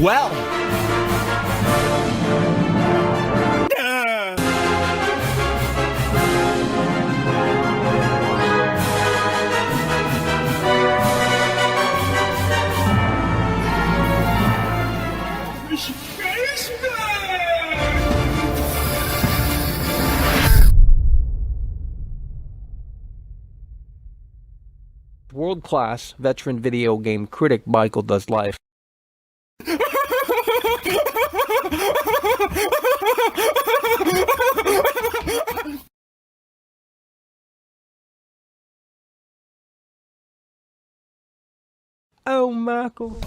Well. World-class veteran video game critic Michael Does Life. Oh, Michael.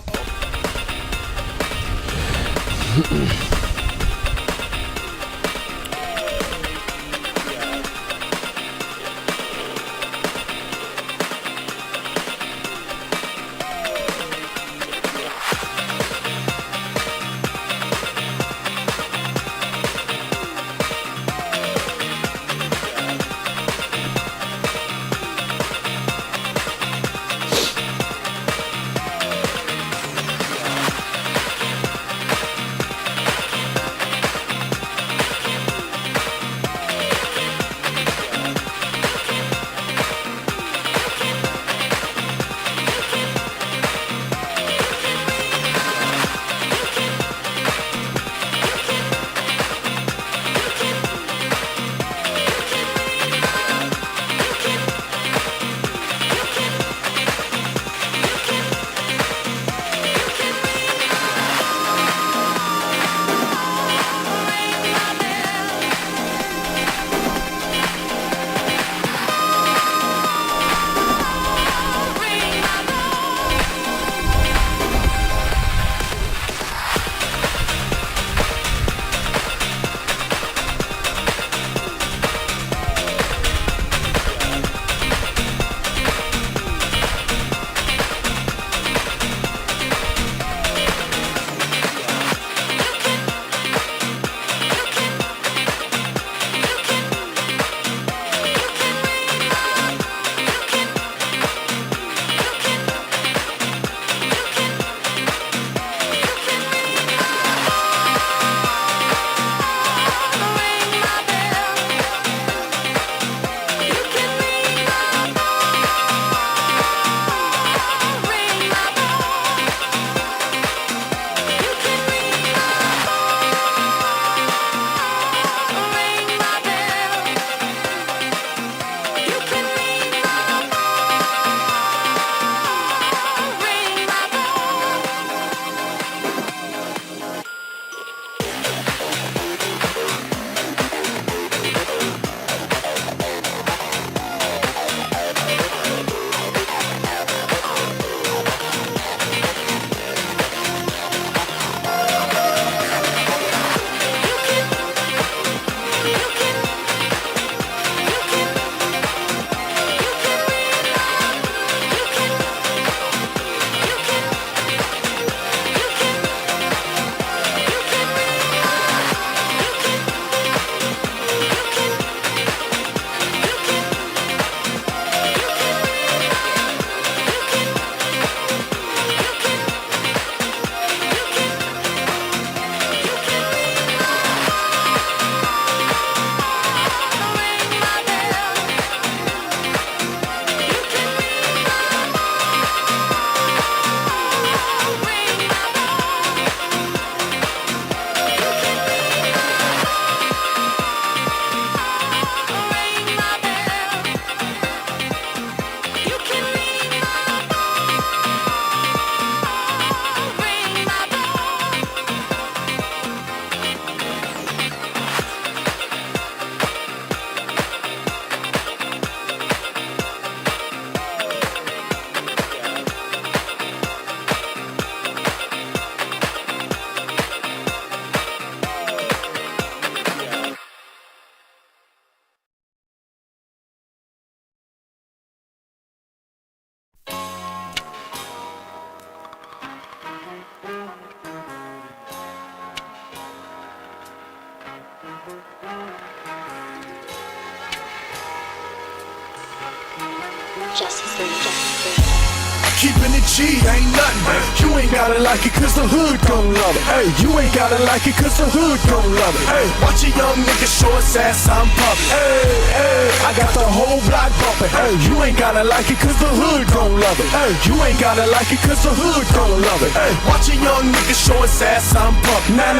Keeping it G ain't nothing. You ain't gotta like it cause the hood gon' love it. Hey, you ain't gotta like it cause the hood gon' love it. Hey, watch a young nigga show his ass, I'm pumping. Hey, hey, I got the whole block bumping. Hey, you ain't gotta like it cause the hood gon' love it. Hey, you ain't gotta like it cause the hood gon' love it. Hey, watch a young nigga show his ass, I'm pumping. Nah.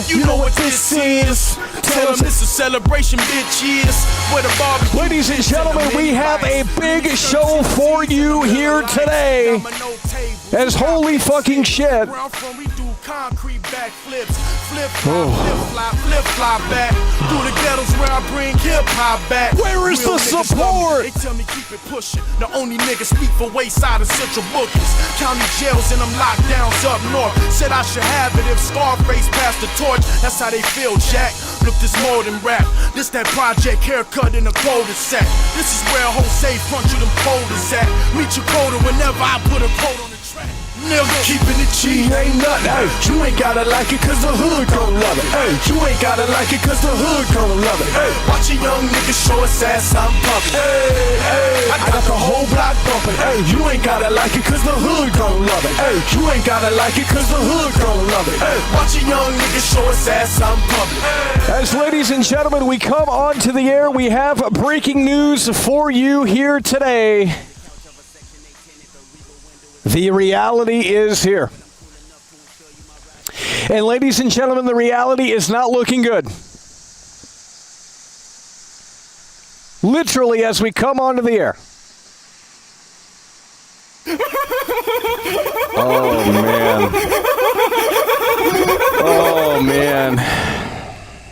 You know what this is. Tell them it's a celebration, bitch, yes. Where the barbecue. Ladies and gentlemen, we have a big show for you here today. As holy fucking shit. Concrete backflips, flip fly back through the ghettos where I bring hip hop back. Where is the support? They tell me keep it pushing. The only niggas speak for Wayside and Central Bookings, county jails and them lockdowns up north. Said I should have it if Scarface passed the torch. That's how they feel, Jack. Look, this more than rap. This that project haircut in a cul-de-sac. This is where Jose front you them folders at. Meet your quota whenever I put a quote on the track. Nigga, keeping it G ain't nothing. Hey, you ain't gotta like it cause the hood gon' love it. Hey, you ain't gotta like it cause the hood gon' love it. Hey, watch a young nigga show his ass, I'm pumping. Hey, I got the whole block bumping. Hey, you ain't gotta like it cause the hood gon' love it. Hey, you ain't gotta like it cause the hood gon' love it. Hey, watch a young nigga show his ass, I'm pumping. As ladies and gentlemen, we come onto the air, we have breaking news for you here today. The reality is here. And ladies and gentlemen, the reality is not looking good. Literally, as we come onto the air. Oh, man. Oh, man.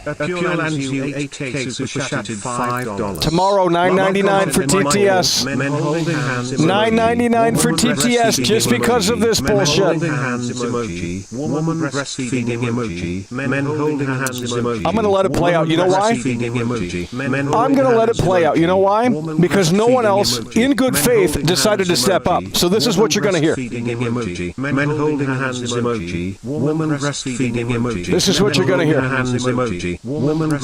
A Pure Lands U 8K Super Chatted $5. Tomorrow, $9.99 for TTS. $9.99 for TTS just because of this bullshit. Holding hands emoji. Woman breastfeeding emoji. Men holding hands emoji. I'm going to let it play out. You know why? I'm going to let it play out. You know why? Because no one else, in good faith, decided to step up. So this is what you're going to hear. Men holding hands emoji. Woman breastfeeding emoji. This is what you're going to hear.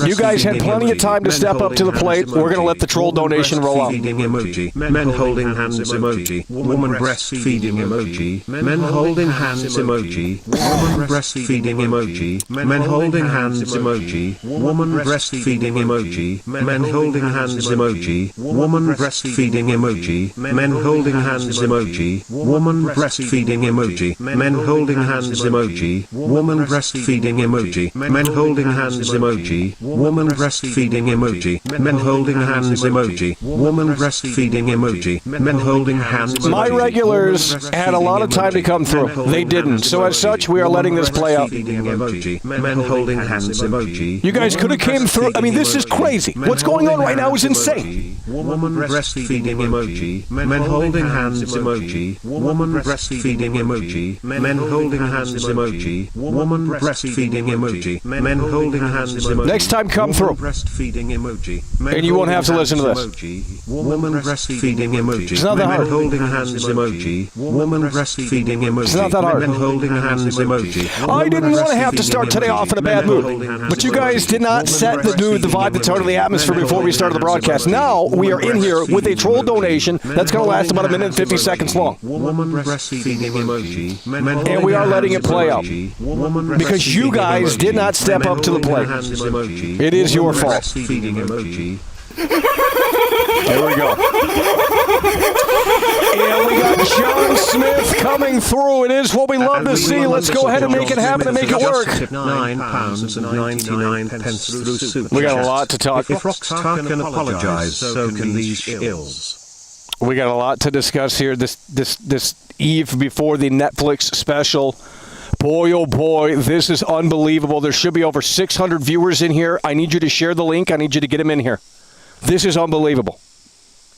You guys had plenty of time to step up to the plate. We're going to let the troll donation roll out. Men holding hands emoji. Woman breastfeeding emoji. Men holding hands emoji. Woman breastfeeding emoji. Men holding hands emoji. Woman breastfeeding emoji. Men holding hands emoji. Woman breastfeeding emoji. Men holding hands emoji. Woman breastfeeding emoji. Men holding hands emoji. Woman breastfeeding emoji. Men holding hands emoji. Woman breastfeeding emoji. Men holding hands emoji. Woman breastfeeding emoji. Men holding hands emoji. My regulars had a lot of time to come through. They didn't. So as such, we are letting this play out. Men holding hands emoji. You guys could have came through. I mean, this is crazy. What's going on right now is insane. Woman breastfeeding emoji. Men holding hands emoji. Woman breastfeeding emoji. Men holding hands emoji. Woman breastfeeding emoji. Men holding hands emoji. Next time, come through. Breastfeeding emoji. And you won't have to listen to this. Woman breastfeeding emoji. It's not that hard. Men holding hands emoji. Woman breastfeeding emoji. It's not that hard. Men holding hands emoji. I didn't want to have to start today off in a bad mood, but you guys did not set the mood, the vibe, the tone of the atmosphere before we started the broadcast. Now we are in here with a troll donation that's going to last about 1 minute and 50 seconds long. Woman breastfeeding emoji. And we are letting it play out because you guys did not step up to the plate. It is your fault. Breastfeeding emoji. There we go. And we got John Smith coming through. It is what we love to see. Let's go ahead and make it happen and make it work. £9.99 through Super. We got a lot to talk. If Rockstar can apologize, so can these shills. We got a lot to discuss here this eve before the Netflix special. Boy, oh boy, this is unbelievable. There should be over 600 viewers in here. I need you to share the link. I need you to get them in here. This is unbelievable.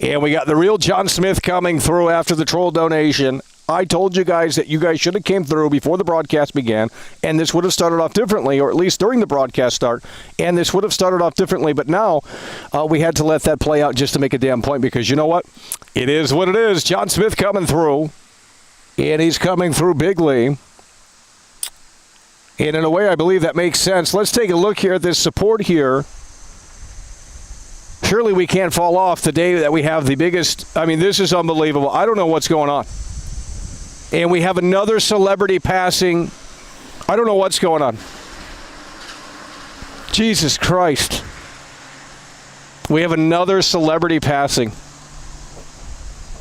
And we got the real John Smith coming through after the troll donation. I told you guys that you guys should have came through before the broadcast began, and this would have started off differently, or at least during the broadcast start, and this would have started off differently. But now we had to let that play out just to make a damn point, because you know what? It is what it is. John Smith coming through, and he's coming through bigly. And in a way, I believe that makes sense. Let's take a look here at this support here. Surely we can't fall off the day that we have the biggest. I mean, this is unbelievable. I don't know what's going on. And we have another celebrity passing. I don't know what's going on. Jesus Christ. We have another celebrity passing.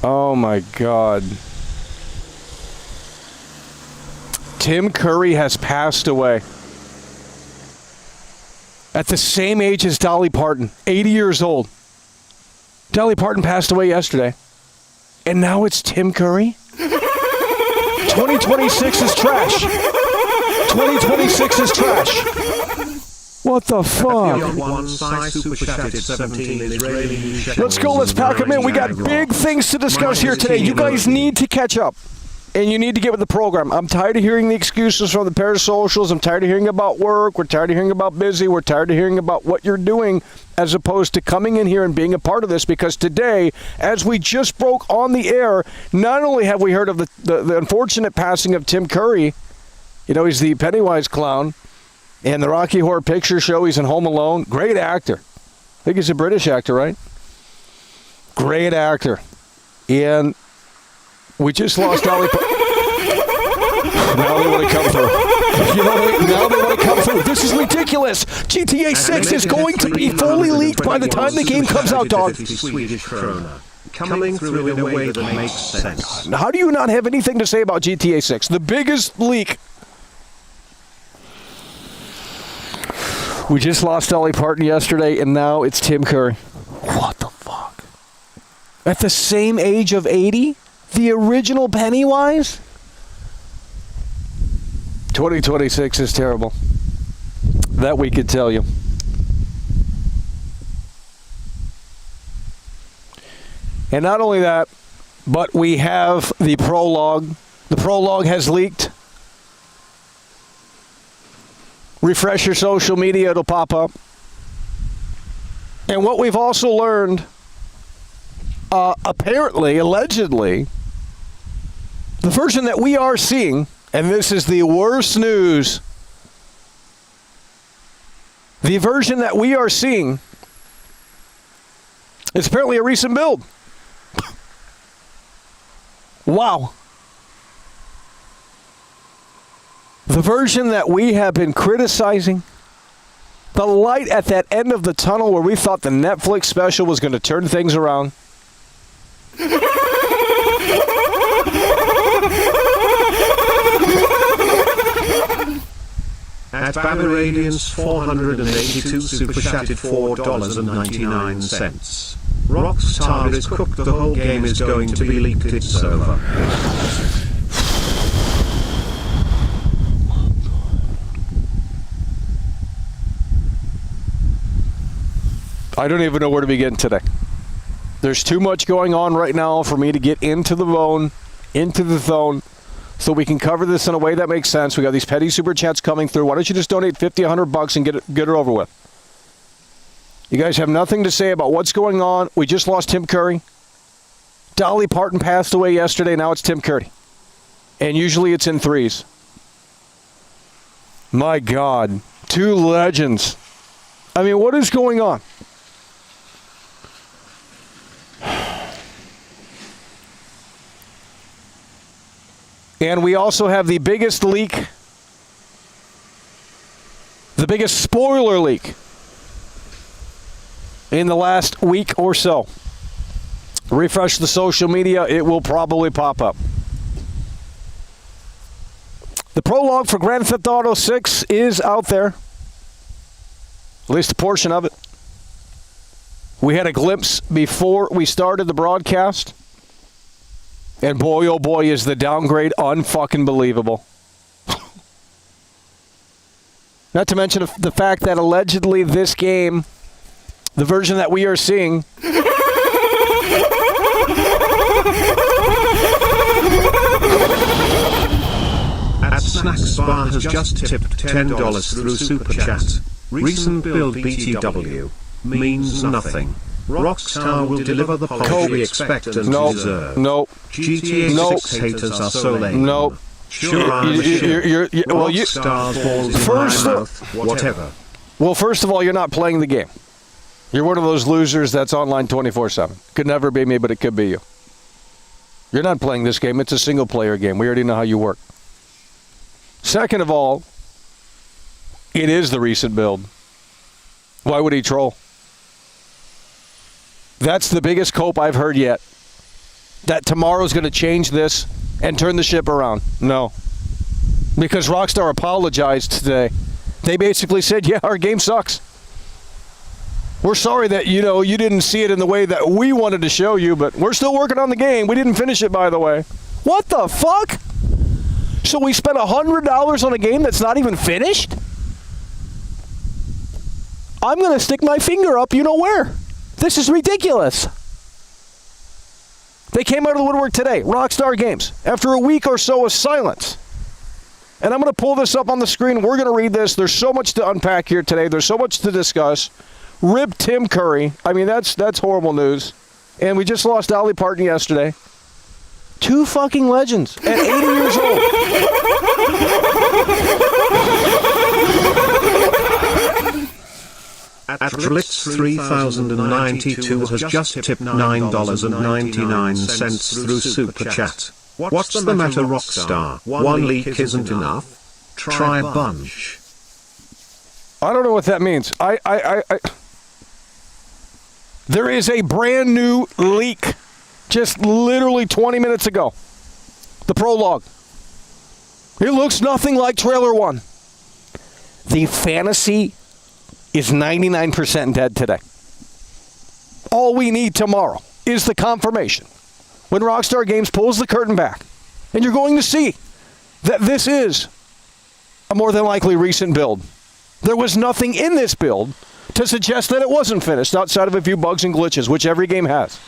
Oh, my God. Tim Curry has passed away. At the same age as Dolly Parton, 80 years old. Dolly Parton passed away yesterday. And now it's Tim Curry? 2026 is trash. 2026 is trash. What the fuck? Let's go. Let's pack them in. We got big things to discuss here today. You guys need to catch up. And you need to get with the program. I'm tired of hearing the excuses from the parasocials. I'm tired of hearing about work. We're tired of hearing about busy. We're tired of hearing about what you're doing as opposed to coming in here and being a part of this. Because today, as we just broke on the air, not only have we heard of the unfortunate passing of Tim Curry, you know, he's the Pennywise clown, and the Rocky Horror Picture Show, he's in Home Alone. Great actor. I think he's a British actor, right? Great actor. And we just lost Dolly Parton. Now they want to come through. You know, now they want to come through. This is ridiculous. GTA 6 is going to be fully leaked by the time the game comes out, dog. Coming through in a way that makes sense. How do you not have anything to say about GTA 6? The biggest leak. We just lost Dolly Parton yesterday, and now it's Tim Curry. What the fuck? At the same age of 80? The original Pennywise? 2026 is terrible. That we could tell you. And not only that, but we have the Prologue. The Prologue has leaked. Refresh your social media, it'll pop up. And what we've also learned, apparently, allegedly, the version that we are seeing, and this is the worst news, the version that we are seeing is apparently a recent build. Wow. The version that we have been criticizing, the light at that end of the tunnel where we thought the Netflix special was going to turn things around. At Babyradiance 482 super chatted $4.99. Rockstar is cooked, the whole game is going to be leaked, it's over. I don't even know where to begin today. There's too much going on right now for me to get into the zone, so we can cover this in a way that makes sense. We got these petty super chats coming through. Why don't you just donate $50, $100 and get it over with? You guys have nothing to say about what's going on. We just lost Tim Curry. Dolly Parton passed away yesterday. Now it's Tim Curry. And usually it's in threes. My God. Two legends. I mean, what is going on? And we also have the biggest leak, the biggest spoiler leak in the last week or so. Refresh the social media, it will probably pop up. The prologue for Grand Theft Auto 6 is out there, at least a portion of it. We had a glimpse before we started the broadcast. And boy, oh boy, is the downgrade unfucking believable. Not to mention the fact that allegedly this game, the version that we are seeing, at Snacks Bar has just tipped $10 through Super Chat. Recent build BTW means nothing. Rockstar will deliver the polish we expect and deserve. Nope. GTA 6 haters are so lame. Nope. Sure, I'm Rockstar's balls in my mouth, whatever. Well, first of all, you're not playing the game. You're one of those losers that's online 24/7. Could never be me, but it could be you. You're not playing this game. It's a single-player game. We already know how you work. Second of all, it is the recent build. Why would he troll? That's the biggest cope I've heard yet. That tomorrow's going to change this and turn the ship around. No. Because Rockstar apologized today. They basically said, yeah, our game sucks. We're sorry that, you didn't see it in the way that we wanted to show you, but we're still working on the game. We didn't finish it, by the way. What the fuck? So we spent $100 on a game that's not even finished? I'm going to stick my finger up you know where. This is ridiculous. They came out of the woodwork today, Rockstar Games, after a week or so of silence. And I'm going to pull this up on the screen. We're going to read this. There's so much to unpack here today. There's so much to discuss. Rip Tim Curry. I mean, that's horrible news. And we just lost Dolly Parton yesterday. Two fucking legends at 80 years old. Atrolitz 3092 has just tipped $9.99 through Super Chat. What's the matter, Rockstar? One leak isn't enough? Try a bunch. I don't know what that means. There is a brand new leak just literally 20 minutes ago. The Prologue. It looks nothing like Trailer 1. The fantasy is 99% dead today. All we need tomorrow is the confirmation. When Rockstar Games pulls the curtain back, and you're going to see that this is a more than likely recent build. There was nothing in this build to suggest that it wasn't finished outside of a few bugs and glitches, which every game has.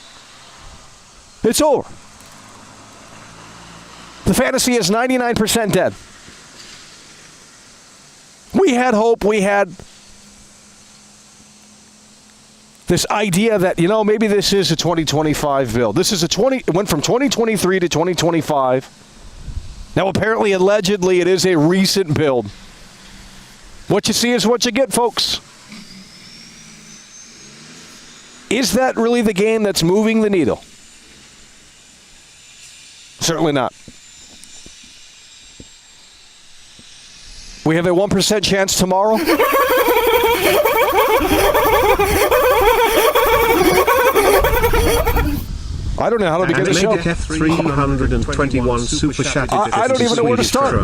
It's over. The fantasy is 99% dead. We had hope. We had this idea that, maybe this is a 2025 build. This is it went from 2023 to 2025. Now, apparently, allegedly, it is a recent build. What you see is what you get, folks. Is that really the game that's moving the needle? Certainly not. We have a 1% chance tomorrow. I don't know how to begin the show. F321 super chatted. I don't even know where to start.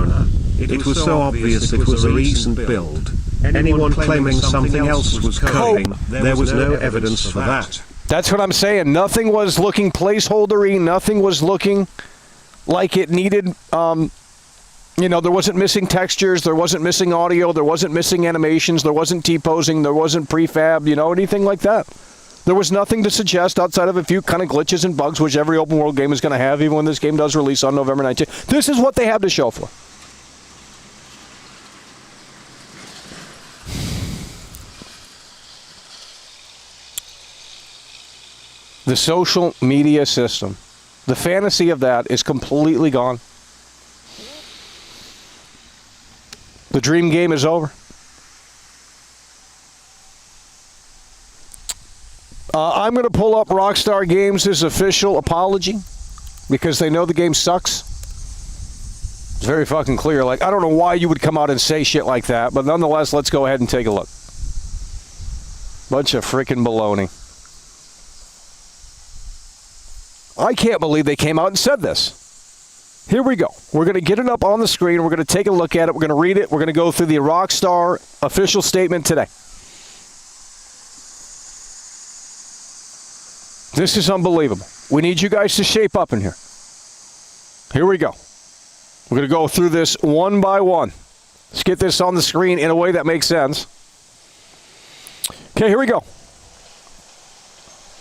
It was so obvious it was a recent build. Anyone claiming something else was coding, there was no evidence for that. That's what I'm saying. Nothing was looking placeholdery. Nothing was looking like it needed, there wasn't missing textures. There wasn't missing audio. There wasn't missing animations. There wasn't T-posing. There wasn't prefab, anything like that. There was nothing to suggest outside of a few kind of glitches and bugs, which every open world game is going to have, even when this game does release on November 19th. This is what they have to show for. The social media system, the fantasy of that is completely gone. The dream game is over. I'm going to pull up Rockstar Games' official apology because they know the game sucks. It's very fucking clear. I don't know why you would come out and say shit like that, but nonetheless, let's go ahead and take a look. Bunch of freaking baloney. I can't believe they came out and said this. Here we go. We're going to get it up on the screen. We're going to take a look at it. We're going to read it. We're going to go through the Rockstar official statement today. This is unbelievable. We need you guys to shape up in here. Here we go. We're going to go through this one by one. Let's get this on the screen in a way that makes sense. Okay, here we go.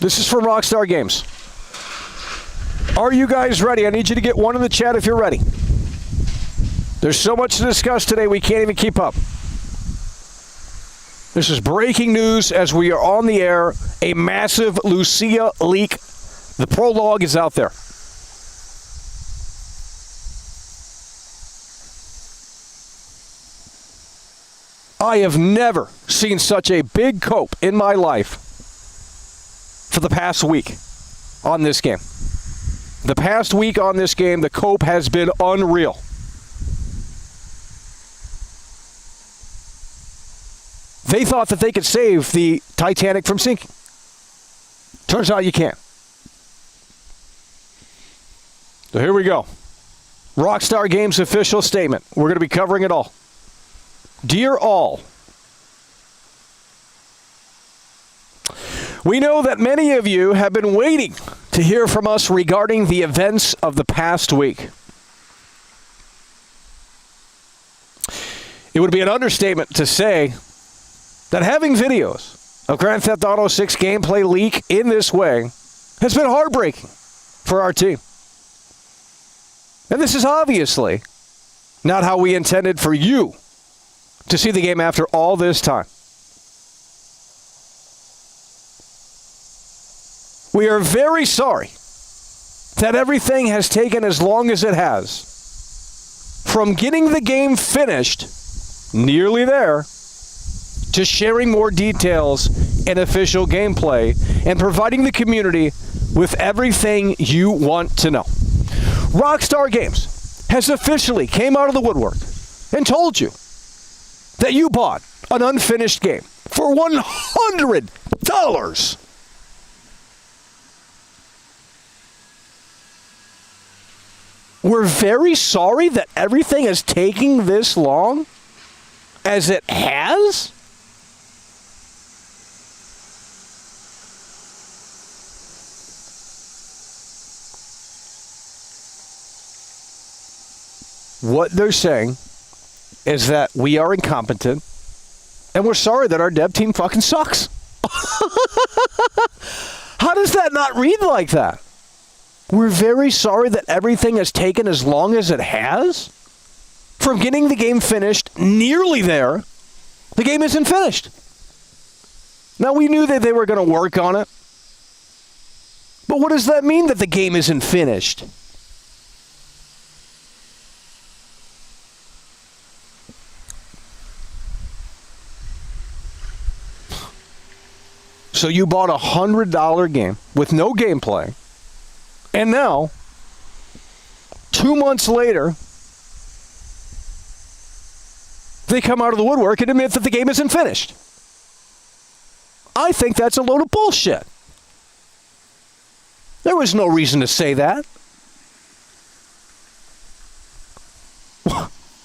This is from Rockstar Games. Are you guys ready? I need you to get one in the chat if you're ready. There's so much to discuss today, we can't even keep up. This is breaking news as we are on the air. A massive Lucia leak. The Prologue is out there. I have never seen such a big cope in my life for the past week on this game. The past week on this game, the cope has been unreal. They thought that they could save the Titanic from sinking. Turns out you can't. So here we go. Rockstar Games official statement. We're going to be covering it all. Dear all, we know that many of you have been waiting to hear from us regarding the events of the past week. It would be an understatement to say that having videos of Grand Theft Auto 6 gameplay leak in this way has been heartbreaking for our team. And this is obviously not how we intended for you to see the game after all this time. We are very sorry that everything has taken as long as it has. From getting the game finished, nearly there, to sharing more details and official gameplay and providing the community with everything you want to know. Rockstar Games has officially came out of the woodwork and told you that you bought an unfinished game for $100. We're very sorry that everything is taking this long as it has. What they're saying is that we are incompetent and we're sorry that our dev team fucking sucks. How does that not read like that? We're very sorry that everything has taken as long as it has. From getting the game finished, nearly there, the game isn't finished. Now, we knew that they were going to work on it. But what does that mean that the game isn't finished? So you bought a $100 game with no gameplay. And now, 2 months later, they come out of the woodwork and admit that the game isn't finished. I think that's a load of bullshit. There was no reason to say that.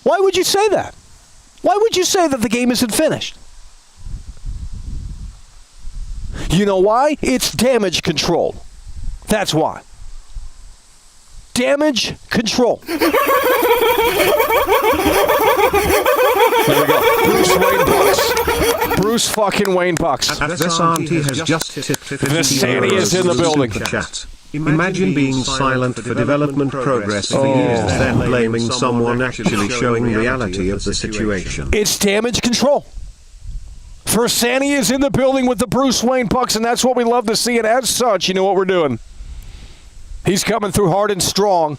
Why would you say that? Why would you say that the game isn't finished? You know why? It's damage control. That's why. Damage control. There we go. Bruce Wayne Bucks. Bruce fucking Wayne Bucks. This auntie has just tipped 50 Sandy is in the building. Chat. Imagine being silent for development progress for years, then blaming someone actually showing reality of the situation. It's damage control. Versani is in the building with the Bruce Wayne Bucks, and that's what we love to see. And as such, you know what we're doing. He's coming through hard and strong,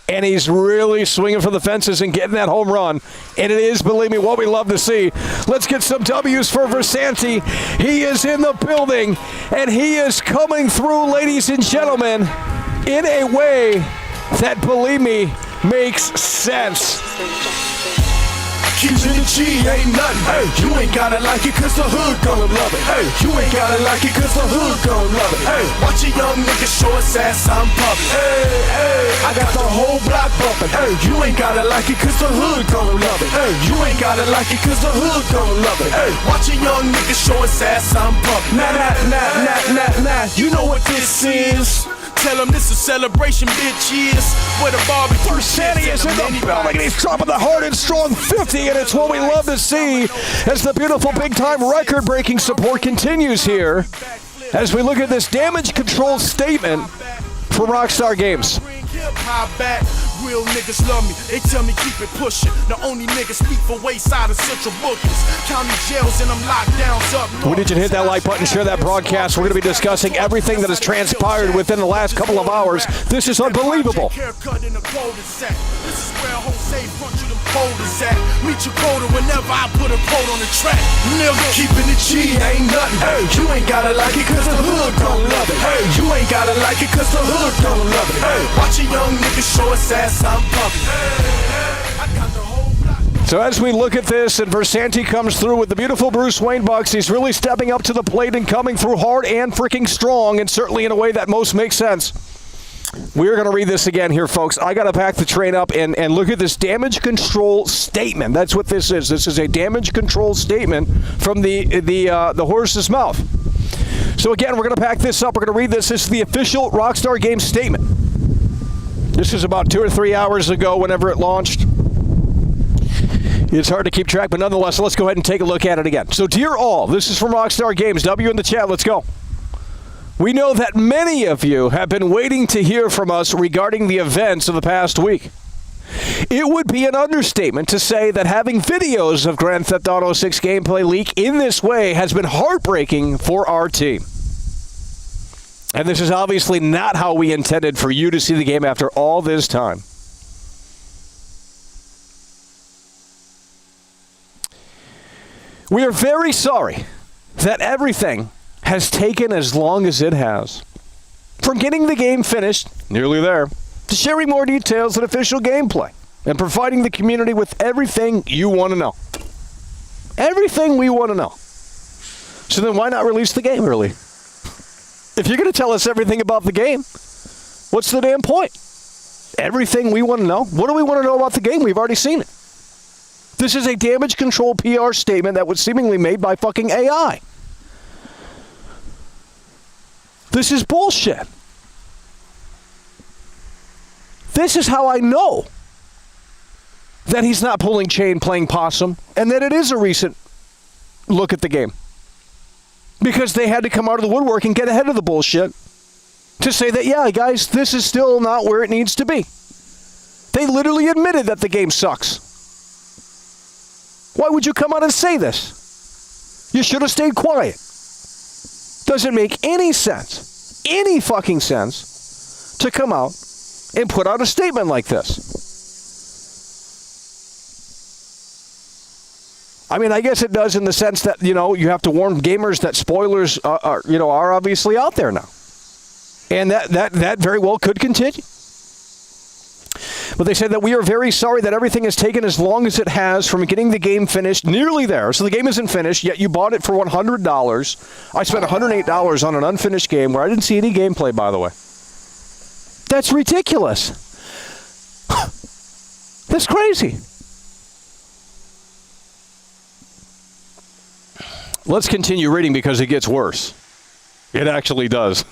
and he's really swinging for the fences and getting that home run. And it is, believe me, what we love to see. Let's get some W's for Versanti. He is in the building, and he is coming through, ladies and gentlemen, in a way that, believe me, makes sense. Keys in the G ain't nothing. Hey, you ain't gotta like it cause the hood gon' love it. Hey, you ain't gotta like it cause the hood gon' love it. Hey, watch a young nigga show his ass, I'm pumping. Hey, hey, I got the whole block bumping. Hey, you ain't gotta like it cause the hood gon' love it. Hey, you ain't gotta like it cause the hood gon' love it. Hey, watch a young nigga show his ass, I'm pumping. Nah, you know what this is. Tell him this is celebration, bitches. Where the barbecue Versani is in the building, and he's dropping the hard and strong 50, and it's what we love to see as the beautiful big-time record-breaking support continues here as we look at this damage control statement from Rockstar Games. Real niggas love me, they tell me keep it pushing. The only niggas speak for wayside of central bookings. County jails and them lockdowns up north. We need you to hit that like button, share that broadcast. We're going to be discussing everything that has transpired within the last couple of hours. This is unbelievable. Haircut in the cul-de-sac. This is where Jose front you them folders at. Meet your quota whenever I put a quote on the track. Nigga, keeping it G ain't nothing. Hey, you ain't gotta like it cause the hood don't love it. Hey, you ain't gotta like it cause the hood don't love it. Hey, watch a young nigga show his ass, I'm pumping. I got the whole block. So as we look at this and Versanti comes through with the beautiful Bruce Wayne Bucks, he's really stepping up to the plate and coming through hard and freaking strong, and certainly in a way that most makes sense. We're going to read this again here, folks. I got to pack the train up and look at this damage control statement. That's what this is. This is a damage control statement from the horse's mouth. So again, we're going to pack this up. We're going to read this. This is the official Rockstar Games statement. This is about 2 or 3 hours ago, whenever it launched. It's hard to keep track, but nonetheless, let's go ahead and take a look at it again. So, dear all, this is from Rockstar Games. W in the chat. Let's go. We know that many of you have been waiting to hear from us regarding the events of the past week. It would be an understatement to say that having videos of Grand Theft Auto 6 gameplay leak in this way has been heartbreaking for our team. And this is obviously not how we intended for you to see the game after all this time. We are very sorry that everything has taken as long as it has. From getting the game finished, nearly there, to sharing more details and official gameplay, and providing the community with everything you want to know. Everything we want to know. So then why not release the game early? If you're going to tell us everything about the game, what's the damn point? Everything we want to know? What do we want to know about the game? We've already seen it. This is a damage control PR statement that was seemingly made by fucking AI. This is bullshit. This is how I know that he's not pulling chain playing possum and that it is a recent look at the game. Because they had to come out of the woodwork and get ahead of the bullshit to say that, yeah, guys, this is still not where it needs to be. They literally admitted that the game sucks. Why would you come out and say this? You should have stayed quiet. Doesn't make any sense, any fucking sense, to come out and put out a statement like this. I mean, I guess it does in the sense that, you know, you have to warn gamers that spoilers are obviously out there now. And that very well could continue. But they said that we are very sorry that everything has taken as long as it has from getting the game finished, nearly there. So the game isn't finished, yet you bought it for $100. I spent $108 on an unfinished game where I didn't see any gameplay, by the way. That's ridiculous. That's crazy. Let's continue reading because it gets worse. It actually does.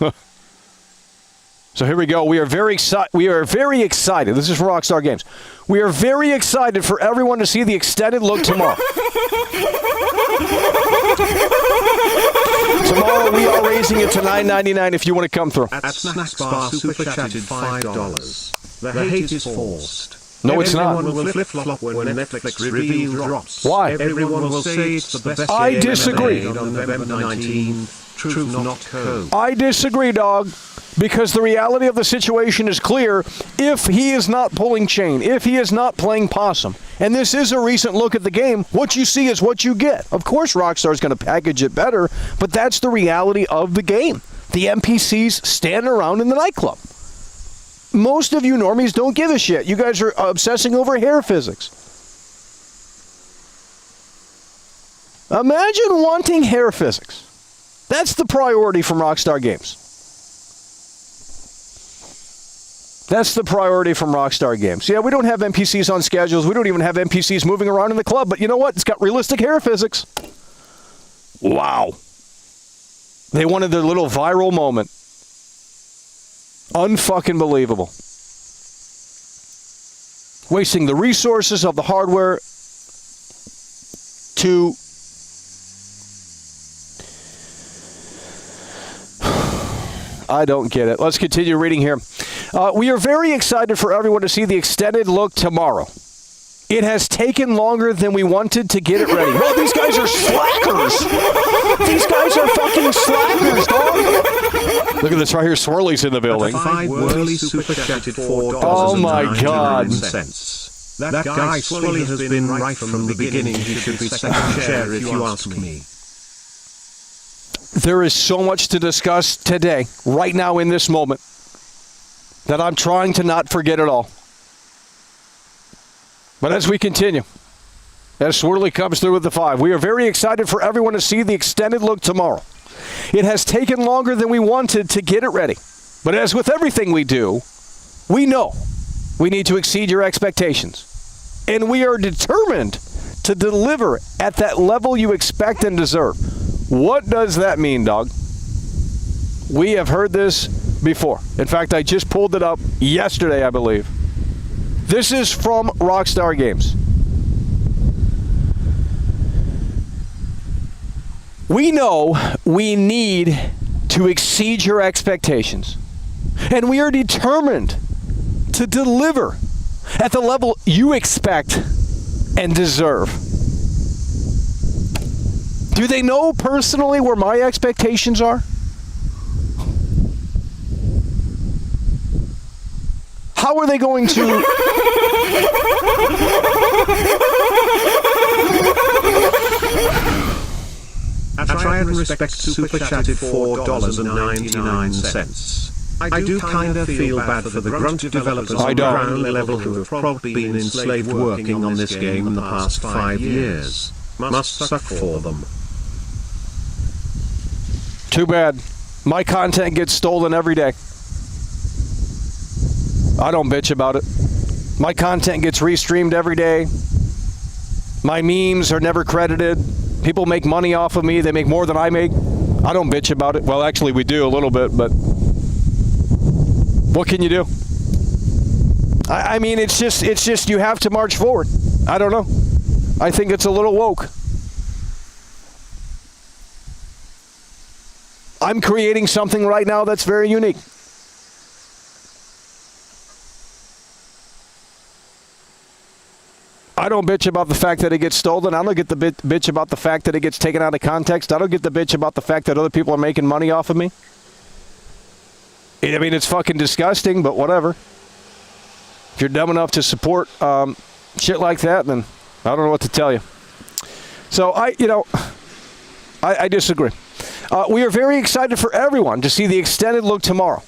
So here we go. We are very excited. This is from Rockstar Games. We are very excited for everyone to see the extended look tomorrow. Tomorrow we are raising it to $9.99 if you want to come through. At Snacks Bar super chatted $5. The hate is forced. No, it's not. Everyone will flip-flop when Netflix reveal drops. Why? Everyone will say it's the best I game disagree. ever made on November 19th. Truth not code. I disagree, dog. Because the reality of the situation is clear. If he is not pulling chain, if he is not playing possum, and this is a recent look at the game, what you see is what you get. Of course, Rockstar is going to package it better, but that's the reality of the game. The NPCs stand around in the nightclub. Most of you normies don't give a shit. You guys are obsessing over hair physics. Imagine wanting hair physics. That's the priority from Rockstar Games. That's the priority from Rockstar Games. Yeah, we don't have NPCs on schedules. We don't even have NPCs moving around in the club. But you know what? It's got realistic hair physics. Wow. They wanted their little viral moment. Unfucking believable. Wasting the resources of the hardware to... I don't get it. Let's continue reading here. We are very excited for everyone to see the extended look tomorrow. It has taken longer than we wanted to get it ready. Well, these guys are slackers. These guys are fucking slackers, dog. Look at this right here. Swirly's in the building. 5 Whirly super chatted $4. Oh, my God. That guy Swirly has been right from the beginning. He should be second chair if you ask me. There is so much to discuss today, right now in this moment, that I'm trying to not forget it all. But as we continue, as Swirly comes through with the 5, we are very excited for everyone to see the extended look tomorrow. It has taken longer than we wanted to get it ready. But as with everything we do, we know we need to exceed your expectations. And we are determined to deliver at that level you expect and deserve. What does that mean, dog? We have heard this before. In fact, I just pulled it up yesterday, I believe. This is from Rockstar Games. We know we need to exceed your expectations, and we are determined to deliver at the level you expect and deserve. Do they know personally where my expectations are? How are they going to... I try and respect super chatted $4.99. I do kinda feel bad for the grunt developers on the ground level who have probably been enslaved working on this game in the past 5 years. Must suck for them. Too bad. My content gets stolen every day. I don't bitch about it. My content gets restreamed every day. My memes are never credited. People make money off of me. They make more than I make. I don't bitch about it. Well, actually, we do a little bit, but what can you do? I mean, it's just you have to march forward. I don't know. I think it's a little woke. I'm creating something right now that's very unique. I don't bitch about the fact that it gets stolen. I don't get the bitch about the fact that it gets taken out of context. I don't get the bitch about the fact that other people are making money off of me. I mean, it's fucking disgusting, but whatever. If you're dumb enough to support shit like that, then I don't know what to tell you. So I disagree. We are very excited for everyone to see the extended look tomorrow.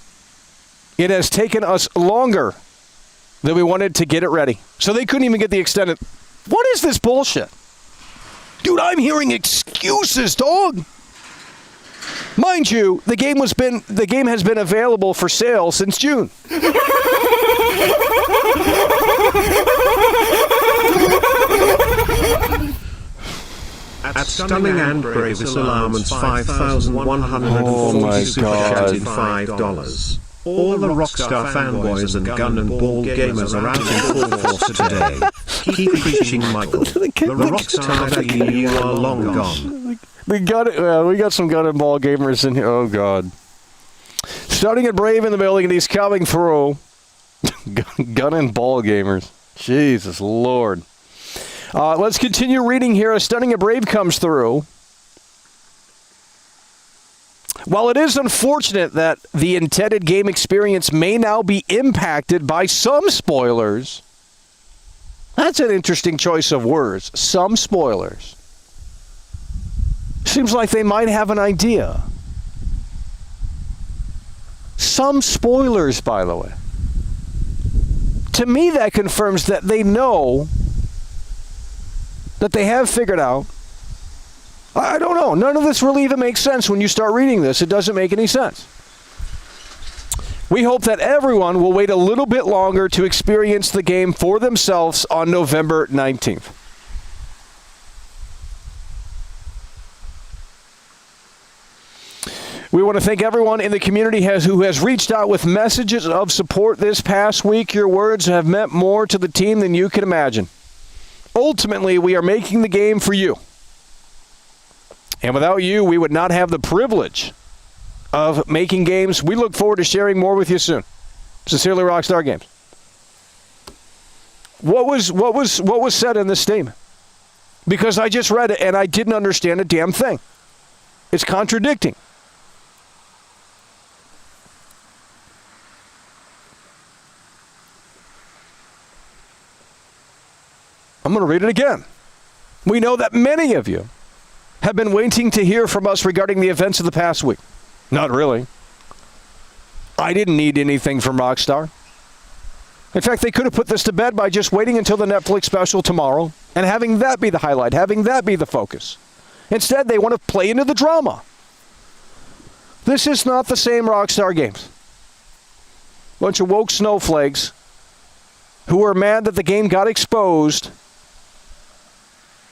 It has taken us longer than we wanted to get it ready. So they couldn't even get the extended. What is this bullshit? Dude, I'm hearing excuses, dog. Mind you, the game has been available for sale since June. At Stunning and Bravest Alarm's 5,140 super chatted $5. All the Rockstar fanboys and gun and ball gamers are out in full force today. Keep preaching, Michael. The Rockstar that you are long gone. We got some gun and ball gamers in here. Oh, God. Stunning and Brave in the building, and he's coming through. Gun and ball gamers. Jesus Lord. Let's continue reading here as Stunning and Brave comes through. While it is unfortunate that the intended game experience may now be impacted by some spoilers, that's an interesting choice of words. Some spoilers. Seems like they might have an idea. Some spoilers, by the way. To me, that confirms that they know that they have figured out. I don't know. None of this really even makes sense when you start reading this. It doesn't make any sense. We hope that everyone will wait a little bit longer to experience the game for themselves on November 19th. We want to thank everyone in the community who has reached out with messages of support this past week. Your words have meant more to the team than you can imagine. Ultimately, we are making the game for you. And without you, we would not have the privilege of making games. We look forward to sharing more with you soon. Sincerely, Rockstar Games. What was said in this statement? Because I just read it and I didn't understand a damn thing. It's contradicting. I'm going to read it again. We know that many of you have been waiting to hear from us regarding the events of the past week. Not really. I didn't need anything from Rockstar. In fact, they could have put this to bed by just waiting until the Netflix special tomorrow and having that be the highlight, having that be the focus. Instead, they want to play into the drama. This is not the same Rockstar Games. Bunch of woke snowflakes who are mad that the game got exposed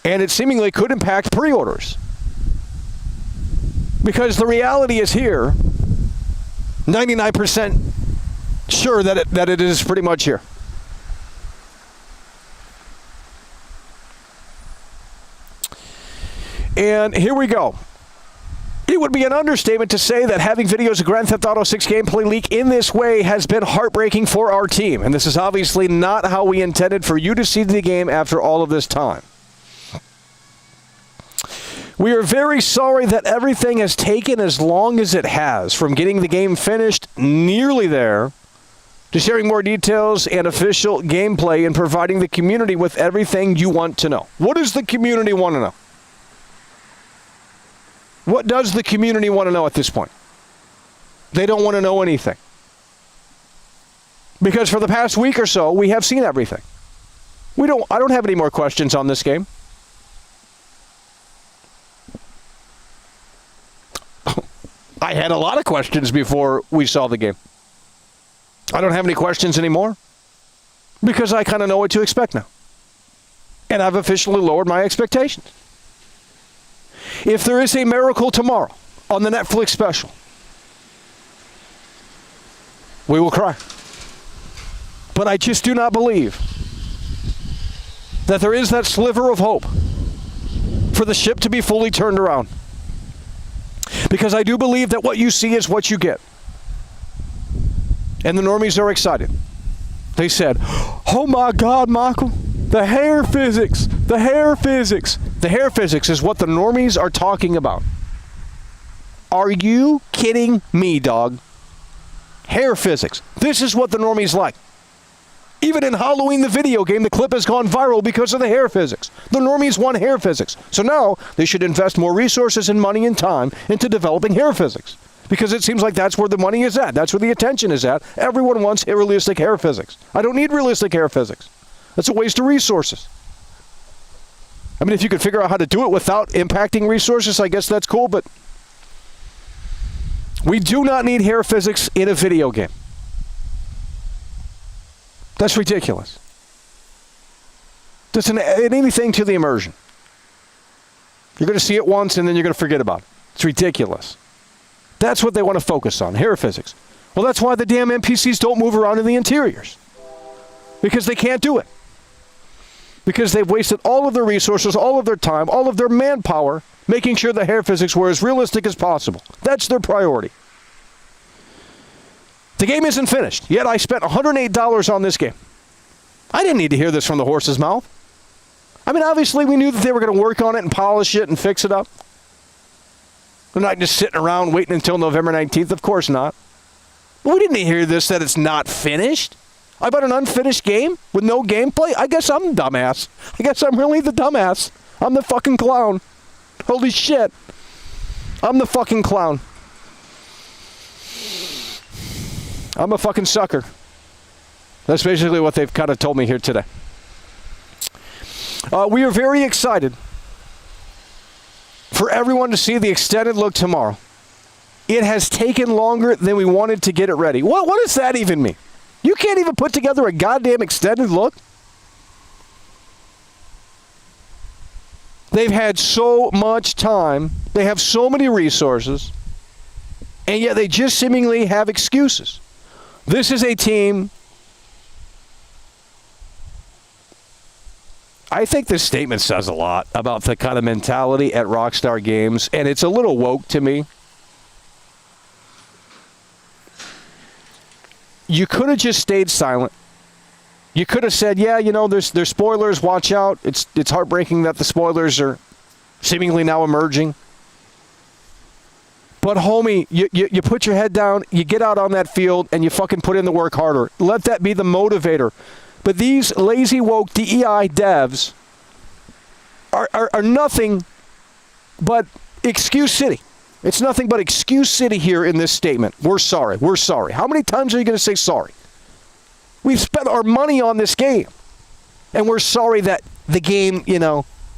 and it seemingly could impact pre-orders. Because the reality is here, 99% sure that it is pretty much here. And here we go. It would be an understatement to say that having videos of Grand Theft Auto 6 gameplay leak in this way has been heartbreaking for our team. And this is obviously not how we intended for you to see the game after all of this time. We are very sorry that everything has taken as long as it has, from getting the game finished nearly there, to sharing more details and official gameplay and providing the community with everything you want to know. What does the community want to know? What does the community want to know at this point? They don't want to know anything. Because for the past week or so, we have seen everything. I don't have any more questions on this game. I had a lot of questions before we saw the game. I don't have any questions anymore because I kind of know what to expect now. And I've officially lowered my expectations. If there is a miracle tomorrow on the Netflix special, we will cry. But I just do not believe that there is that sliver of hope for the ship to be fully turned around. Because I do believe that what you see is what you get. And the normies are excited. They said, "Oh my God, Michael, the hair physics, the hair physics." The hair physics is what the normies are talking about. Are you kidding me, dog? Hair physics. This is what the normies like. Even in Halloween, the video game, the clip has gone viral because of the hair physics. The normies want hair physics. So now they should invest more resources and money and time into developing hair physics. Because it seems like that's where the money is at. That's where the attention is at. Everyone wants realistic hair physics. I don't need realistic hair physics. That's a waste of resources. I mean, if you could figure out how to do it without impacting resources, I guess that's cool, but we do not need hair physics in a video game. That's ridiculous. Doesn't add anything to the immersion. You're going to see it once and then you're going to forget about it. It's ridiculous. That's what they want to focus on, hair physics. Well, that's why the damn NPCs don't move around in the interiors. Because they can't do it. Because they've wasted all of their resources, all of their time, all of their manpower, making sure the hair physics were as realistic as possible. That's their priority. The game isn't finished, yet I spent $108 on this game. I didn't need to hear this from the horse's mouth. I mean, obviously we knew that they were going to work on it and polish it and fix it up. They're not just sitting around waiting until November 19th. Of course not. But we didn't hear this, that it's not finished. I bought an unfinished game with no gameplay? I guess I'm dumbass. I guess I'm really the dumbass. I'm the fucking clown. Holy shit. I'm the fucking clown. I'm a fucking sucker. That's basically what they've kind of told me here today. We are very excited for everyone to see the extended look tomorrow. It has taken longer than we wanted to get it ready. What does that even mean? You can't even put together a goddamn extended look? They've had so much time. They have so many resources. And yet they just seemingly have excuses. This is a team. I think this statement says a lot about the kind of mentality at Rockstar Games. And it's a little woke to me. you could have just stayed silent. You could have said, yeah, there's spoilers, watch out. It's heartbreaking that the spoilers are seemingly now emerging. But homie, you put your head down, you get out on that field, and you fucking put in the work harder. Let that be the motivator. But these lazy woke DEI devs are nothing but excuse city. It's nothing but excuse city here in this statement. We're sorry. We're sorry. How many times are you going to say sorry? We've spent our money on this game. And we're sorry that the game,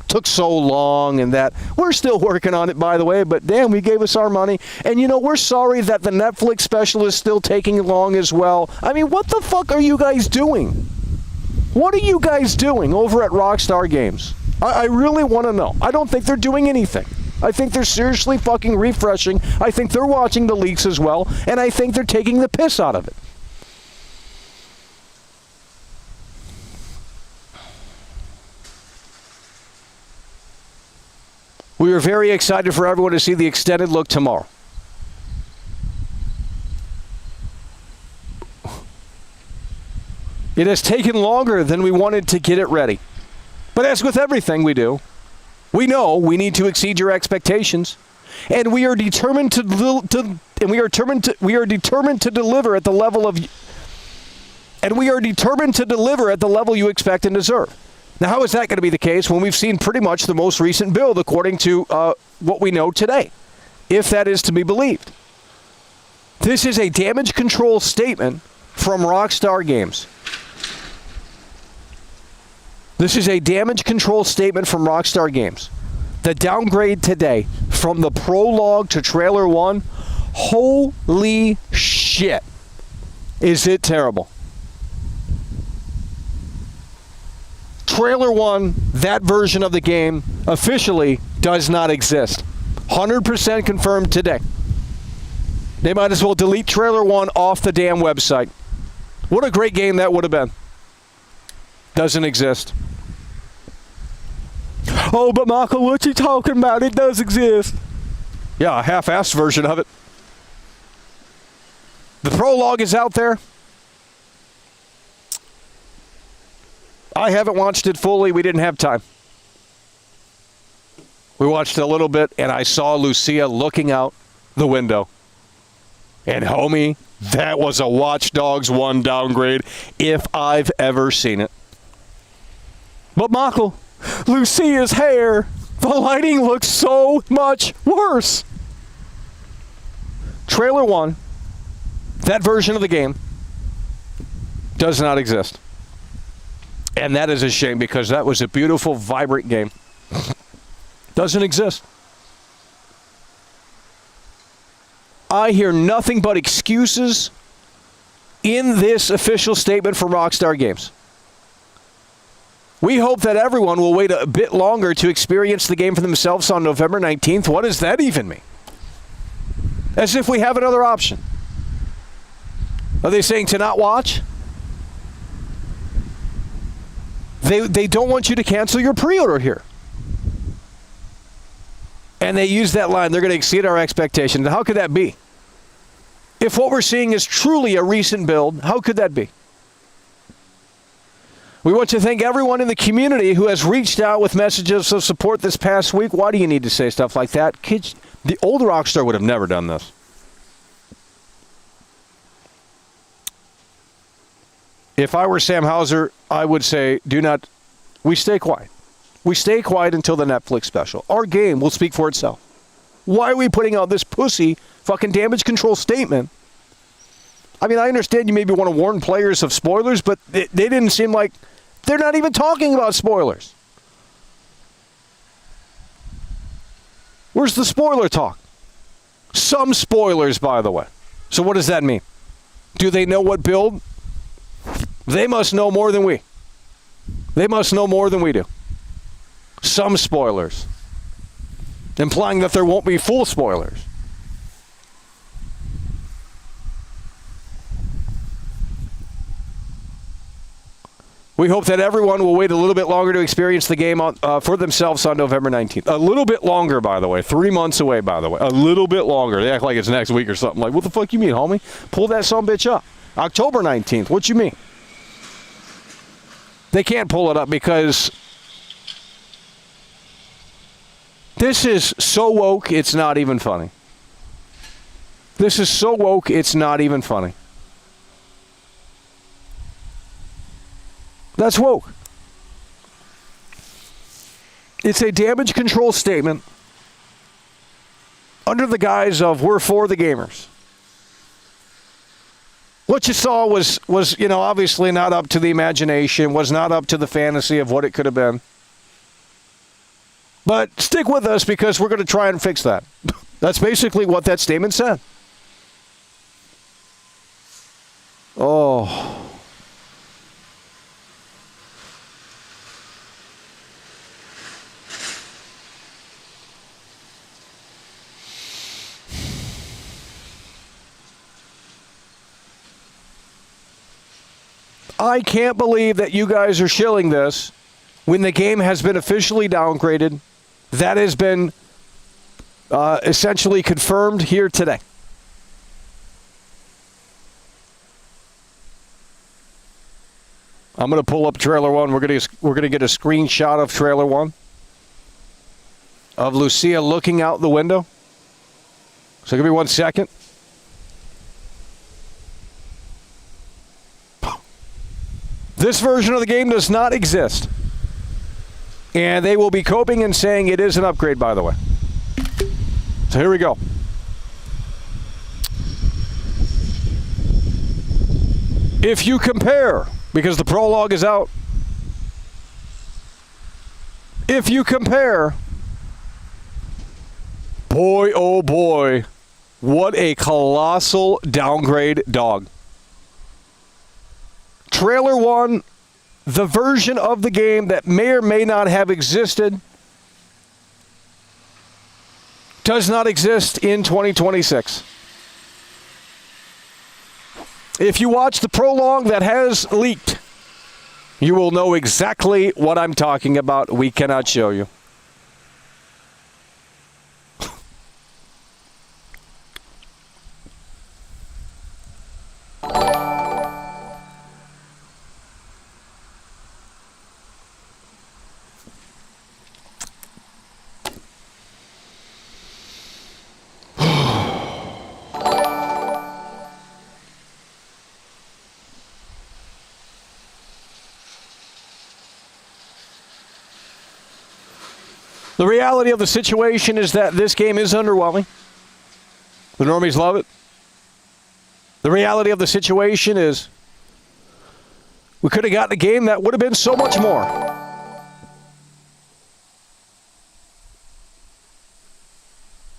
took so long and that we're still working on it, by the way, but damn, we gave us our money. And, we're sorry that the Netflix special is still taking long as well. I mean, what the fuck are you guys doing? What are you guys doing over at Rockstar Games? I really want to know. I don't think they're doing anything. I think they're seriously fucking refreshing. I think they're watching the leaks as well, and I think they're taking the piss out of it. We are very excited for everyone to see the extended look tomorrow. It has taken longer than we wanted to get it ready. But as with everything we do, we know we need to exceed your expectations, and we are determined to deliver at the level you expect and deserve. Now, how is that going to be the case when we've seen pretty much the most recent build according to what we know today, if that is to be believed? This is a damage control statement from Rockstar Games. This is a damage control statement from Rockstar Games. The downgrade today from the Prologue to Trailer 1, holy shit, is it terrible. Trailer 1, that version of the game, officially does not exist. 100% confirmed today. They might as well delete Trailer 1 off the damn website. What a great game that would have been. Doesn't exist. Oh, but Michael, what you talking about? It does exist. Yeah, a half-assed version of it. The Prologue is out there. I haven't watched it fully. We didn't have time. We watched a little bit, and I saw Lucia looking out the window. And homie, that was a Watch Dogs 1 downgrade if I've ever seen it. But Michael, Lucia's hair, the lighting looks so much worse. Trailer 1, that version of the game, does not exist. And that is a shame because that was a beautiful, vibrant game. Doesn't exist. I hear nothing but excuses in this official statement from Rockstar Games. We hope that everyone will wait a bit longer to experience the game for themselves on November 19th. What does that even mean? As if we have another option. Are they saying to not watch? They don't want you to cancel your pre-order here. And they use that line, they're going to exceed our expectations. How could that be? If what we're seeing is truly a recent build, how could that be? We want to thank everyone in the community who has reached out with messages of support this past week. Why do you need to say stuff like that? Kids, the old Rockstar would have never done this. If I were Sam Hauser, I would say, we stay quiet. We stay quiet until the Netflix special. Our game will speak for itself. Why are we putting out this pussy fucking damage control statement? I mean, I understand you maybe want to warn players of spoilers, but they didn't seem like they're not even talking about spoilers. Where's the spoiler talk? Some spoilers, by the way. So what does that mean? Do they know what build? They must know more than we. They must know more than we do. Some spoilers. Implying that there won't be full spoilers. We hope that everyone will wait a little bit longer to experience the game for themselves on November 19th. A little bit longer, by the way. 3 months away, by the way. A little bit longer. They act like it's next week or something. Like, what the fuck you mean, homie? Pull that son bitch up. October 19th. What you mean? They can't pull it up because this is so woke, it's not even funny. This is so woke, it's not even funny. That's woke. It's a damage control statement under the guise of we're for the gamers. What you saw was obviously not up to the imagination, was not up to the fantasy of what it could have been. But stick with us because we're going to try and fix that. That's basically what that statement said. Oh. I can't believe that you guys are shilling this when the game has been officially downgraded. That has been essentially confirmed here today. I'm going to pull up trailer 1. We're going to get a screenshot of trailer 1 of Lucia looking out the window. So give me 1 second. This version of the game does not exist. And they will be coping and saying it is an upgrade, by the way. So here we go. If you compare, because the prologue is out, if you compare, boy, oh boy, what a colossal downgrade, dog. Trailer 1, the version of the game that may or may not have existed, does not exist in 2026. If you watch the prologue that has leaked, you will know exactly what I'm talking about. We cannot show you. The reality of the situation is that this game is underwhelming. The normies love it. The reality of the situation is we could have gotten a game that would have been so much more.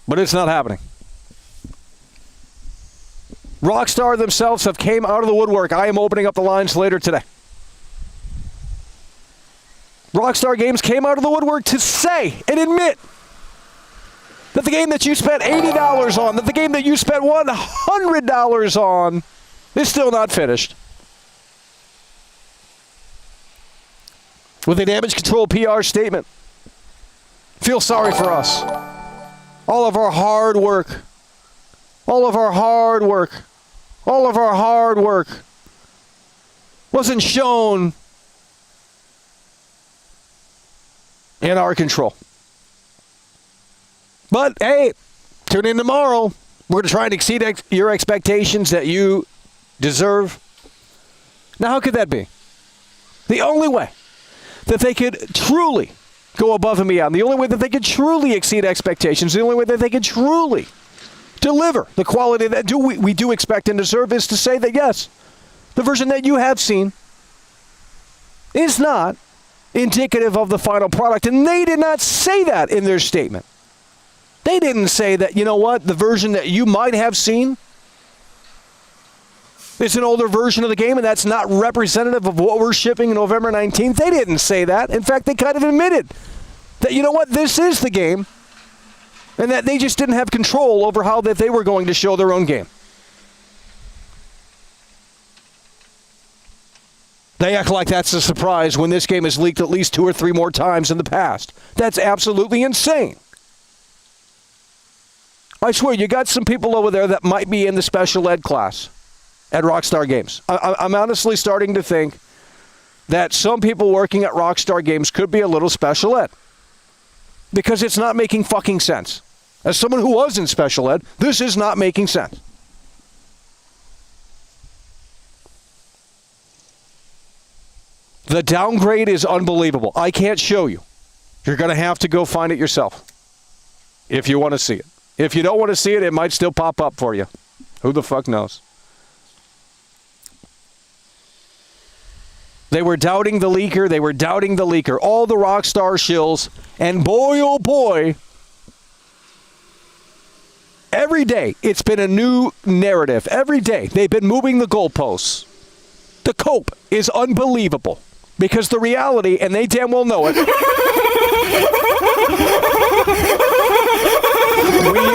But it's not happening. Rockstar themselves have came out of the woodwork. I am opening up the lines later today. Rockstar Games came out of the woodwork to say and admit that the game that you spent $80 on, that the game that you spent $100 on, is still not finished. With a damage control PR statement. Feel sorry for us. All of our hard work. All of our hard work. All of our hard work wasn't shown in our control. But, hey, tune in tomorrow. We're going to try and exceed your expectations that you deserve. Now, how could that be? The only way that they could truly go above and beyond, the only way that they could truly exceed expectations, the only way that they could truly deliver the quality that we do expect and deserve is to say that, yes, the version that you have seen is not indicative of the final product. And they did not say that in their statement. They didn't say that, you know what, the version that you might have seen is an older version of the game and that's not representative of what we're shipping November 19th. They didn't say that. In fact, they kind of admitted that, you know what, this is the game and that they just didn't have control over how that they were going to show their own game. They act like that's a surprise when this game has leaked at least 2 or 3 more times in the past. That's absolutely insane. I swear, you got some people over there that might be in the special ed class. at Rockstar Games. I'm honestly starting to think that some people working at Rockstar Games could be a little special ed. Because it's not making fucking sense. As someone who was in special ed, this is not making sense. The downgrade is unbelievable. I can't show you. You're going to have to go find it yourself if you want to see it. If you don't want to see it, it might still pop up for you. Who the fuck knows? They were doubting the leaker. They were doubting the leaker. All the Rockstar shills. And boy, oh boy, every day it's been a new narrative. Every day they've been moving the goalposts. The cope is unbelievable. Because the reality, and they damn well know it, we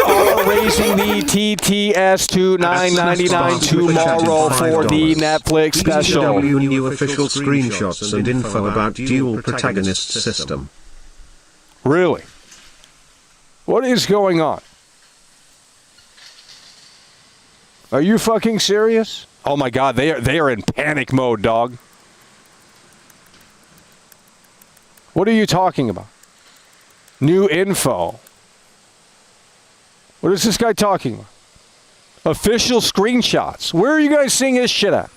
are raising the TTS to $9.99 tomorrow for the Netflix special. New official screenshots and info about dual protagonist system. Really? What is going on? Are you fucking serious? Oh my God, they are in panic mode, dog. What are you talking about? New info. What is this guy talking about? Official screenshots. Where are you guys seeing this shit at?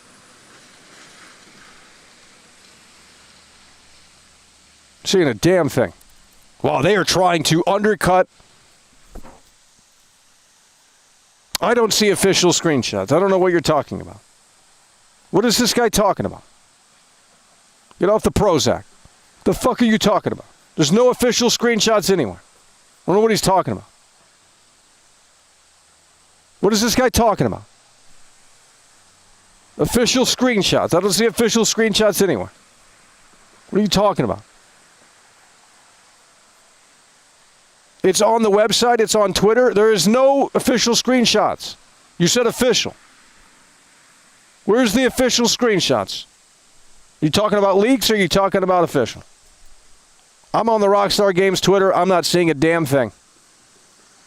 Seeing a damn thing. Wow, they are trying to undercut. I don't see official screenshots. I don't know what you're talking about. What is this guy talking about? Get off the Prozac. The fuck are you talking about? There's no official screenshots anywhere. I don't know what he's talking about. What is this guy talking about? Official screenshots. I don't see official screenshots anywhere. What are you talking about? It's on the website. It's on Twitter. There is no official screenshots. You said official. Where's the official screenshots? You talking about leaks or are you talking about official? I'm on the Rockstar Games Twitter. I'm not seeing a damn thing.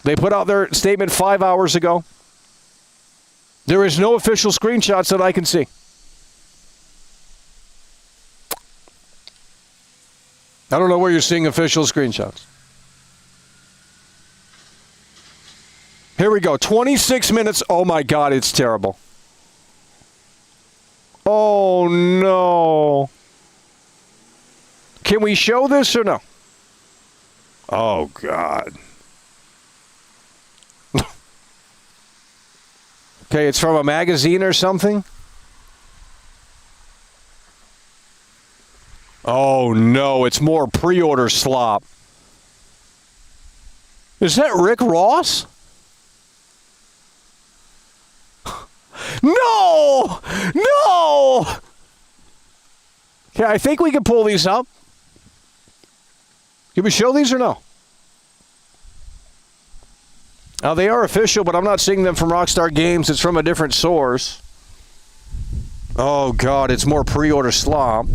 They put out their statement 5 hours ago. There is no official screenshots that I can see. I don't know where you're seeing official screenshots. Here we go. 26 minutes. Oh my God, it's terrible. Oh no. Can we show this or no? Oh God. Okay, it's from a magazine or something? Oh no, it's more pre-order slop. Is that Rick Ross? No! No! Okay, I think we can pull these up. Can we show these or no? Now, they are official, but I'm not seeing them from Rockstar Games. It's from a different source. Oh, God, it's more pre-order slop.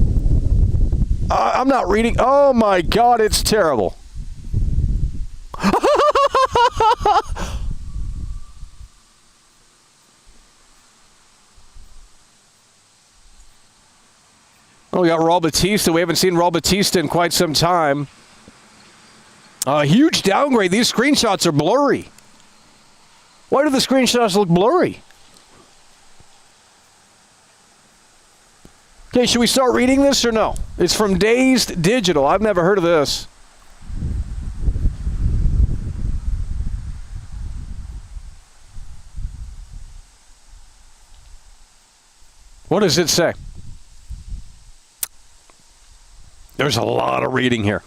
I'm not reading. Oh, my God, it's terrible. Oh, we got Raul Batista. We haven't seen Raul Batista in quite some time. A huge downgrade. These screenshots are blurry. Why do the screenshots look blurry? Okay, should we start reading this or no? It's from Dazed Digital. I've never heard of this. What does it say? There's a lot of reading here.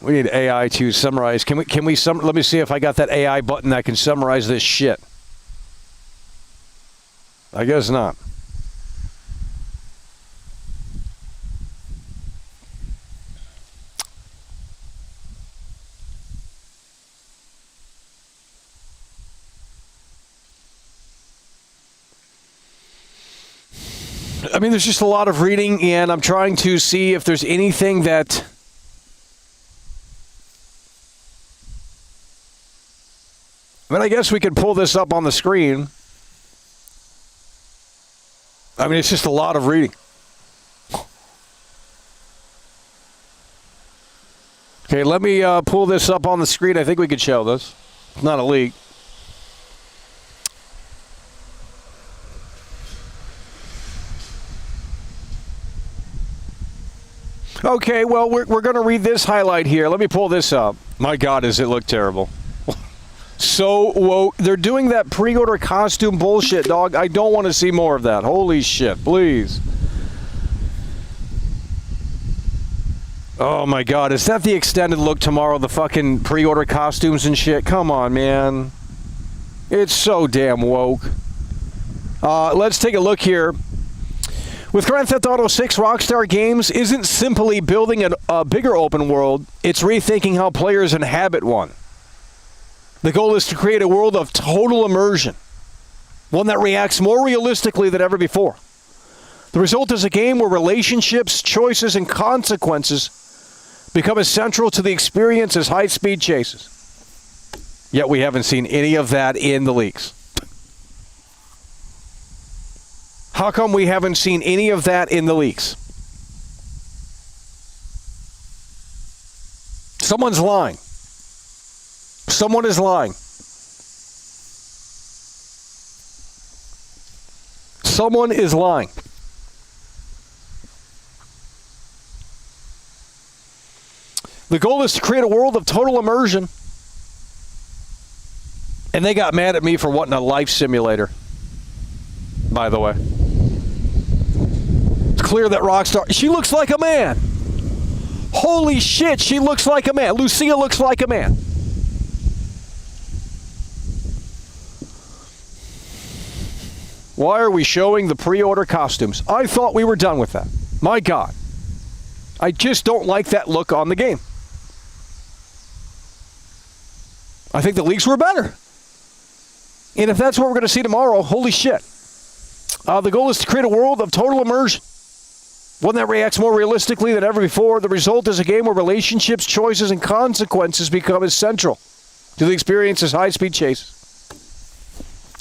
We need AI to summarize. Can we let me see if I got that AI button that can summarize this shit. I guess not. I mean, there's just a lot of reading, and I'm trying to see if there's anything that... I mean, I guess we could pull this up on the screen. I mean, it's just a lot of reading. Okay, let me pull this up on the screen. I think we could show this. It's not a leak. Okay, well, we're going to read this highlight here. Let me pull this up. My God, does it look terrible. So woke. They're doing that pre-order costume bullshit, dog. I don't want to see more of that. Holy shit, please. Oh, my God. Is that the extended look tomorrow? The fucking pre-order costumes and shit? Come on, man. It's so damn woke. Let's take a look here. With Grand Theft Auto 6, Rockstar Games isn't simply building a bigger open world. It's rethinking how players inhabit one. The goal is to create a world of total immersion. One that reacts more realistically than ever before. The result is a game where relationships, choices, and consequences become as central to the experience as high-speed chases. Yet we haven't seen any of that in the leaks. How come we haven't seen any of that in the leaks? Someone's lying. Someone is lying. Someone is lying. The goal is to create a world of total immersion. And they got mad at me for wanting a life simulator, by the way. It's clear that Rockstar... She looks like a man. Holy shit, she looks like a man. Lucia looks like a man. Why are we showing the pre-order costumes? I thought we were done with that. My God. I just don't like that look on the game. I think the leaks were better. And if that's what we're going to see tomorrow, holy shit. The goal is to create a world of total immersion. One that reacts more realistically than ever before. The result is a game where relationships, choices, and consequences become as central to the experience as high-speed chases.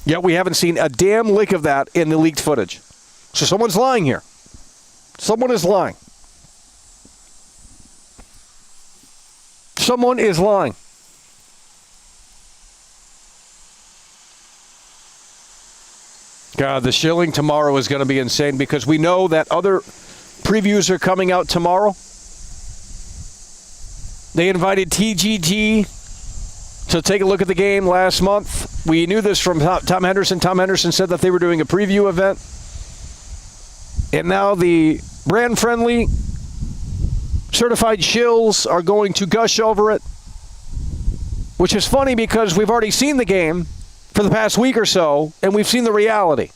Yet we haven't seen a damn lick of that in the leaked footage. So someone's lying here. Someone is lying. Someone is lying. God, the shilling tomorrow is going to be insane because we know that other previews are coming out tomorrow. They invited TGG to take a look at the game last month. We knew this from Tom Henderson. Tom Henderson said that they were doing a preview event. And now the brand-friendly certified shills are going to gush over it. Which is funny because we've already seen the game for the past week or so, and we've seen the reality.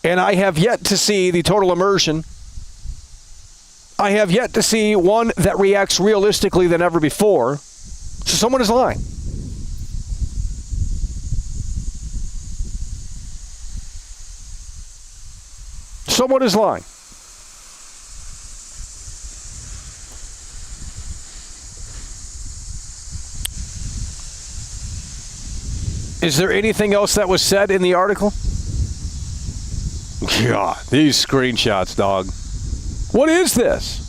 And I have yet to see the total immersion. I have yet to see one that reacts realistically than ever before. So someone is lying. Someone is lying. Is there anything else that was said in the article? God, these screenshots, dog. What is this?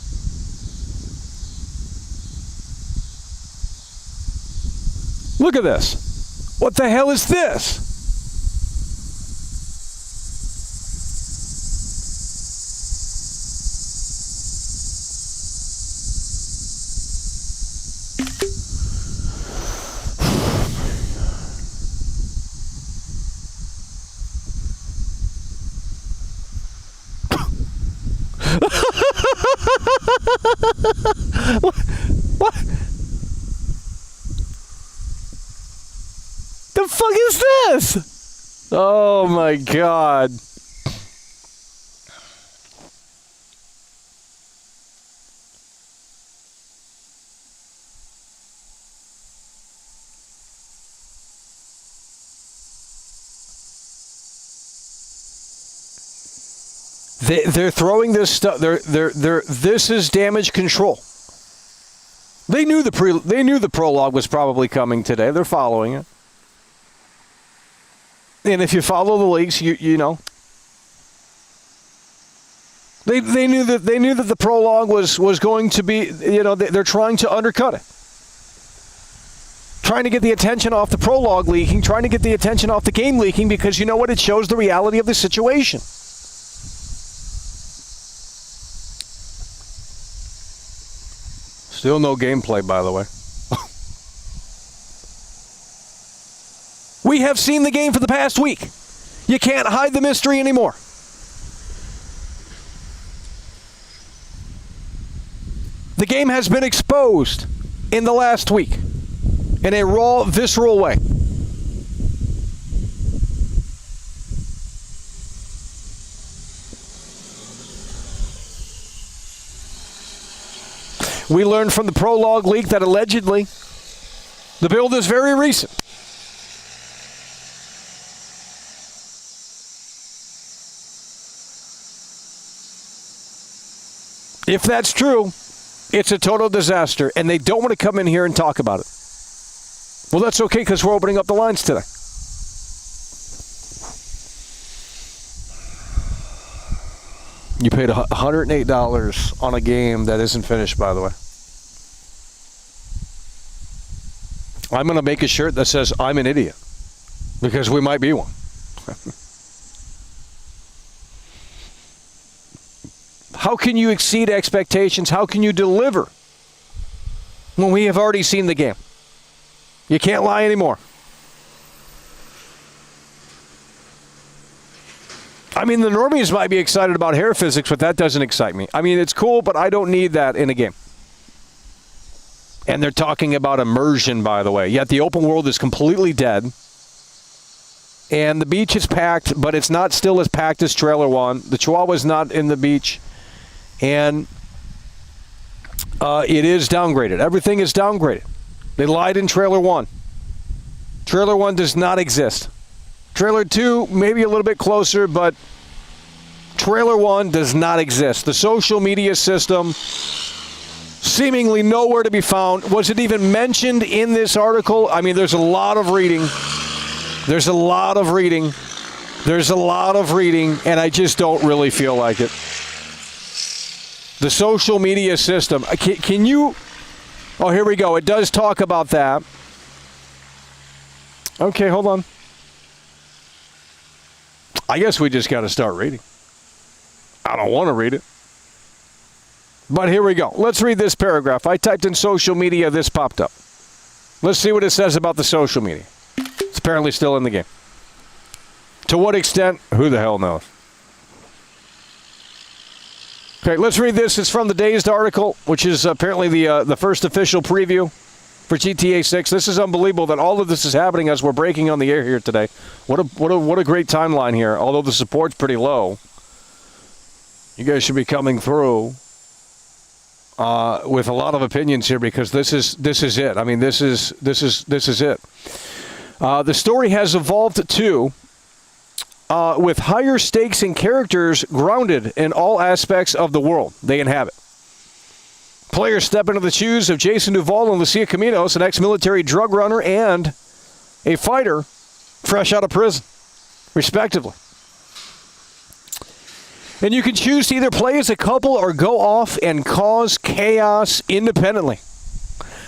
Look at this. What the hell is this? What? The fuck is this? Oh my God. They're throwing this stuff. This is damage control. They knew the prologue was probably coming today. They're following it. And if you follow the leaks, you know. They knew that the prologue was going to be, you know, they're trying to undercut it. Trying to get the attention off the prologue leaking, trying to get the attention off the game leaking, because you know what? It shows the reality of the situation. Still no gameplay, by the way. We have seen the game for the past week. You can't hide the mystery anymore. The game has been exposed in the last week in a raw, visceral way. We learned from the prologue leak that allegedly the build is very recent. If that's true, it's a total disaster, and they don't want to come in here and talk about it. Well, that's okay, because we're opening up the lines today. You paid $108 on a game that isn't finished, by the way. I'm going to make a shirt that says, I'm an idiot, because we might be one. How can you exceed expectations? How can you deliver when we have already seen the game? You can't lie anymore. I mean, the normies might be excited about hair physics, but that doesn't excite me. I mean, it's cool, but I don't need that in a game. And they're talking about immersion, by the way. Yet the open world is completely dead. And the beach is packed, but it's not still as packed as Trailer 1. The Chihuahua's not in the beach. And it is downgraded. Everything is downgraded. They lied in Trailer 1. Trailer 1 does not exist. Trailer 2, maybe a little bit closer, but Trailer 1 does not exist. The social media system, seemingly nowhere to be found. Was it even mentioned in this article? I mean, there's a lot of reading. There's a lot of reading. There's a lot of reading, and I just don't really feel like it. The social media system. Can you... Oh, here we go. It does talk about that. Okay, hold on. I guess we just got to start reading. I don't want to read it. But here we go. Let's read this paragraph. I typed in social media. This popped up. Let's see what it says about the social media. It's apparently still in the game. To what extent? Who the hell knows? Okay, let's read this. It's from the Dazed article, which is apparently the first official preview for GTA 6. This is unbelievable that all of this is happening as we're breaking on the air here today. What a great timeline here. Although the support's pretty low, you guys should be coming through with a lot of opinions here, because this is it. I mean, this is it. The story has evolved too. With higher stakes and characters grounded in all aspects of the world they inhabit. Players step into the shoes of Jason Duval and Lucia Caminos, an ex-military drug runner and a fighter fresh out of prison, respectively. And you can choose to either play as a couple or go off and cause chaos independently.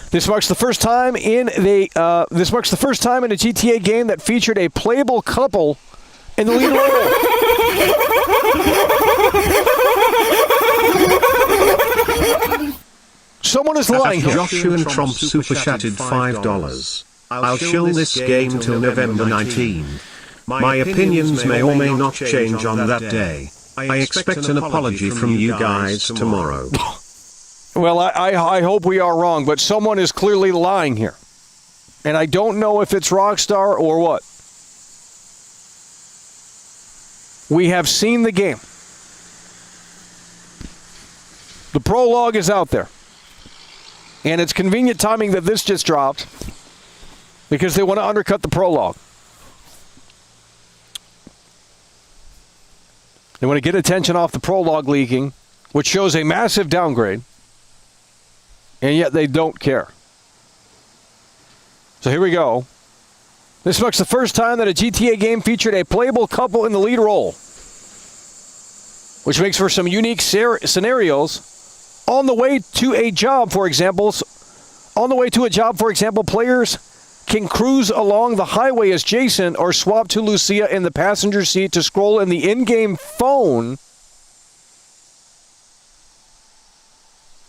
This marks the first time in a GTA game that featured a playable couple in the lead role. Someone is lying here. Joshua and Trump super chatted $5. I'll shill this game till November 19. My opinions may or may not change on that day. I expect an apology from you guys tomorrow. Well, I hope we are wrong, but someone is clearly lying here. And I don't know if it's Rockstar or what. We have seen the game. The prologue is out there. And it's convenient timing that this just dropped, because they want to undercut the prologue. They want to get attention off the prologue leaking, which shows a massive downgrade, and yet they don't care. So here we go. This marks the first time that a GTA game featured a playable couple in the lead role, which makes for some unique scenarios. On the way to a job, for example, players can cruise along the highway as Jason or swap to Lucia in the passenger seat to scroll in the in-game phone.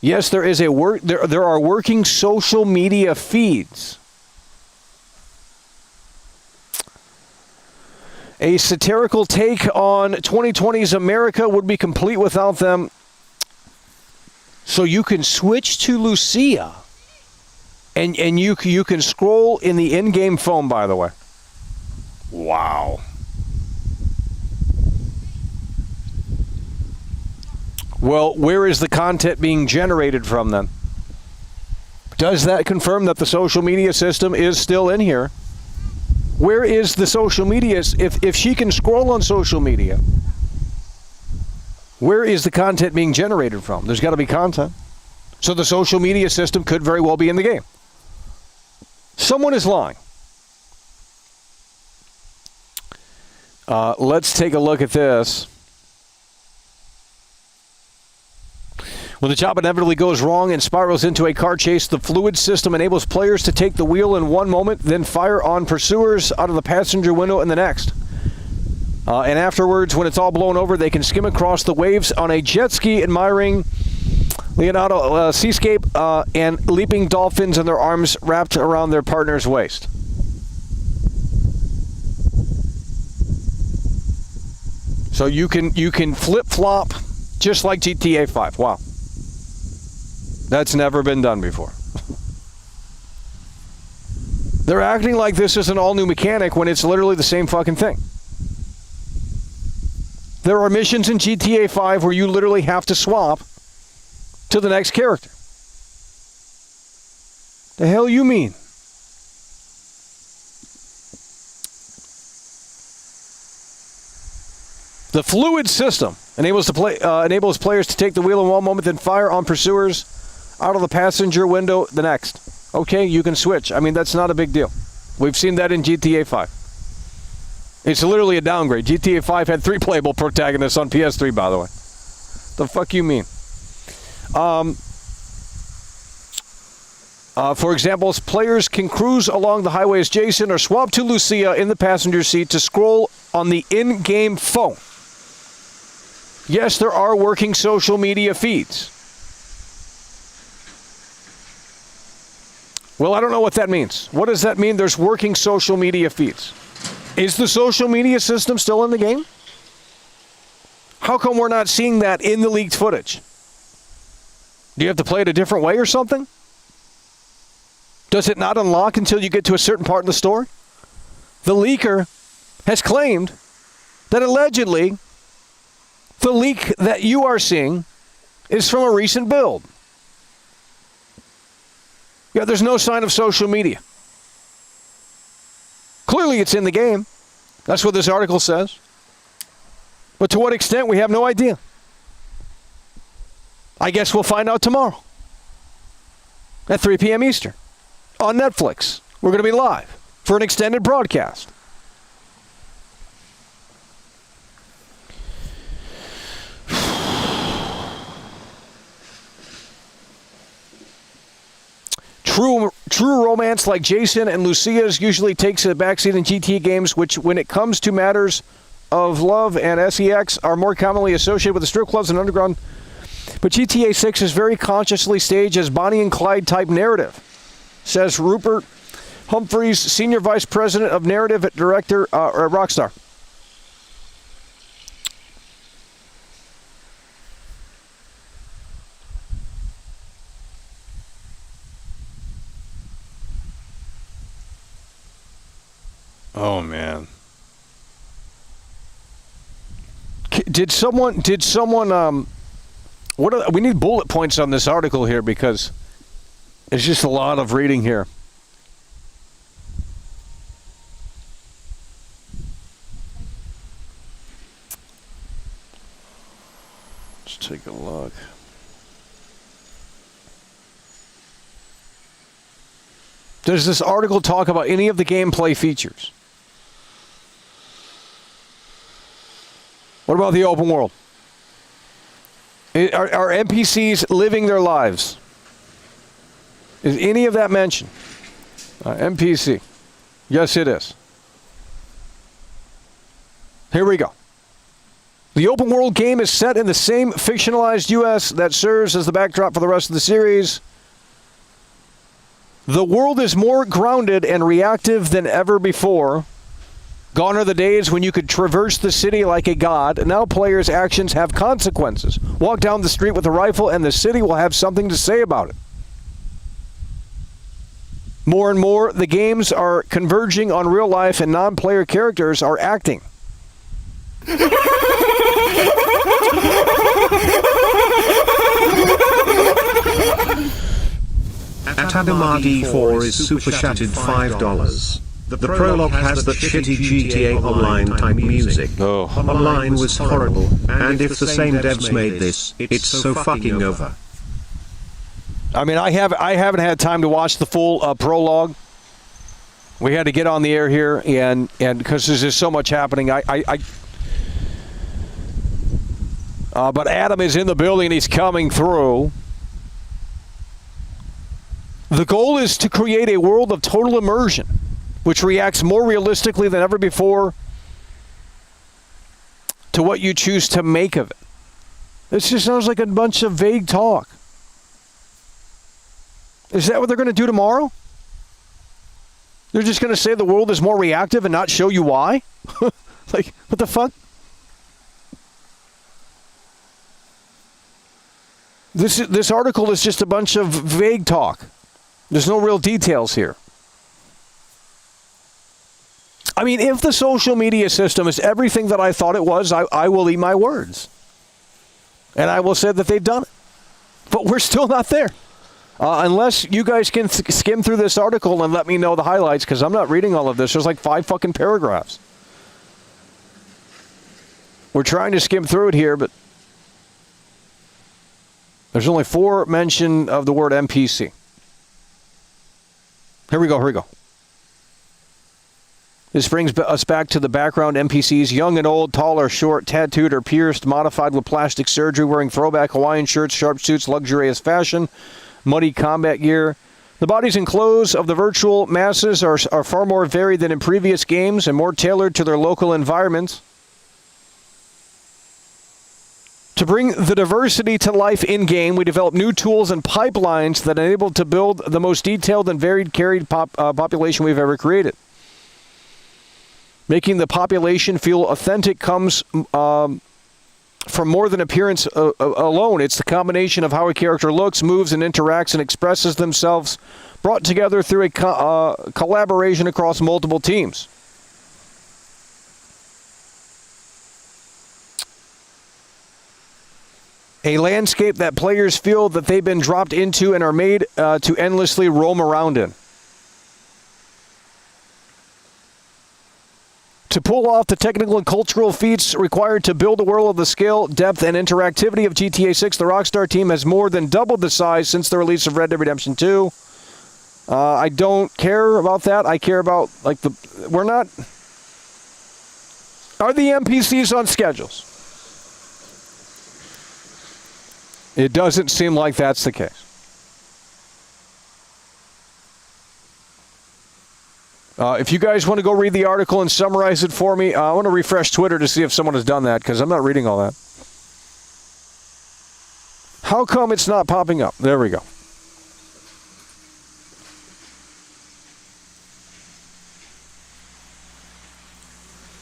Yes, there are working social media feeds. A satirical take on 2020's America would be complete without them. So you can switch to Lucia, and you can scroll in the in-game phone, by the way. Wow. Well, where is the content being generated from then? Does that confirm that the social media system is still in here? Where is the social media? If she can scroll on social media, where is the content being generated from? There's got to be content. So the social media system could very well be in the game. Someone is lying. Let's take a look at this. When the job inevitably goes wrong and spirals into a car chase, the fluid system enables players to take the wheel in one moment, then fire on pursuers out of the passenger window in the next. And afterwards, when it's all blown over, they can skim across the waves on a jet ski, admiring Leonardo seascape and leaping dolphins in their arms wrapped around their partner's waist. So you can flip-flop just like GTA 5. Wow. That's never been done before. They're acting like this is an all-new mechanic when it's literally the same fucking thing. There are missions in GTA 5 where you literally have to swap to the next character. The hell you mean? The fluid system enables players to take the wheel in one moment, then fire on pursuers out of the passenger window the next. Okay, you can switch. I mean, that's not a big deal. We've seen that in GTA 5. It's literally a downgrade. GTA 5 had 3 playable protagonists on PS3, by the way. The fuck you mean? For example, players can cruise along the highway as Jason or swap to Lucia in the passenger seat to scroll on the in-game phone. Yes, there are working social media feeds. Well, I don't know what that means. What does that mean, there's working social media feeds? Is the social media system still in the game? How come we're not seeing that in the leaked footage? Do you have to play it a different way or something? Does it not unlock until you get to a certain part in the story? The leaker has claimed that allegedly the leak that you are seeing is from a recent build. Yeah, there's no sign of social media. Clearly it's in the game. That's what this article says. But to what extent, we have no idea. I guess we'll find out tomorrow at 3 p.m. Eastern on Netflix. We're going to be live for an extended broadcast. True romance like Jason and Lucia's usually takes a backseat in GTA games, which, when it comes to matters of love and sex, are more commonly associated with the strip clubs and underground. But GTA 6 is very consciously staged as Bonnie and Clyde type narrative, says Rupert Humphreys, Senior Vice President of Narrative at Director at Rockstar. Oh man. Did someone we need bullet points on this article here, because it's just a lot of reading here. Let's take a look. Does this article talk about any of the gameplay features? What about the open world? Are NPCs living their lives? Is any of that mentioned? NPC. Yes, it is. Here we go. The open world game is set in the same fictionalized U.S. that serves as the backdrop for the rest of the series. The world is more grounded and reactive than ever before. Gone are the days when you could traverse the city like a god. Now players' actions have consequences. Walk down the street with a rifle and the city will have something to say about it. More and more, the games are converging on real life and non-player characters are acting. Adamadi4 is super chatted $5. The prologue has that shitty GTA Online type music. Oh. Online was horrible, and if the same devs made this, it's so fucking over. I mean, I haven't had time to watch the full prologue. We had to get on the air here, and because there's just so much happening, but Adam is in the building. He's coming through. The goal is to create a world of total immersion, which reacts more realistically than ever before to what you choose to make of it. This just sounds like a bunch of vague talk. Is that what they're going to do tomorrow? They're just going to say the world is more reactive and not show you why? Like, what the fuck? This article is just a bunch of vague talk. There's no real details here. I mean, if the social media system is everything that I thought it was, I will eat my words. And I will say that they've done it. But we're still not there. Unless you guys can skim through this article and let me know the highlights, because I'm not reading all of this. There's like 5 fucking paragraphs. We're trying to skim through it here, but there's only 4 mention of the word NPC. Here we go. This brings us back to the background NPCs, young and old, tall or short, tattooed or pierced, modified with plastic surgery, wearing throwback Hawaiian shirts, sharp suits, luxurious fashion, muddy combat gear. The bodies and clothes of the virtual masses are far more varied than in previous games and more tailored to their local environments. To bring the diversity to life in-game, we develop new tools and pipelines that enable to build the most detailed and varied population we've ever created. Making the population feel authentic comes from more than appearance alone. It's the combination of how a character looks, moves, and interacts and expresses themselves, brought together through a collaboration across multiple teams. A landscape that players feel that they've been dropped into and are made to endlessly roam around in. To pull off the technical and cultural feats required to build a world of the scale, depth, and interactivity of GTA 6, the Rockstar team has more than doubled the size since the release of Red Dead Redemption 2. I don't care about that. I care about, like, we're not... Are the NPCs on schedules? It doesn't seem like that's the case. If you guys want to go read the article and summarize it for me, I want to refresh Twitter to see if someone has done that, because I'm not reading all that. How come it's not popping up? There we go.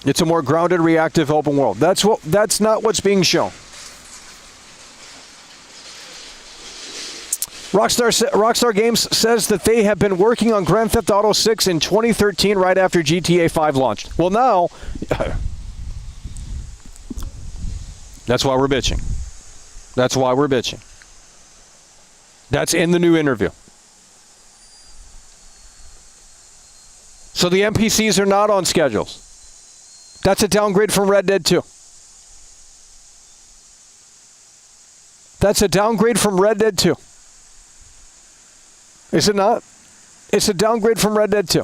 It's a more grounded, reactive, open world. That's not what's being shown. Rockstar Games says that they have been working on Grand Theft Auto 6 in 2013, right after GTA 5 launched. Well, now, that's why we're bitching. That's why we're bitching. That's in the new interview. So the NPCs are not on schedules. That's a downgrade from Red Dead 2. That's a downgrade from Red Dead 2. Is it not? It's a downgrade from Red Dead 2.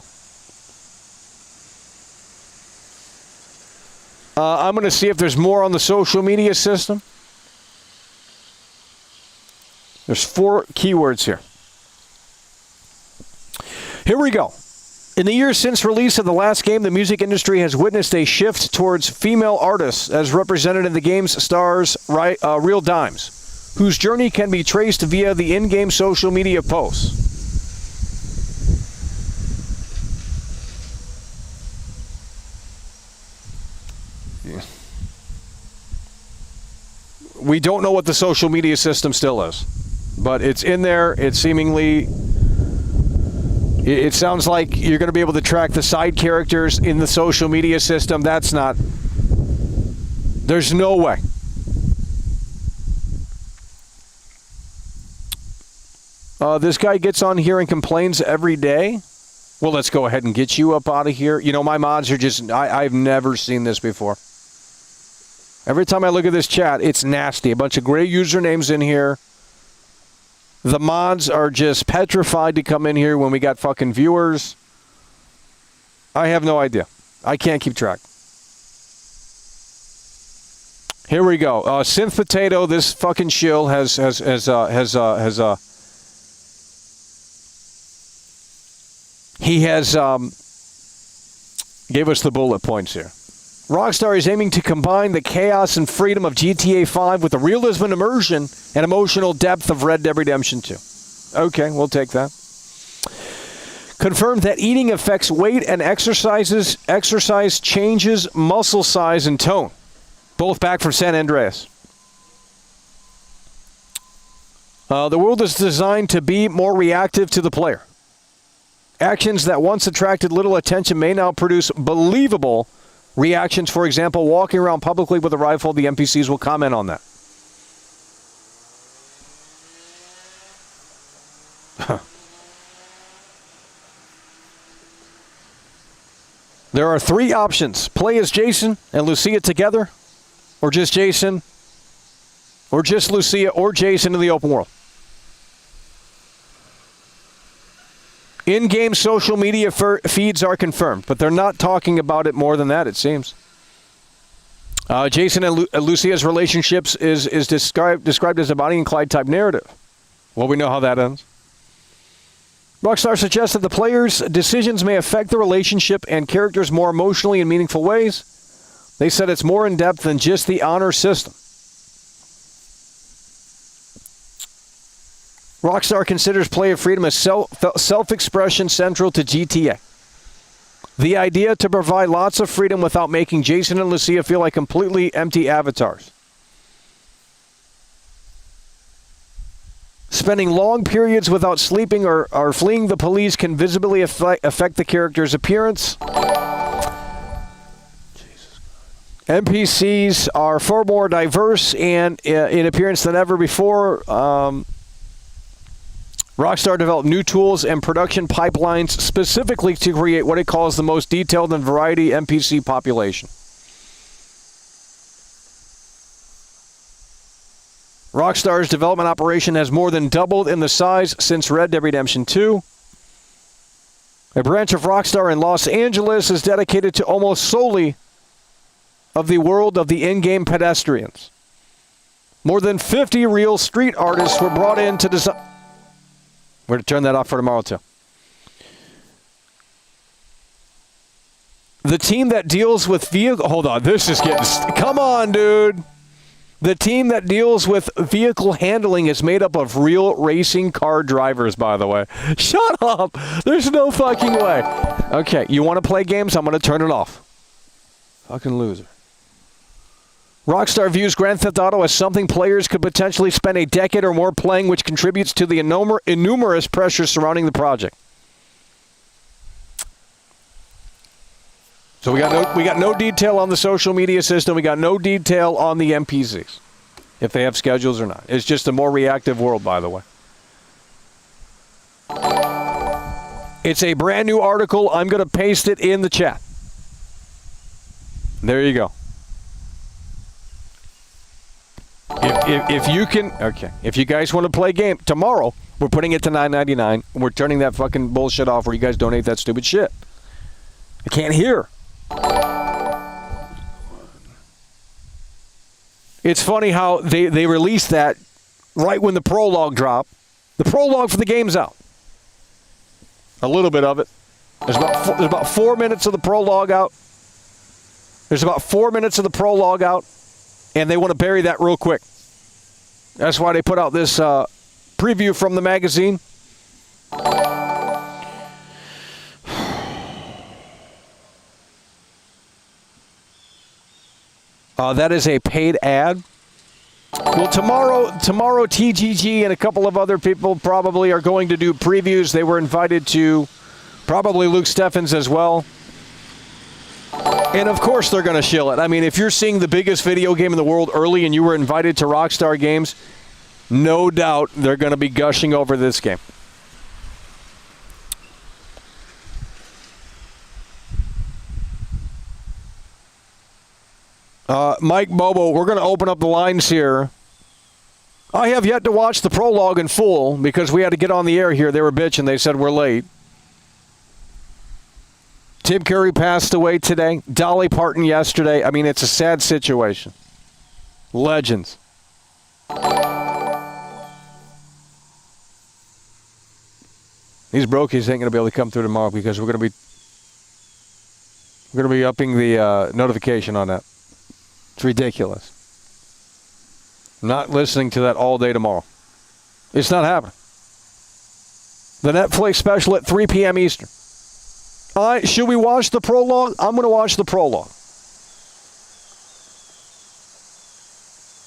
I'm going to see if there's more on the social media system. There's 4 keywords here. Here we go. In the years since release of the last game, the music industry has witnessed a shift towards female artists as represented in the game's stars real dimes, whose journey can be traced via the in-game social media posts. We don't know what the social media system still is, but it's in there. It's seemingly, it sounds like you're going to be able to track the side characters in the social media system. That's not, there's no way. This guy gets on here and complains every day. Well, let's go ahead and get you up out of here. You know, my mods are just, I've never seen this before. Every time I look at this chat, it's nasty. A bunch of gray usernames in here. The mods are just petrified to come in here when we got fucking viewers. I have no idea. I can't keep track. Here we go. Synth Potato, this fucking shill has gave us the bullet points here. Rockstar is aiming to combine the chaos and freedom of GTA 5 with the realism and immersion and emotional depth of Red Dead Redemption 2. Okay, we'll take that. Confirmed that eating affects weight and exercise changes muscle size and tone. Both back from San Andreas. The world is designed to be more reactive to the player. Actions that once attracted little attention may now produce believable reactions. For example, walking around publicly with a rifle, the NPCs will comment on that. There are 3 options. Play as Jason and Lucia together, or just Jason, or just Lucia, or Jason in the open world. In-game social media feeds are confirmed, but they're not talking about it more than that, it seems. Jason and Lucia's relationships is described as a Bonnie and Clyde type narrative. Well, we know how that ends. Rockstar suggests that the player's decisions may affect the relationship and characters more emotionally in meaningful ways. They said it's more in-depth than just the honor system. Rockstar considers player freedom as self-expression central to GTA. The idea to provide lots of freedom without making Jason and Lucia feel like completely empty avatars. Spending long periods without sleeping or fleeing the police can visibly affect the character's appearance. NPCs are far more diverse and in appearance than ever before. Rockstar developed new tools and production pipelines specifically to create what it calls the most detailed and variety NPC population. Rockstar's development operation has more than doubled in the size since Red Dead Redemption 2. A branch of Rockstar in Los Angeles is dedicated to almost solely of the world of the in-game pedestrians. More than 50 real street artists were brought in to design. We're going to turn that off for tomorrow, too. The team that deals with vehicle... Hold on, this is getting... Come on, dude. The team that deals with vehicle handling is made up of real racing car drivers, by the way. Shut up. There's no fucking way. Okay, you want to play games? I'm going to turn it off. Fucking loser. Rockstar views Grand Theft Auto as something players could potentially spend a decade or more playing, which contributes to the innumerous pressures surrounding the project. So we got no detail on the social media system. We got no detail on the NPCs, if they have schedules or not. It's just a more reactive world, by the way. It's a brand new article. I'm going to paste it in the chat. There you go. If you can, okay. If you guys want to play a game tomorrow, we're putting it to $9.99. We're turning that fucking bullshit off where you guys donate that stupid shit. I can't hear. It's funny how they released that right when the prologue dropped. The prologue for the game's out. A little bit of it. There's about 4 minutes of the prologue out. There's about 4 minutes of the prologue out, and they want to bury that real quick. That's why they put out this preview from the magazine. That is a paid ad. Well, tomorrow, TGG and a couple of other people probably are going to do previews. They were invited to, probably Luke Steffens as well. And, of course, they're going to shill it. I mean, if you're seeing the biggest video game in the world early and you were invited to Rockstar Games, no doubt they're going to be gushing over this game. Mike Bobo, we're going to open up the lines here. I have yet to watch the prologue in full because we had to get on the air here. They were bitching. They said we're late. Tim Curry passed away today. Dolly Parton yesterday. I mean, it's a sad situation. Legends. These brokies ain't going to be able to come through tomorrow because we're going to be upping the notification on that. It's ridiculous. I'm not listening to that all day tomorrow. It's not happening. The Netflix special at 3 p.m. Eastern. All right, should we watch the prologue? I'm going to watch the prologue.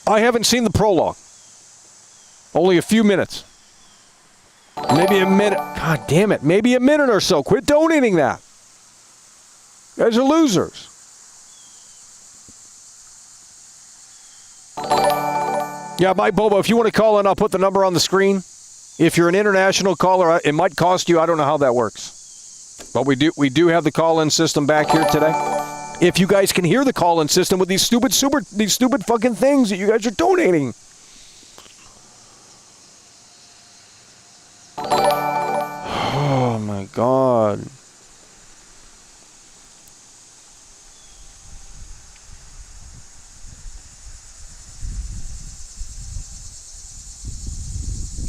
I haven't seen the prologue. Only a few minutes. Maybe a minute. God damn it. Maybe a minute or so. Quit donating that. You guys are losers. Yeah, Mike Bobo, if you want to call in, I'll put the number on the screen. If you're an international caller, it might cost you. I don't know how that works. But we do have the call-in system back here today. If you guys can hear the call-in system with these stupid fucking things that you guys are donating. Oh my God.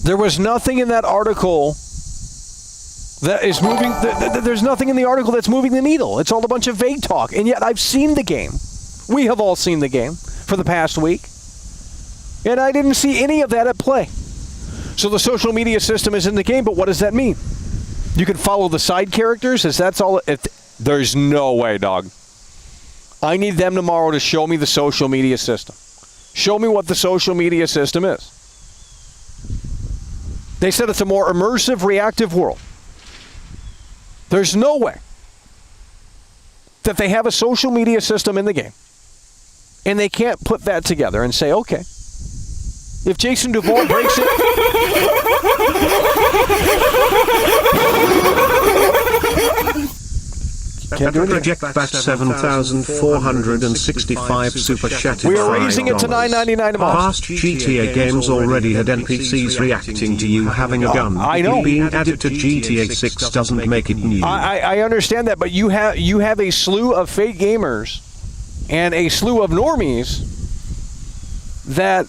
There was nothing in that article that is moving. There's nothing in the article that's moving the needle. It's all a bunch of vague talk. And yet I've seen the game. We have all seen the game for the past week. And I didn't see any of that at play. So the social media system is in the game, but what does that mean? You can follow the side characters? That's all? There's no way, dog. I need them tomorrow to show me the social media system. Show me what the social media system is. They said it's a more immersive, reactive world. There's no way that they have a social media system in the game and they can't put that together and say, okay, if Jason Duvall breaks it... Project Bat 7,465 super chatted. We are raising it to $9.99 a month. Past GTA games already had NPCs reacting to you having a gun. I know. Being added to GTA 6 doesn't make it new. I understand that, but you have a slew of fake gamers and a slew of normies that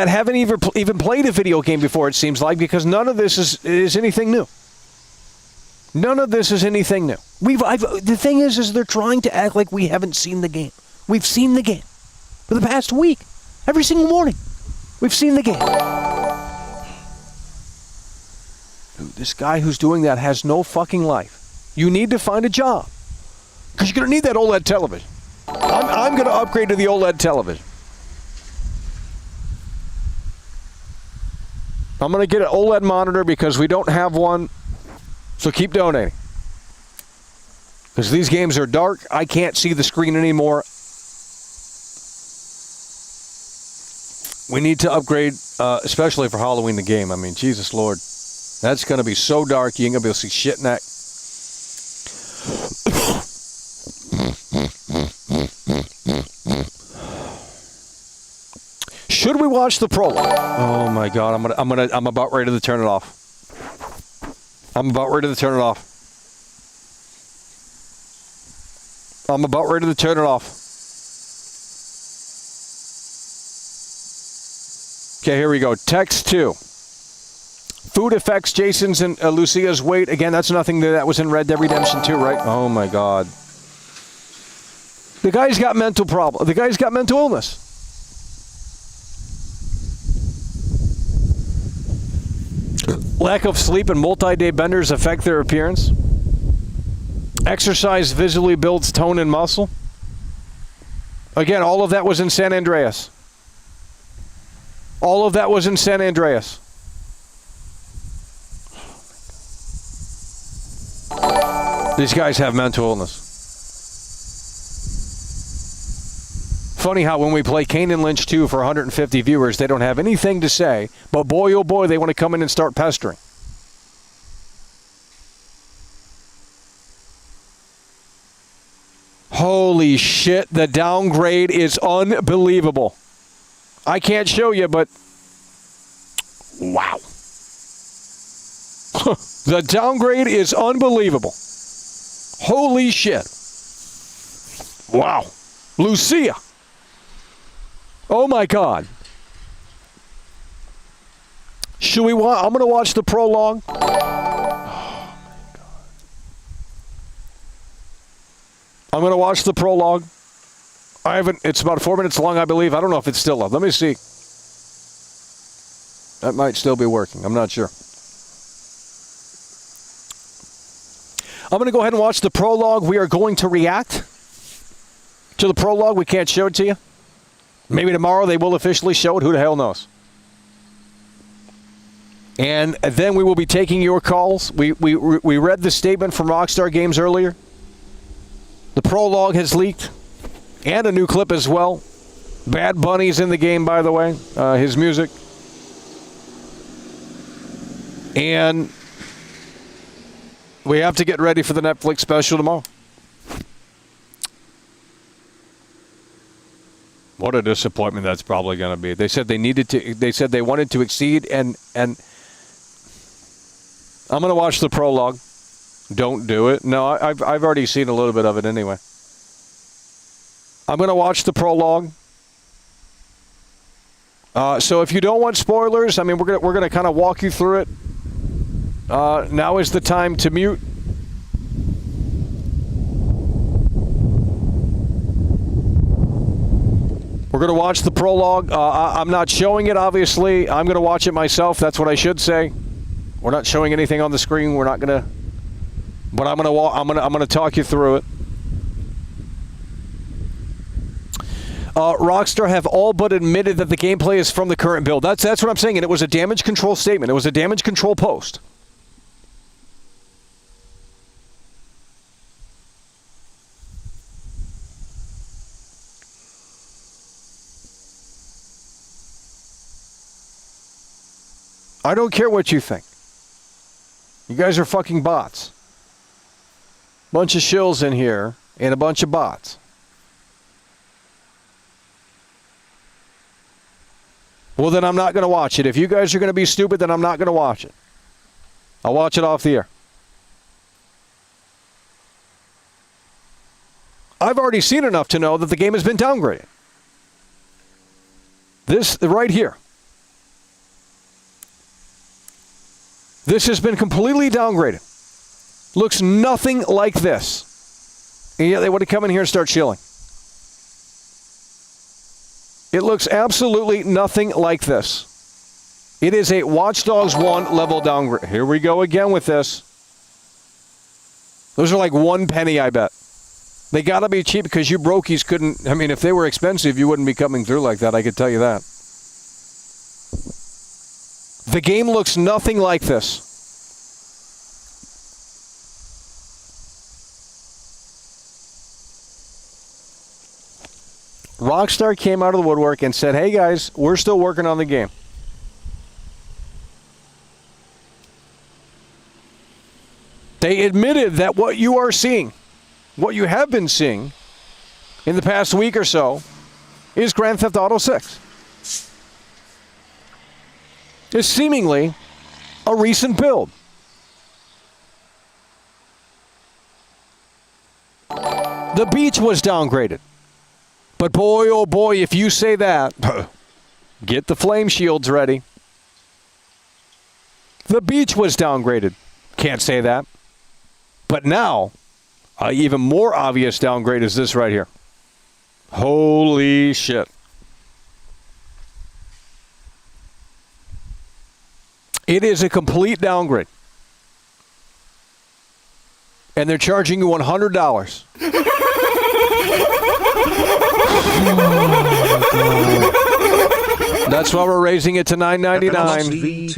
haven't even played a video game before, it seems like, because none of this is anything new. None of this is anything new. The thing is they're trying to act like we haven't seen the game. We've seen the game for the past week. Every single morning, we've seen the game. Dude, this guy who's doing that has no fucking life. You need to find a job because you're going to need that OLED television. I'm going to upgrade to the OLED television. I'm going to get an OLED monitor because we don't have one. So keep donating. Because these games are dark. I can't see the screen anymore. We need to upgrade, especially for Halloween the game. I mean, Jesus Lord. That's going to be so dark you ain't going to be able to see shit in that. Should we watch the prologue? Oh my God, I'm about ready to turn it off. I'm about ready to turn it off. I'm about ready to turn it off. Okay, here we go. Text 2. Food affects Jason's and Lucia's weight. Again, that's nothing that was in Red Dead Redemption 2, right? Oh my God. The guy's got mental problem. The guy's got mental illness. Lack of sleep and multi-day benders affect their appearance. Exercise visually builds tone and muscle. Again, all of that was in San Andreas. All of that was in San Andreas. These guys have mental illness. Funny how when we play Kane and Lynch 2 for 150 viewers, they don't have anything to say, but boy, oh boy, they want to come in and start pestering. Holy shit, the downgrade is unbelievable. I can't show you, but wow. The downgrade is unbelievable. Holy shit. Wow. Lucia. Oh my God. Should we watch? I'm going to watch the prologue. Oh my God. I'm going to watch the prologue. It's about 4 minutes long, I believe. I don't know if it's still up. Let me see. That might still be working. I'm not sure. I'm going to go ahead and watch the prologue. We are going to react to the prologue. We can't show it to you. Maybe tomorrow they will officially show it. Who the hell knows? And then we will be taking your calls. We read the statement from Rockstar Games earlier. The prologue has leaked. And a new clip as well. Bad Bunny's in the game, by the way. His music. And we have to get ready for the Netflix special tomorrow. What a disappointment that's probably going to be. They said they wanted to exceed, and I'm going to watch the prologue. Don't do it. No, I've already seen a little bit of it anyway. I'm going to watch the prologue. So if you don't want spoilers, I mean, we're going to kind of walk you through it. Now is the time to mute. We're going to watch the prologue. I'm not showing it, obviously. I'm going to watch it myself. That's what I should say. We're not showing anything on the screen. We're not going to. But I'm going to talk you through it. Rockstar have all but admitted that the gameplay is from the current build. That's what I'm saying, and it was a damage control statement. It was a damage control post. I don't care what you think. You guys are fucking bots. Bunch of shills in here and a bunch of bots. Well, then I'm not going to watch it. If you guys are going to be stupid, then I'm not going to watch it. I'll watch it off the air. I've already seen enough to know that the game has been downgraded. This right here. This has been completely downgraded. Looks nothing like this. And yet they want to come in here and start chilling. It looks absolutely nothing like this. It is a Watch Dogs 1 level downgrade. Here we go again with this. Those are like 1 penny, I bet. They got to be cheap because you brokies couldn't. I mean, if they were expensive, you wouldn't be coming through like that. I could tell you that. The game looks nothing like this. Rockstar came out of the woodwork and said, hey guys, we're still working on the game. They admitted that what you are seeing, what you have been seeing in the past week or so, is Grand Theft Auto 6. is seemingly a recent build. The beach was downgraded. But boy, oh boy, if you say that, get the flame shields ready. The beach was downgraded. Can't say that. But now, an even more obvious downgrade is this right here. Holy shit. It is a complete downgrade. And they're charging you $100. That's why we're raising it to $9.99.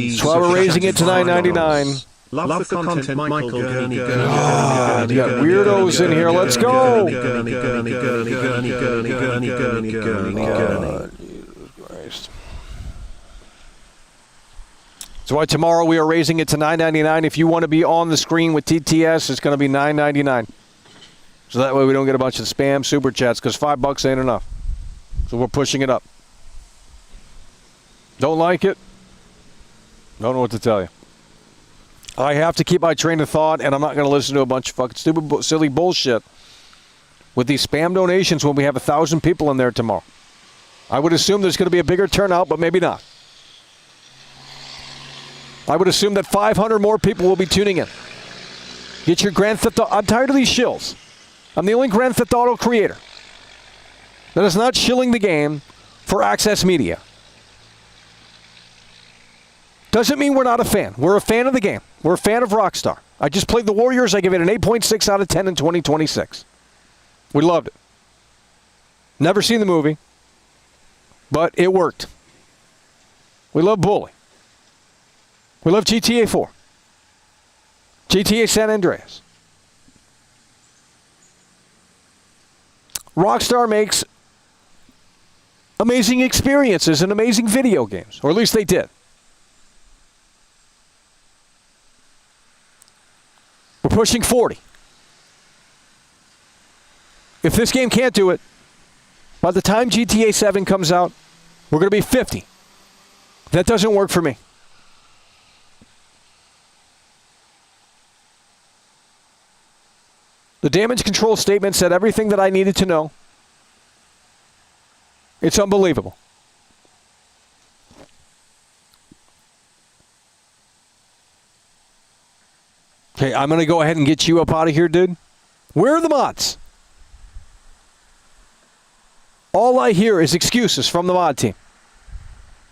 That's why we're raising it to $9.99. Love the content, Michael Gurney. You got weirdos in here. Let's go. Christ. That's why tomorrow we are raising it to $9.99. If you want to be on the screen with TTS, it's going to be $9.99. So that way we don't get a bunch of spam super chats, because $5 ain't enough. So we're pushing it up. Don't like it? Don't know what to tell you. I have to keep my train of thought, and I'm not going to listen to a bunch of fucking stupid, silly bullshit with these spam donations when we have 1,000 people in there tomorrow. I would assume there's going to be a bigger turnout, but maybe not. I would assume that 500 more people will be tuning in. Get your Grand Theft Auto. I'm tired of these shills. I'm the only Grand Theft Auto creator that is not shilling the game for Access Media. Doesn't mean we're not a fan. We're a fan of the game. We're a fan of Rockstar. I just played the Warriors. I give it an 8.6 out of 10 in 2026. We loved it. Never seen the movie, but it worked. We love Bully. We love GTA 4. GTA San Andreas. Rockstar makes amazing experiences and amazing video games, or at least they did. We're pushing 40. If this game can't do it, by the time GTA 7 comes out, we're going to be 50. That doesn't work for me. The damage control statement said everything that I needed to know. It's unbelievable. Okay, I'm going to go ahead and get you up out of here, dude. Where are the mods? All I hear is excuses from the mod team.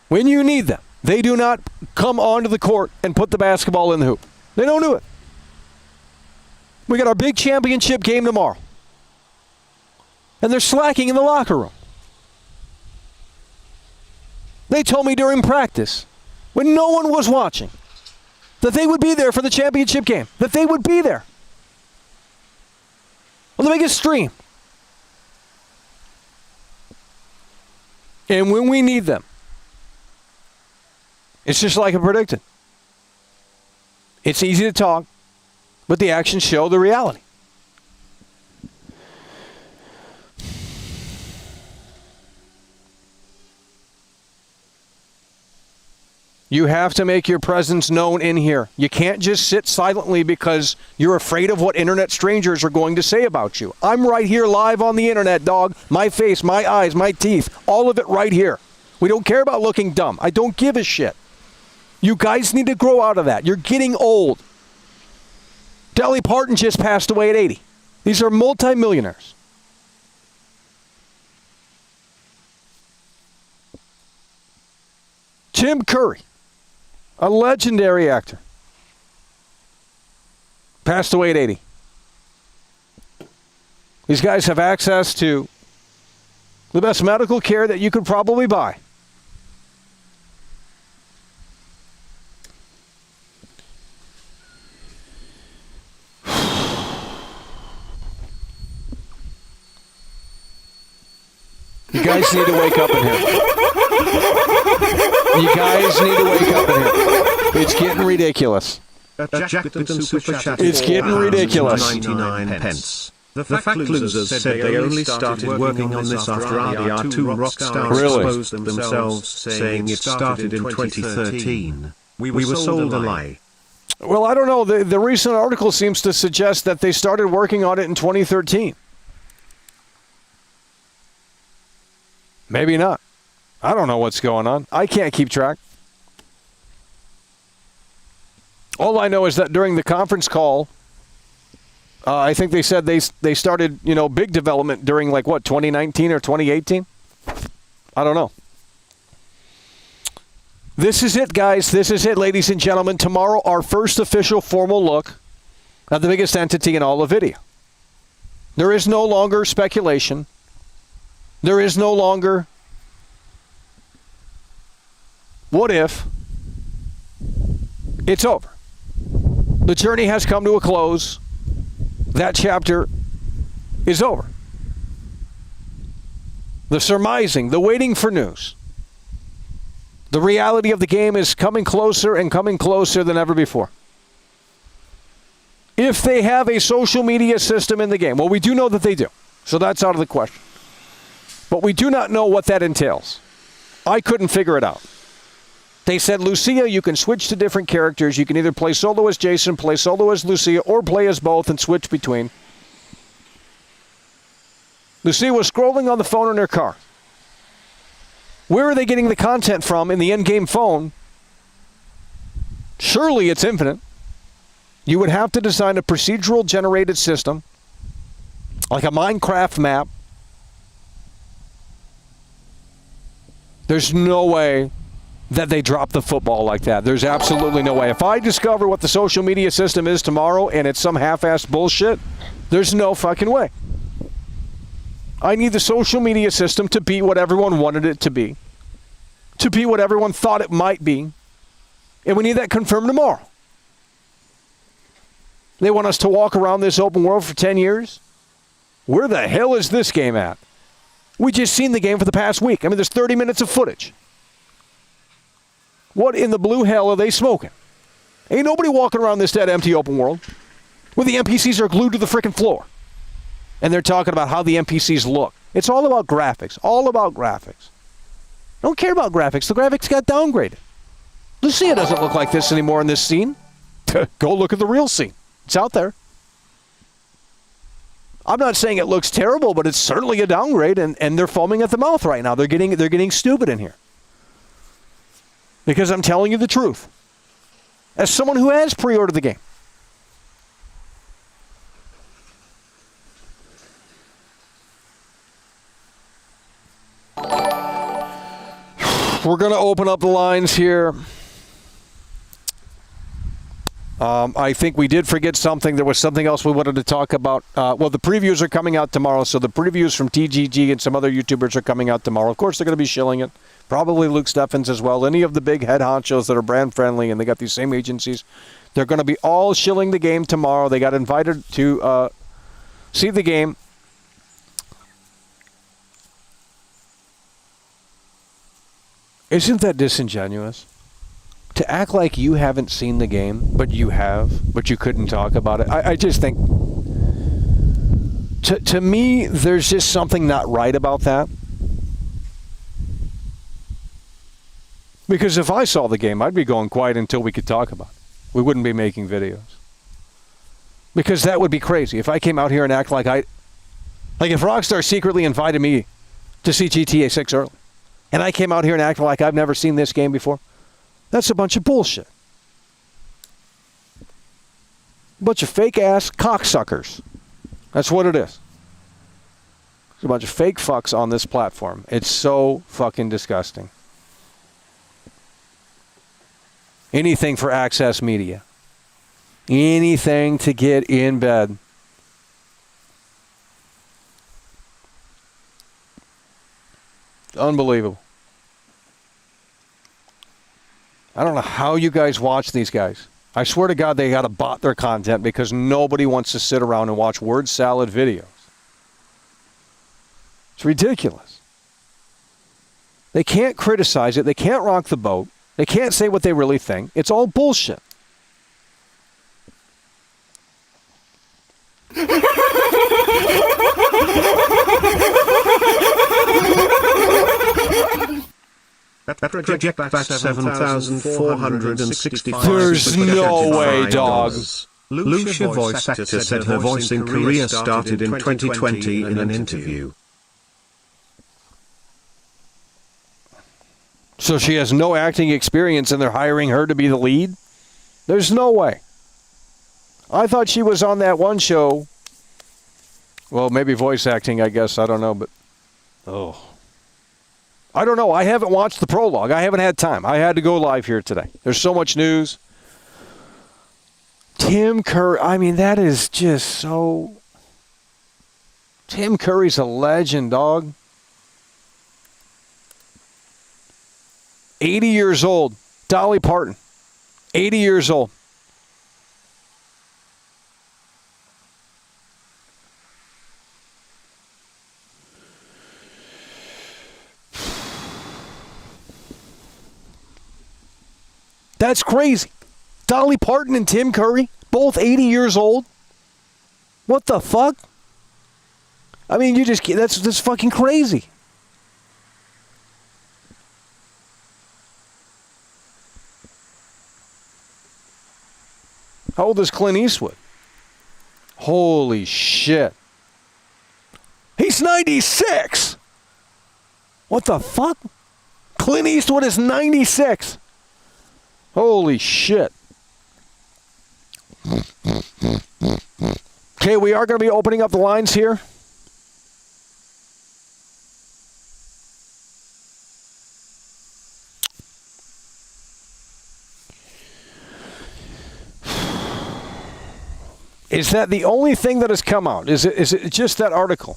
When you need them, they do not come onto the court and put the basketball in the hoop. They don't do it. We got our big championship game tomorrow. And they're slacking in the locker room. They told me during practice, when no one was watching, that they would be there for the championship game. That they would be there. On the biggest stream. And when we need them, it's just like I predicted. It's easy to talk, but the actions show the reality. You have to make your presence known in here. You can't just sit silently because you're afraid of what internet strangers are going to say about you. I'm right here live on the internet, dog. My face, my eyes, my teeth, all of it right here. We don't care about looking dumb. I don't give a shit. You guys need to grow out of that. You're getting old. Dolly Parton just passed away at 80. These are multimillionaires. Tim Curry, a legendary actor, passed away at 80. These guys have access to the best medical care that you could probably buy. You guys need to wake up in here. You guys need to wake up in here. It's getting ridiculous. It's getting ridiculous. 99 pence. The fact losers said they only started working on this after RDR2 Rockstar exposed themselves, saying it started in 2013. We were sold a lie. Well, I don't know. The recent article seems to suggest that they started working on it in 2013. Maybe not. I don't know what's going on. I can't keep track. All I know is that during the conference call, I think they said they started, big development during 2019 or 2018? I don't know. This is it, guys. This is it, ladies and gentlemen. Tomorrow, our first official formal look at the biggest entity in all of video. There is no longer speculation. There is no longer what if. It's over. The journey has come to a close. That chapter is over. The surmising, the waiting for news. The reality of the game is coming closer and coming closer than ever before. If they have a social media system in the game, well, we do know that they do, so that's out of the question. But we do not know what that entails. I couldn't figure it out. They said, Lucia, you can switch to different characters. You can either play solo as Jason, play solo as Lucia, or play as both and switch between. Lucia was scrolling on the phone in her car. Where are they getting the content from in the in-game phone? Surely it's infinite. You would have to design a procedural generated system, like a Minecraft map. There's no way that they drop the football like that. There's absolutely no way. If I discover what the social media system is tomorrow and it's some half-assed bullshit, there's no fucking way. I need the social media system to be what everyone wanted it to be what everyone thought it might be, and we need that confirmed tomorrow. They want us to walk around this open world for 10 years? Where the hell is this game at? We just seen the game for the past week. I mean, there's 30 minutes of footage. What in the blue hell are they smoking? Ain't nobody walking around this dead empty open world where the NPCs are glued to the frickin' floor. And they're talking about how the NPCs look. It's all about graphics. All about graphics. Don't care about graphics. The graphics got downgraded. Lucia doesn't look like this anymore in this scene. Go look at the real scene. It's out there. I'm not saying it looks terrible, but it's certainly a downgrade, and they're foaming at the mouth right now. They're getting stupid in here. Because I'm telling you the truth. As someone who has pre-ordered the game. We're going to open up the lines here. I think we did forget something. There was something else we wanted to talk about. Well, the previews are coming out tomorrow, so the previews from TGG and some other YouTubers are coming out tomorrow. Of course, they're going to be shilling it. Probably Luke Steffens as well. Any of the big head honchos that are brand friendly, and they got these same agencies. They're going to be all shilling the game tomorrow. They got invited to see the game. Isn't that disingenuous? To act like you haven't seen the game, but you have, but you couldn't talk about it. I just think, to me, there's just something not right about that. Because if I saw the game, I'd be going quiet until we could talk about it. We wouldn't be making videos. Because that would be crazy. If I came out here and act like if Rockstar secretly invited me to see GTA 6 early, and I came out here and acted like I've never seen this game before, that's a bunch of bullshit. A bunch of fake-ass cocksuckers. That's what it is. There's a bunch of fake fucks on this platform. It's so fucking disgusting. Anything for access media. Anything to get in bed. It's unbelievable. I don't know how you guys watch these guys. I swear to God they got to bot their content because nobody wants to sit around and watch word salad videos. It's ridiculous. They can't criticize it. They can't rock the boat. They can't say what they really think. It's all bullshit. That project back 7,465. There's no way, dog. Lucia voice actor said her voicing career started in 2020 in an interview. So she has no acting experience and they're hiring her to be the lead? There's no way. I thought she was on that one show. Well, maybe voice acting, I guess. I don't know, but... Oh. I don't know. I haven't watched the prologue. I haven't had time. I had to go live here today. There's so much news. Tim Curry. I mean, that is just so... Tim Curry's a legend, dog. 80 years old. Dolly Parton. 80 years old. That's crazy. Dolly Parton and Tim Curry, both 80 years old. What the fuck? I mean, that's fucking crazy. How old is Clint Eastwood? Holy shit. He's 96. What the fuck? Clint Eastwood is 96. Holy shit. Okay, we are going to be opening up the lines here. Is that the only thing that has come out? Is it just that article?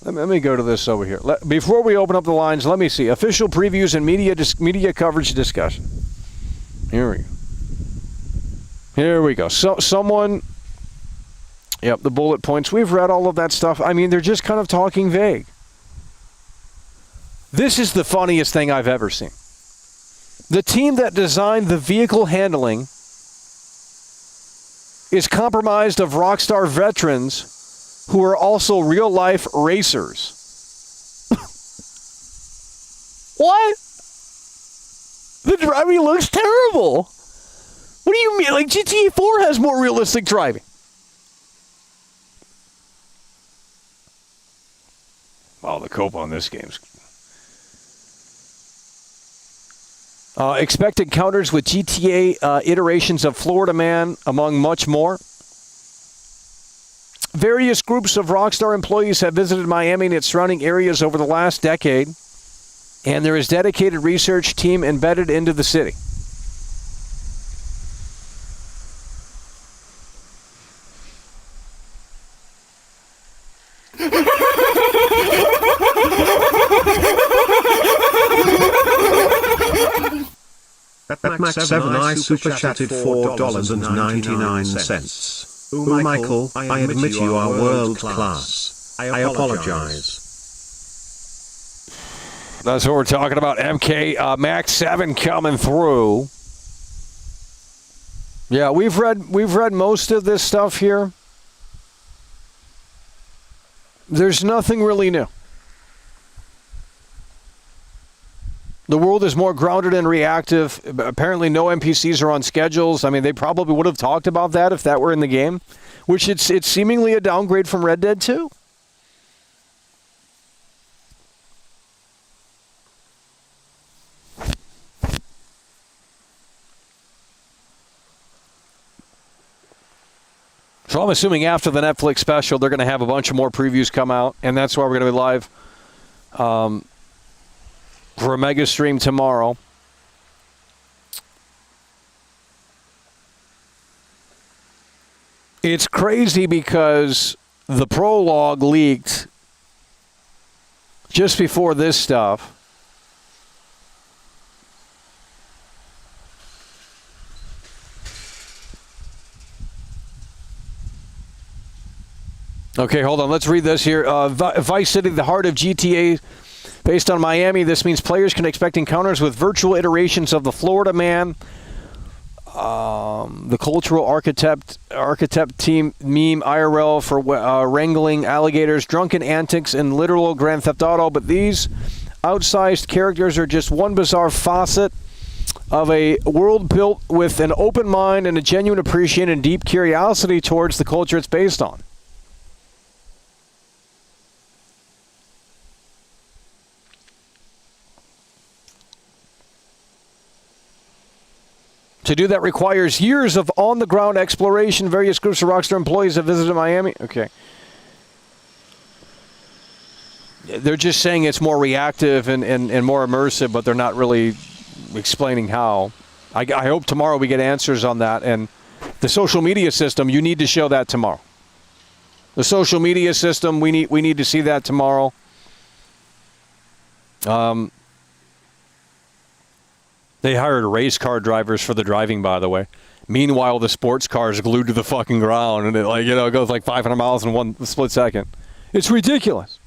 Let me go to this over here. Before we open up the lines, let me see. Official previews and media coverage discussion. Here we go. Here we go. So someone... Yep, the bullet points. We've read all of that stuff. I mean, they're just kind of talking vague. This is the funniest thing I've ever seen. The team that designed the vehicle handling is comprised of Rockstar veterans who are also real-life racers. What? The driving looks terrible. What do you mean? Like, GTA 4 has more realistic driving. Wow, the cope on this game's... expect encounters with GTA iterations of Florida Man, among much more. Various groups of Rockstar employees have visited Miami and its surrounding areas over the last decade, and there is a dedicated research team embedded into the city. That Max 7I super chatted $4.99. Oh, Michael, I admit you are world class. I apologize. That's what we're talking about. MK Max 7 coming through. Yeah, we've read most of this stuff here. There's nothing really new. The world is more grounded and reactive. Apparently no NPCs are on schedules. I mean, they probably would have talked about that if that were in the game, which it's seemingly a downgrade from Red Dead 2. So I'm assuming after the Netflix special, they're going to have a bunch of more previews come out, and that's why we're going to be live for a mega stream tomorrow. It's crazy because the prologue leaked just before this stuff. Okay, hold on. Let's read this here. Vice City, the heart of GTA, based on Miami. This means players can expect encounters with virtual iterations of the Florida Man, the cultural architect architect team meme IRL for wrangling alligators, drunken antics, and literal Grand Theft Auto. But these outsized characters are just one bizarre facet of a world built with an open mind and a genuine appreciation and deep curiosity towards the culture it's based on. To do that requires years of on-the-ground exploration. Various groups of Rockstar employees have visited Miami. Okay. They're just saying it's more reactive and more immersive, but they're not really explaining how. I hope tomorrow we get answers on that. And the social media system, you need to show that tomorrow. The social media system, we need to see that tomorrow. They hired race car drivers for the driving, by the way. Meanwhile, the sports car is glued to the fucking ground, and it goes like 500 miles in one split second. It's ridiculous.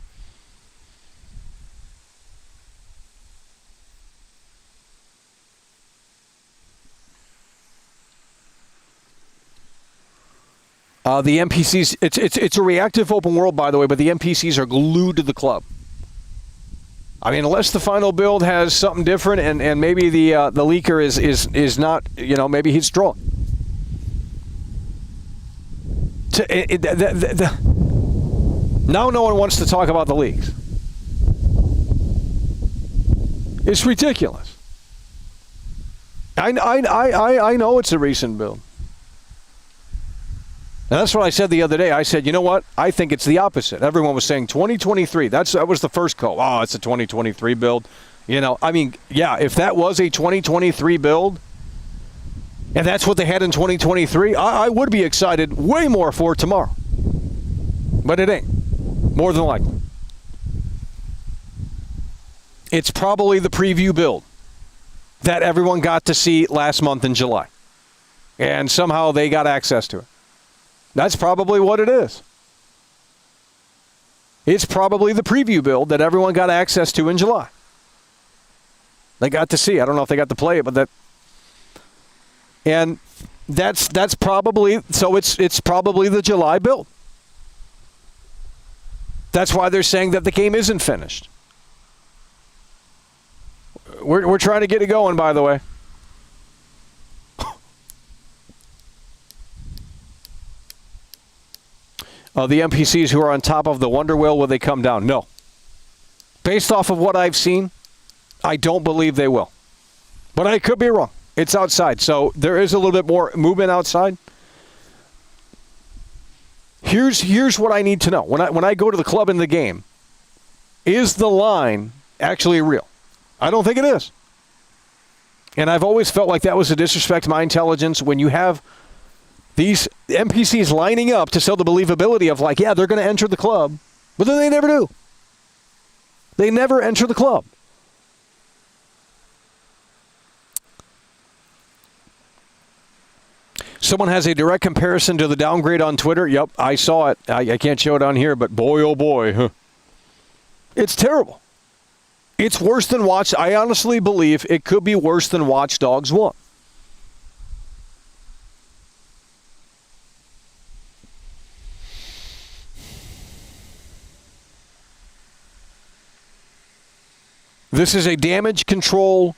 The NPCs, it's a reactive open world, by the way, but the NPCs are glued to the club. I mean, unless the final build has something different, and maybe the leaker is not, maybe he's trolling. Now no one wants to talk about the leaks. It's ridiculous. I know it's a recent build. And that's what I said the other day. I said, you know what? I think it's the opposite. Everyone was saying 2023. That was the first call. Oh, it's a 2023 build. If that was a 2023 build, and that's what they had in 2023, I would be excited way more for tomorrow. But it ain't. More than likely. It's probably the preview build that everyone got to see last month in July. And somehow they got access to it. That's probably what it is. It's probably the preview build that everyone got access to in July. They got to see. I don't know if they got to play it, but that. And that's probably, so it's probably the July build. That's why they're saying that the game isn't finished. We're trying to get it going, by the way. The NPCs who are on top of the Wonder Wheel, will they come down? No. Based off of what I've seen, I don't believe they will. But I could be wrong. It's outside, so there is a little bit more movement outside. Here's what I need to know. When I go to the club in the game, is the line actually real? I don't think it is. And I've always felt like that was a disrespect to my intelligence when you have these NPCs lining up to sell the believability of they're going to enter the club, but then they never do. They never enter the club. Someone has a direct comparison to the downgrade on Twitter. Yep, I saw it. I can't show it on here, but boy, oh boy. Huh. It's terrible. It's worse than I honestly believe it could be worse than Watch Dogs 1. This is a damage control.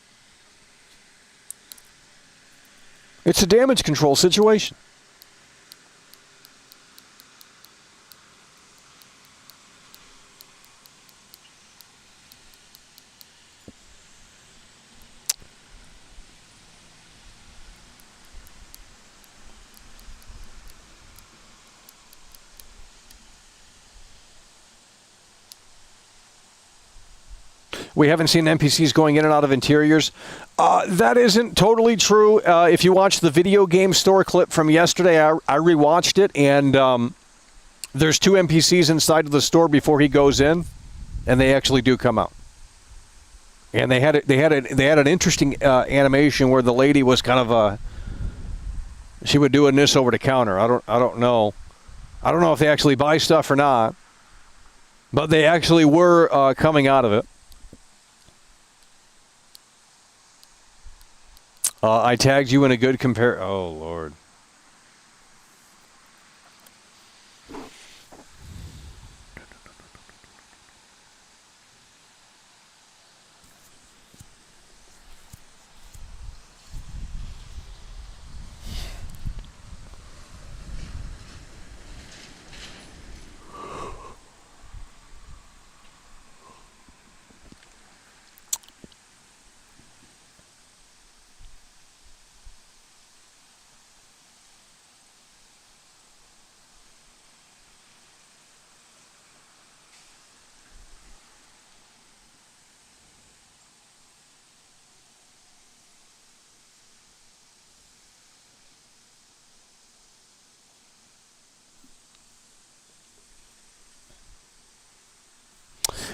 It's a damage control situation. We haven't seen NPCs going in and out of interiors. That isn't totally true. If you watch the video game store clip from yesterday, I rewatched it, and there's 2 NPCs inside of the store before he goes in, and they actually do come out. And they had an interesting animation where the lady was kind of she would doing this over the counter. I don't know. I don't know if they actually buy stuff or not, but they actually were coming out of it. I tagged you in a good compare. Oh, Lord.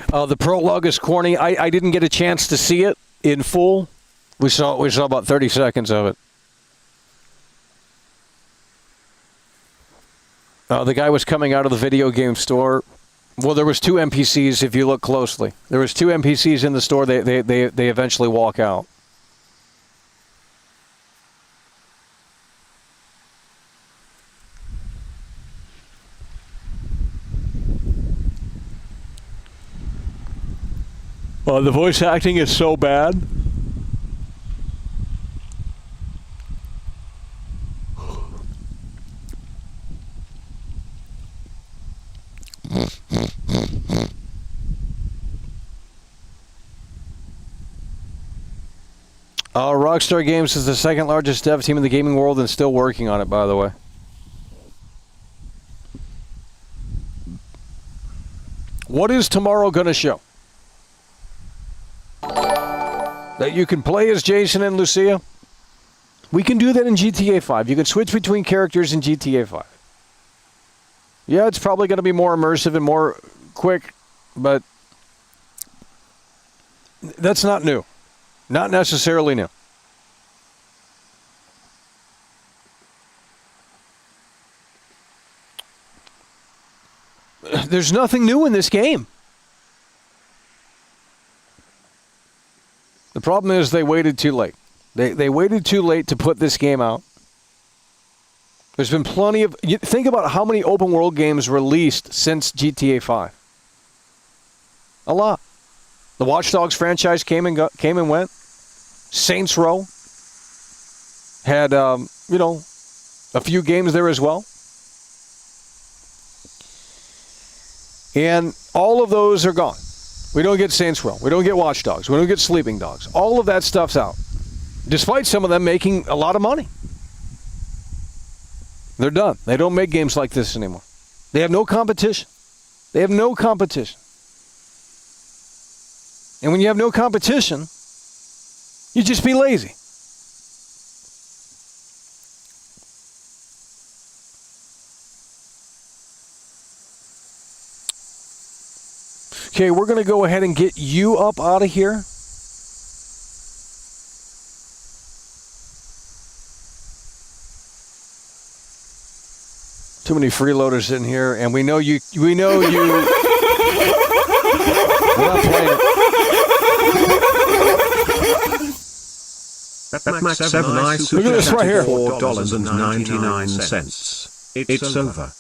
The prologue is corny. I didn't get a chance to see it in full. We saw about 30 seconds of it. The guy was coming out of the video game store. Well, there was two NPCs. If you look closely, there was two NPCs in the store. They eventually walk out. The voice acting is so bad. Rockstar Games is the second largest dev team in the gaming world and still working on it, by the way. What is tomorrow going to show? That you can play as Jason and Lucia? We can do that in GTA 5. You can switch between characters in GTA 5. Yeah, it's probably going to be more immersive and more quick, but that's not new. Not necessarily new. There's nothing new in this game. The problem is they waited too late. They waited too late to put this game out. There's been plenty of... Think about how many open world games released since GTA 5. A lot. The Watch Dogs franchise came and went. Saints Row had, a few games there as well. And all of those are gone. We don't get Saints Row. We don't get Watch Dogs. We don't get Sleeping Dogs. All of that stuff's out. Despite some of them making a lot of money. They're done. They don't make games like this anymore. They have no competition. They have no competition. And when you have no competition, you just be lazy. Okay, we're going to go ahead and get you up out of here. Too many freeloaders in here, and we know you. We're not playing it. That Max 7 I Look at this right here. $4.99. It's over.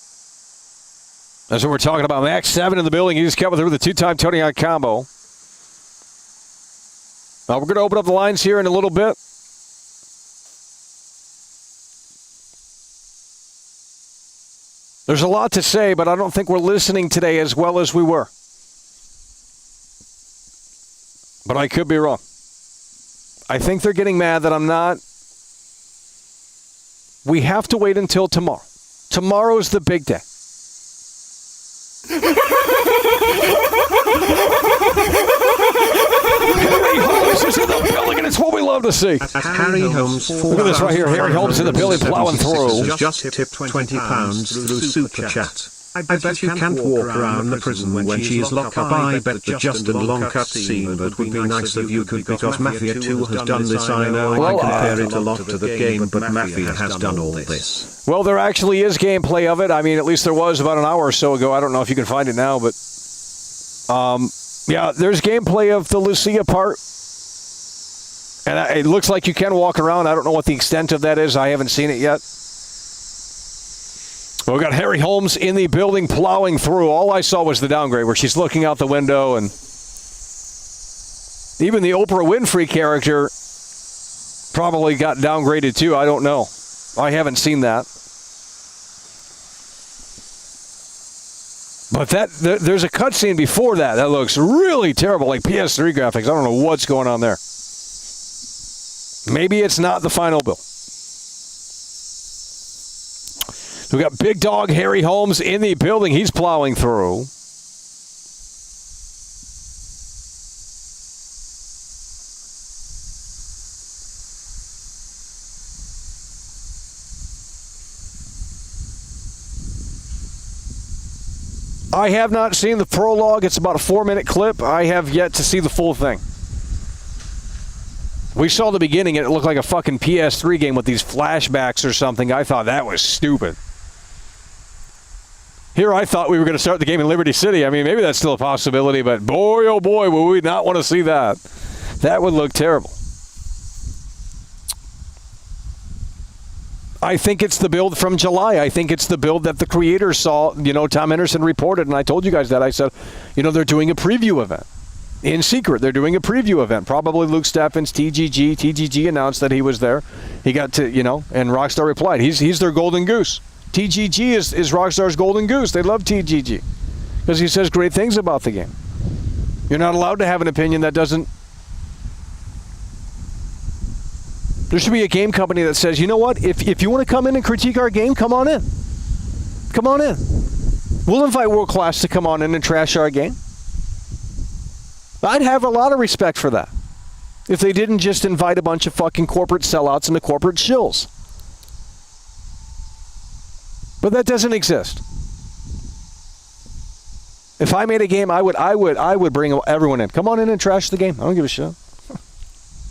That's what we're talking about. Max 7 in the building. He just coming through the two-time Tony Hawk combo. We're going to open up the lines here in a little bit. There's a lot to say, but I don't think we're listening today as well as we were. But I could be wrong. I think they're getting mad that I'm not. We have to wait until tomorrow. Tomorrow's the big day. Harry Holmes is in the building, and it's what we love to see. Harry Holmes. Look at this right here. Harry Holmes in the building, plowing through. Just tipped £20 through Super Chat. I bet you can't walk around the prison when she is locked up. I bet the just and long cut scene, but would be nice if you could, because Mafia 2 has done this. I know I compare it a lot to the game, but Mafia has done all this. Well, there actually is gameplay of it. I mean, at least there was about an hour or so ago. I don't know if you can find it now, but yeah, there's gameplay of the Lucia part. And it looks like you can walk around. I don't know what the extent of that is. I haven't seen it yet. Well, we got Harry Holmes in the building plowing through. All I saw was the downgrade where she's looking out the window, and even the Oprah Winfrey character probably got downgraded too. I don't know. I haven't seen that. But there's a cutscene before that that looks really terrible, like PS3 graphics. I don't know what's going on there. Maybe it's not the final build. We got Big Dog Harry Holmes in the building. He's plowing through. I have not seen the prologue. It's about a 4-minute clip. I have yet to see the full thing. We saw the beginning, and it looked like a fucking PS3 game with these flashbacks or something. I thought that was stupid. Here I thought we were going to start the game in Liberty City. I mean, maybe that's still a possibility, but boy, oh boy, would we not want to see that. That would look terrible. I think it's the build from July. I think it's the build that the creators saw. You know, Tom Henderson reported, and I told you guys that. I said, you know, they're doing a preview event. In secret, they're doing a preview event. Probably Luke Steffens, TGG. TGG announced that he was there. He got to, you know, and Rockstar replied, he's their golden goose. TGG is Rockstar's golden goose. They love TGG because he says great things about the game. You're not allowed to have an opinion that doesn't. There should be a game company that says, you know what, if you want to come in and critique our game, come on in. Come on in. We'll invite World Class to come on in and trash our game. I'd have a lot of respect for that if they didn't just invite a bunch of fucking corporate sellouts and the corporate shills. But that doesn't exist. If I made a game, I would bring everyone in. Come on in and trash the game. I don't give a shit.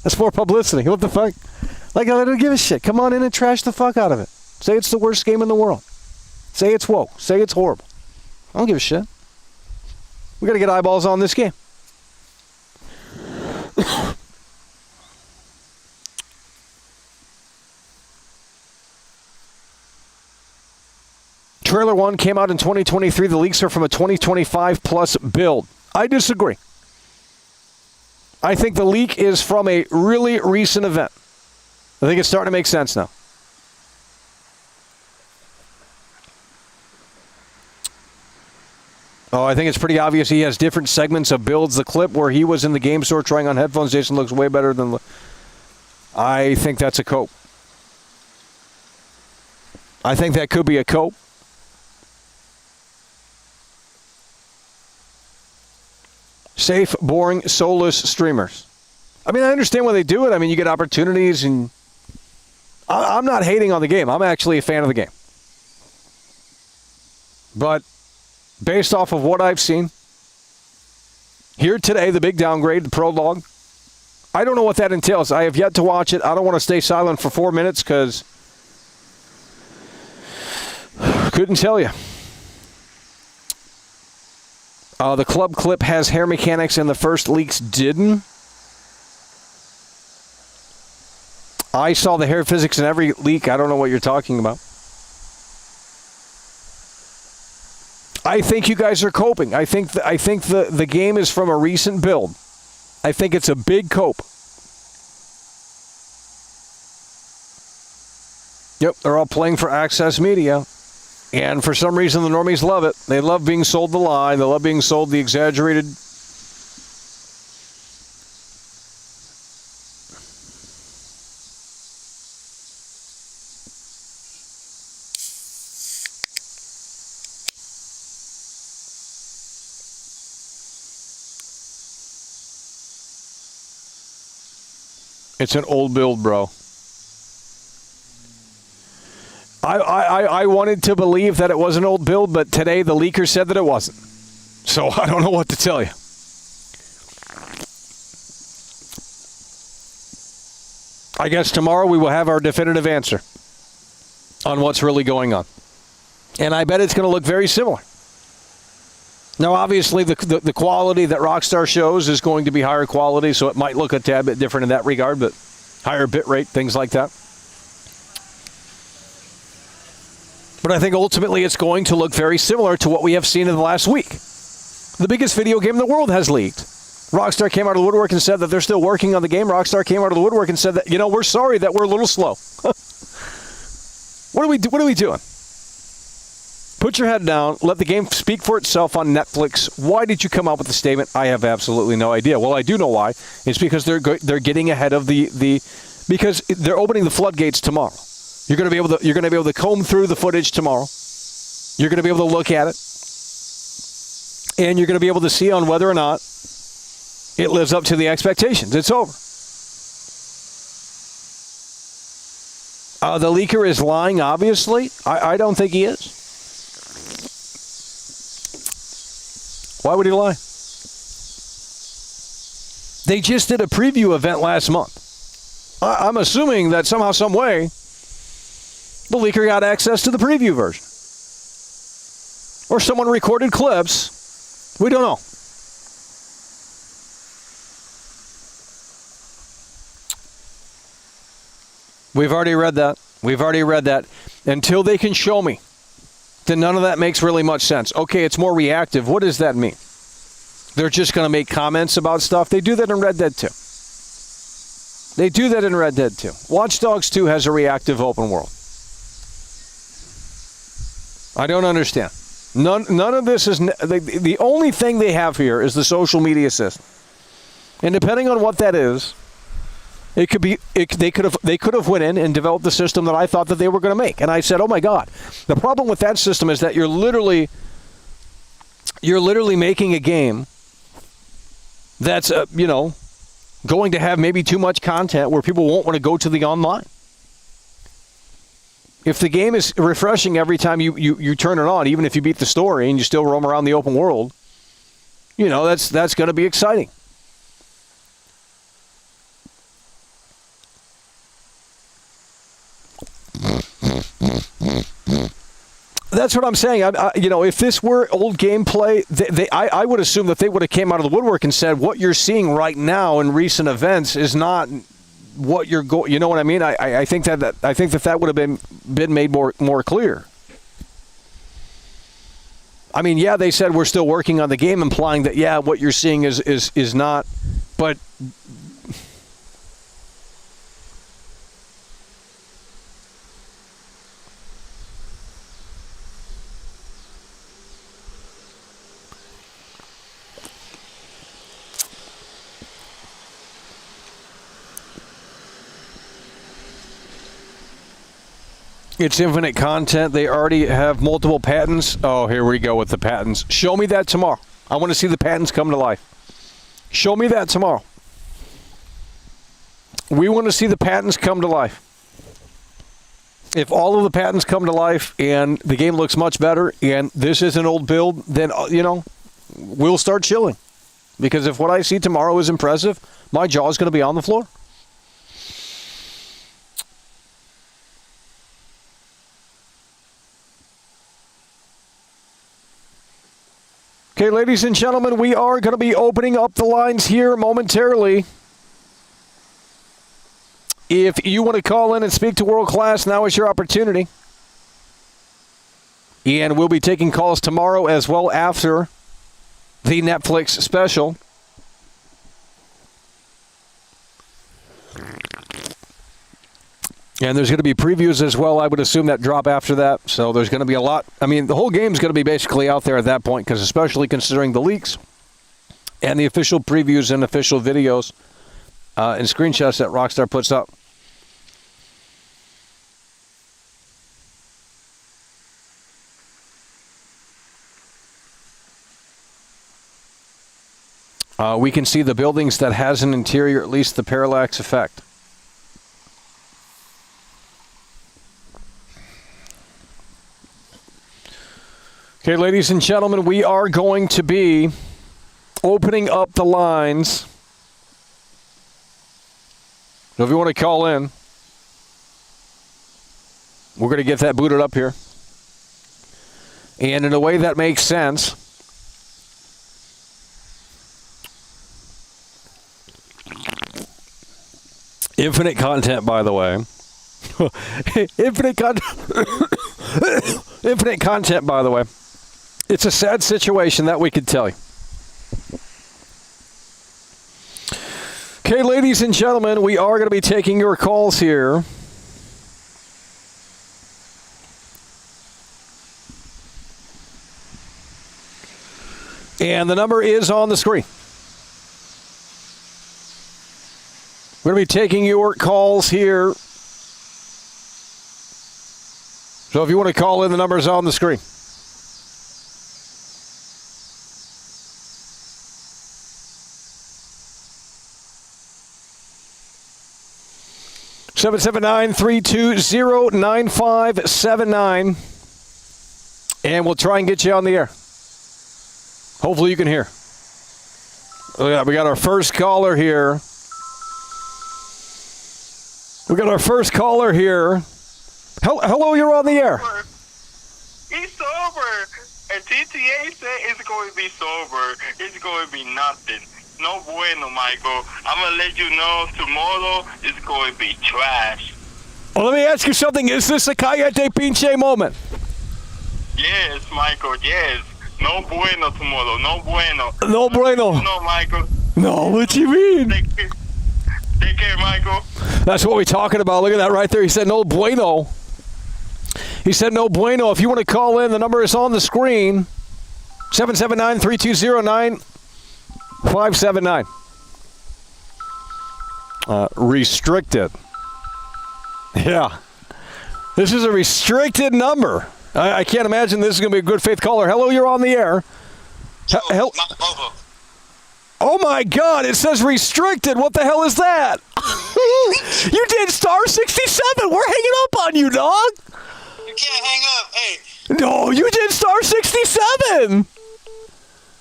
That's more publicity. What the fuck? Like, I don't give a shit. Come on in and trash the fuck out of it. Say it's the worst game in the world. Say it's woke. Say it's horrible. I don't give a shit. We got to get eyeballs on this game. Trailer 1 came out in 2023. The leaks are from a 2025 plus build. I disagree. I think the leak is from a really recent event. I think it's starting to make sense now. Oh, I think it's pretty obvious he has different segments of builds. The clip where he was in the game store trying on headphones, Jason, looks way better than... I think that's a cope. I think that could be a cope. Safe, boring, soulless streamers. I mean, I understand why they do it. I mean, you get opportunities, and I'm not hating on the game. I'm actually a fan of the game. But based off of what I've seen, here today, the big downgrade, the prologue, I don't know what that entails. I have yet to watch it. I don't want to stay silent for 4 minutes because couldn't tell you. The club clip has hair mechanics and the first leaks didn't. I saw the hair physics in every leak. I don't know what you're talking about. I think you guys are coping. I think the game is from a recent build. I think it's a big cope. Yep, they're all playing for access media. And for some reason, the normies love it. They love being sold the lie. They love being sold the exaggerated. It's an old build, bro. I wanted to believe that it was an old build, but today the leaker said that it wasn't. So I don't know what to tell you. I guess tomorrow we will have our definitive answer on what's really going on. And I bet it's going to look very similar. Now, obviously, the quality that Rockstar shows is going to be higher quality, so it might look a tad bit different in that regard, but higher bit rate, things like that. But I think ultimately it's going to look very similar to what we have seen in the last week. The biggest video game in the world has leaked. Rockstar came out of the woodwork and said that they're still working on the game. Rockstar came out of the woodwork and said that, you know, we're sorry that we're a little slow. What are we doing? Put your head down. Let the game speak for itself on Netflix. Why did you come out with the statement? I have absolutely no idea. Well, I do know why. It's because they're getting ahead of because they're opening the floodgates tomorrow. You're going to be able to comb through the footage tomorrow. You're going to be able to look at it. And you're going to be able to see on whether or not it lives up to the expectations. It's over. The leaker is lying, obviously. I don't think he is. Why would he lie? They just did a preview event last month. I'm assuming that somehow, some way, the leaker got access to the preview version. Or someone recorded clips. We don't know. We've already read that. Until they can show me, then none of that makes really much sense. Okay, it's more reactive. What does that mean? They're just going to make comments about stuff? They do that in Red Dead 2. Watch Dogs 2 has a reactive open world. I don't understand. None of this is... The only thing they have here is the social media system. And depending on what that is, it could be... They could have went in and developed the system that I thought that they were going to make. And I said, oh my God. The problem with that system is that you're literally making a game that's, going to have maybe too much content where people won't want to go to the online. If the game is refreshing every time you turn it on, even if you beat the story and you still roam around the open world, that's going to be exciting. That's what I'm saying. If this were old gameplay, I would assume that they would have came out of the woodwork and said, what you're seeing right now in recent events is not what you're going. You know what I mean? I think that would have been made more clear. I mean, yeah, they said we're still working on the game, implying that what you're seeing is not, but. It's infinite content. They already have multiple patents. Oh, here we go with the patents. Show me that tomorrow. I want to see the patents come to life. Show me that tomorrow. We want to see the patents come to life. If all of the patents come to life and the game looks much better and this is an old build, then, we'll start chilling. Because if what I see tomorrow is impressive, my jaw is going to be on the floor. Okay, ladies and gentlemen, we are going to be opening up the lines here momentarily. If you want to call in and speak to World Class, now is your opportunity. And we'll be taking calls tomorrow as well after the Netflix special. And there's going to be previews as well. I would assume that drop after that. So there's going to be a lot. I mean, the whole game's going to be basically out there at that point, because especially considering the leaks and the official previews and official videos and screenshots that Rockstar puts up. We can see the buildings that has an interior, at least the parallax effect. Okay, ladies and gentlemen, we are going to be opening up the lines. So if you want to call in, we're going to get that booted up here. And in a way that makes sense. Infinite content, by the way. Infinite content, by the way. It's a sad situation, that we could tell you. Okay, ladies and gentlemen, we are going to be taking your calls here. And the number is on the screen. We're going to be taking your calls here. So if you want to call in, the number is on the screen. Seven 779-320-9579. And we'll try and get you on the air. Hopefully you can hear. We got our first caller here. Hello, you're on the air. He's sober. And TTA said it's going to be sober. It's going to be nothing. No bueno, Michael. I'm going to let you know tomorrow it's going to be trash. Well, let me ask you something. Is this a Cayete Pinche moment? Yes, Michael, yes. No bueno tomorrow. No bueno. No bueno. No, Michael. No, what you mean? Take care, Michael. That's what we're talking about. Look at that right there. He said no bueno. He said no bueno. If you want to call in, the number is on the screen. 779-3209-579. Restricted. Yeah. This is a restricted number. I can't imagine this is going to be a good faith caller. Hello, you're on the air. Oh, my God. It says restricted. What the hell is that? You did star 67. We're hanging up on you, dog. You can't hang up. Hey. No, you did star 67.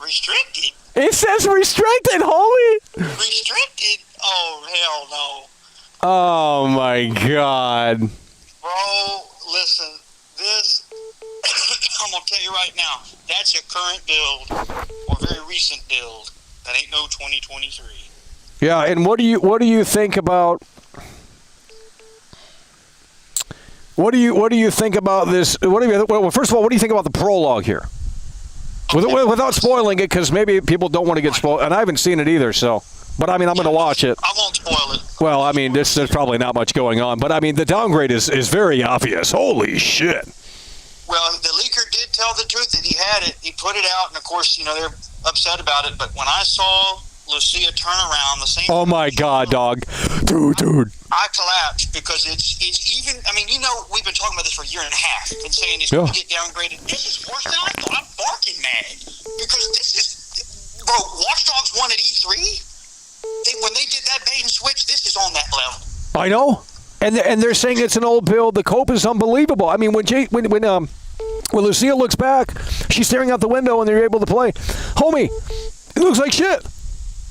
Restricted? It says restricted, homie. Restricted? Oh, hell no. Oh, my God. Bro, listen. This, I'm going to tell you right now, that's a current build or very recent build. That ain't no 2023. Yeah, and what do you think about what do you think about this? Well, first of all, what do you think about the prologue here? Okay. Without spoiling it, because maybe people don't want to get spoiled, and I haven't seen it either. So, but I mean, I'm going to watch it. I won't spoil it. Well, I mean, there's probably not much going on, but I mean, the downgrade is very obvious. Holy shit! Well, the leaker did tell the truth that he had it. He put it out, and of course, they're upset about it. But when I saw Lucia turn around, the same. Oh my God, dog, dude! I collapsed because it's even. I mean, we've been talking about this for a year and a half. Been saying it's going to get downgraded. This is worse than I thought. I'm barking mad because this is, bro. Watch Dogs won at E3. When they did that bait and switch, this is on that level. I know, and they're saying it's an old build. The cope is unbelievable. I mean, when Lucia looks back, she's staring out the window, and they're able to play. Homie, it looks like shit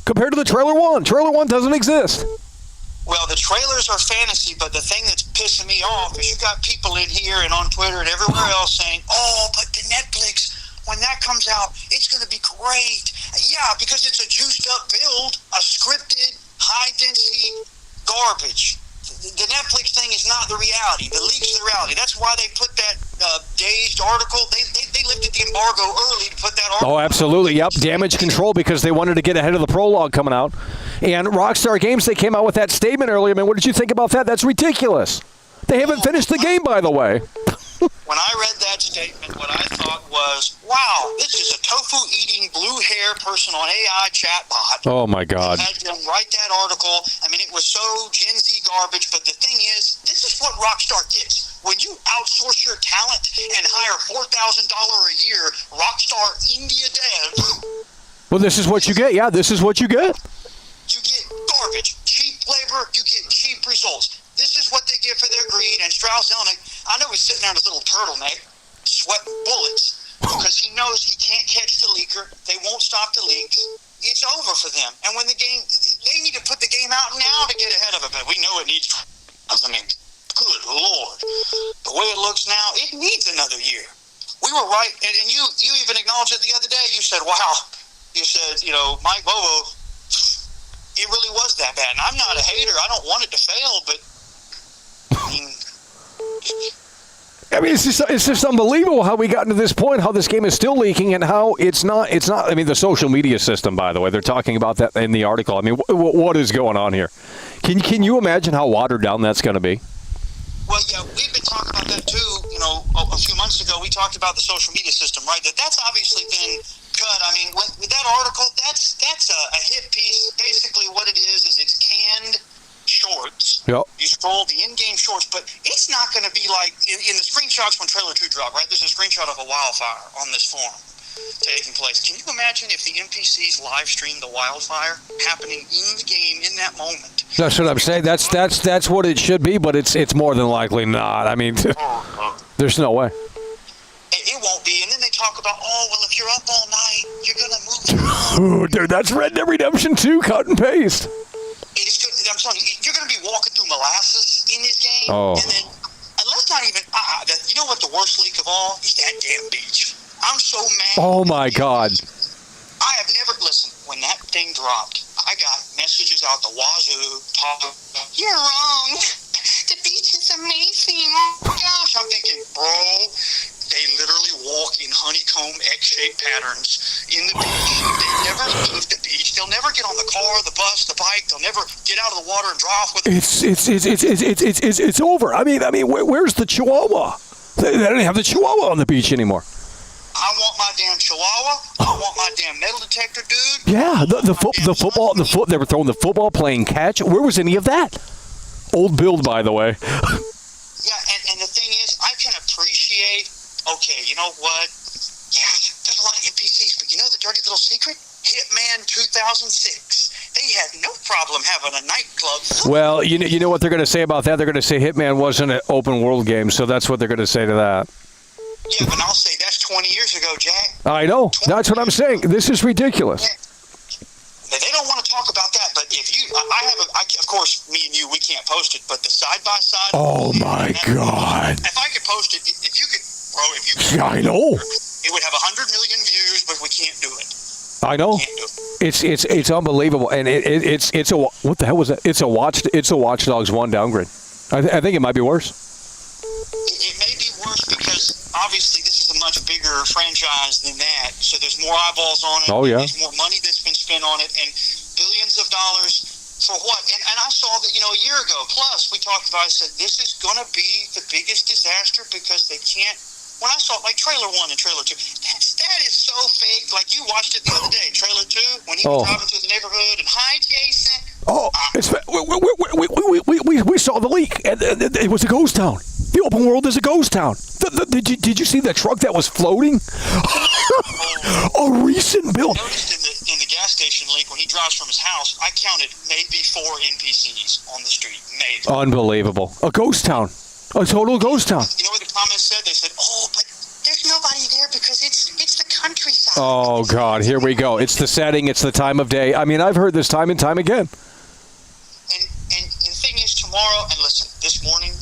compared to the trailer one. Trailer one doesn't exist. Well, the trailers are fantasy, but the thing that's pissing me off is you got people in here and on Twitter and everywhere else saying, "Oh, but the Netflix, when that comes out, it's going to be great." Yeah, because it's a juiced-up build, a scripted, high-density garbage. The Netflix thing is not the reality. The leak's the reality. That's why they put that Dazed article. They lifted the embargo early to put that article. Oh, absolutely. Yep. Damage control because they wanted to get ahead of the prologue coming out. And Rockstar Games, they came out with that statement earlier. I mean, what did you think about that? That's ridiculous. They haven't finished the game, by the way. When I read that statement, what I thought was, wow, this is a tofu-eating, blue-hair person on AI chatbot. Oh, my God. Had them write that article. I mean, it was so Gen Z garbage, but the thing is, this is what Rockstar gets. When you outsource your talent and hire $4,000 a year Rockstar India devs... Well, this is what you get. Yeah, this is what you get. You get garbage, cheap labor, you get cheap results. This is what they get for their greed. And Strauss Zelnick, I know he's sitting there in his little turtleneck, sweating bullets, because he knows he can't catch the leaker. They won't stop the leaks. It's over for them. And when the game, they need to put the game out now to get ahead of it. But we know it needs, I mean, good Lord. The way it looks now, it needs another year. We were right. And you even acknowledged it the other day. You said, wow. You said, Mike Bobo, it really was that bad. And I'm not a hater. I don't want it to fail, but I mean, it's just unbelievable how we got to this point, how this game is still leaking, and how it's not. I mean, the social media system, by the way, they're talking about that in the article. I mean, what is going on here? Can you imagine how watered down that's going to be? Well, yeah, we've been talking about that too. A few months ago, we talked about the social media system, right? That's obviously been cut. I mean, with that article, that's a hit piece. Basically, what it is it's canned shorts. Yep. You scroll the in-game shorts, but it's not going to be like in the screenshots when Trailer 2 dropped, right? There's a screenshot of a wildfire on this forum taking place. Can you imagine if the NPCs live stream the wildfire happening in the game in that moment? That's what I'm saying. That's what it should be, but it's more than likely not. I mean, there's no way. It won't won't be. And then they talk about, oh, well, if you're up all night, you're going to move. Ooh, dude, that's Red Dead Redemption 2, cut and paste. It is good. I'm telling you, you're going to be walking through molasses in this game. Oh. And then, and let's not even, you know what the worst leak of all? Is that damn beach. I'm so mad. Oh, my God. I have never, listen, when that thing dropped, I got messages out the wazoo talking, you're wrong. The beach is amazing. Oh, my gosh. I'm thinking, bro, they literally walk in honeycomb X-shaped patterns in the beach. They never leave the beach. They'll never get on the car, the bus, the bike. They'll never get out of the water and draw off with it. It's over. I mean, where's the Chihuahua? They don't have the Chihuahua on the beach anymore. I want my damn Chihuahua. I want my damn metal detector, dude. Yeah, the football, they were throwing the football, playing catch. Where was any of that? Old build, by the way. Yeah, and the thing is, I can appreciate, okay, you know what? Yeah, there's a lot of NPCs, but you know the dirty little secret? Hitman 2006. They had no problem having a nightclub. Well, you know what they're going to say about that? They're going to say Hitman wasn't an open world game, so that's what they're going to say to that. Yeah, but I'll say that's 20 years ago, Jack. I know. That's what I'm saying. This is ridiculous. Yeah. They don't want to talk about that, but if you, of course, me and you, we can't post it, but the side-by-side. Oh, my God. If I could post it, if you could, bro, if you could. Yeah, I know. It would have 100 million views, but we can't do it. I know. It's unbelievable, and it's a, what the hell was that? It's a Watch Dogs 1 downgrade. I think it might be worse. It may be worse because obviously this is a much bigger franchise than that, so there's more eyeballs on it. Oh, yeah. There's more money that's been spent on it, and billions of dollars for what? And I saw that, a year ago, plus we talked about, I said, this is going to be the biggest disaster because they can't, when I saw like trailer 1 and trailer 2, that is so fake. Like you watched it the other day, trailer 2, when he was driving through the neighborhood, and hi, Jason. Oh, we saw the leak, and it was a ghost town. The open world is a ghost town. Did you see that truck that was floating? A recent build. I noticed in the gas station leak, when he drives from his house, I counted maybe 4 NPCs on the street. Maybe. Unbelievable. A ghost town. A total ghost town. You know what the comments said? They said, oh, but there's nobody there because it's the countryside. Oh, God. Here we go. It's the setting. It's the time of day. I mean, I've heard this time and time again. And the thing is, tomorrow, and listen, this morning,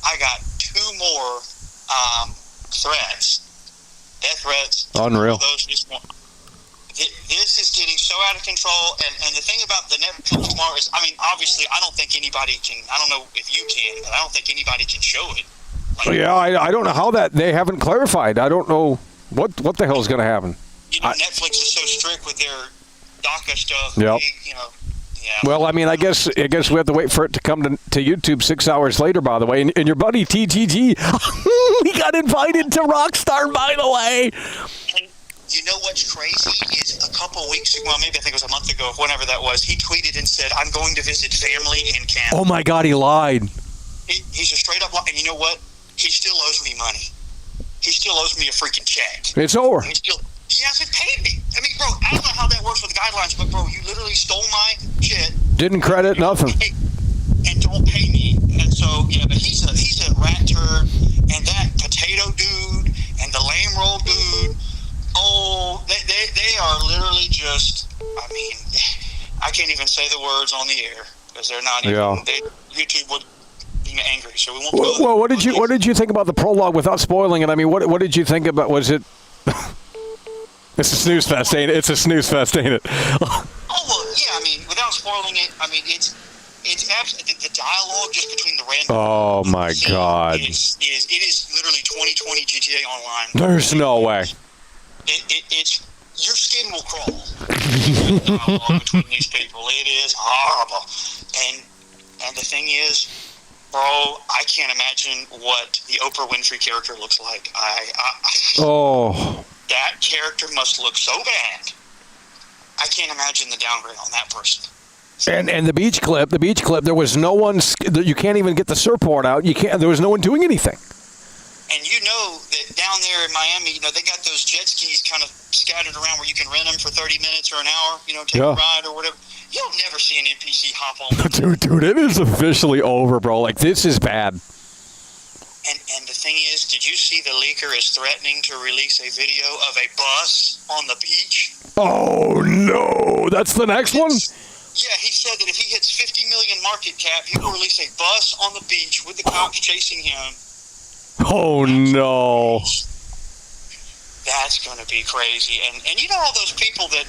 I got 2 more threats. Death threats. Unreal. This is getting so out of control, and the thing about the Netflix tomorrow is, I mean, obviously, I don't think anybody can, I don't know if you can, but I don't think anybody can show it. Like, Yeah, I don't know how that, they haven't clarified. I don't know what the hell is going to happen. Netflix is so strict with their DACA stuff. Yep. Yeah. Well, I mean, I guess we have to wait for it to come to YouTube 6 hours later, by the way. And your buddy TGG, he got invited to Rockstar, by the way. And you know what's crazy is a couple weeks ago, well, maybe I think it was a month ago, whenever that was, he tweeted and said, I'm going to visit family in Canada. Oh, my God, he lied. He's a straight up lie. And you know what? He still owes me money. He still owes me a freaking check. It's over. And he hasn't paid me. I mean, bro, I don't know how that works with the guidelines, but, bro, you literally stole my shit. Didn't credit nothing. And don't pay me. And so, but he's a rat turd. And that potato dude and the lame roll dude, they are literally just, I mean, I can't even say the words on the air because they're not even, YouTube would be angry, so we won't. Well, what did you think about the prologue without spoiling it? I mean, what did you think about, was it... It's a snooze fest, ain't it? It's a snooze fest, ain't it? Oh, well, yeah, I mean, without spoiling it, I mean, it's absolutely, the dialogue just between the random... Oh, my God. It is literally 2020 GTA Online. There's no way. It's... Your skin will crawl. The dialogue between these people. It is horrible. And the thing is, bro, I can't imagine what the Oprah Winfrey character looks like. That character must look so bad. I can't imagine the downgrade on that person. And the beach clip, there was no one, you can't even get the surfboard out. There was no one doing anything. And you know that down there in Miami, they got those jet skis kind of scattered around where you can rent them for 30 minutes or an hour, take a ride or whatever. You'll never see an NPC hop on. Dude, it is officially over, bro. Like, this is bad. And the thing is, did you see the leaker is threatening to release a video of a bus on the beach? Oh, no. That's the next one? Yeah, he said that if he hits 50 million market cap, he will release a bus on the beach with the cops chasing him. Oh, no. That's going to be crazy. And you know all those people that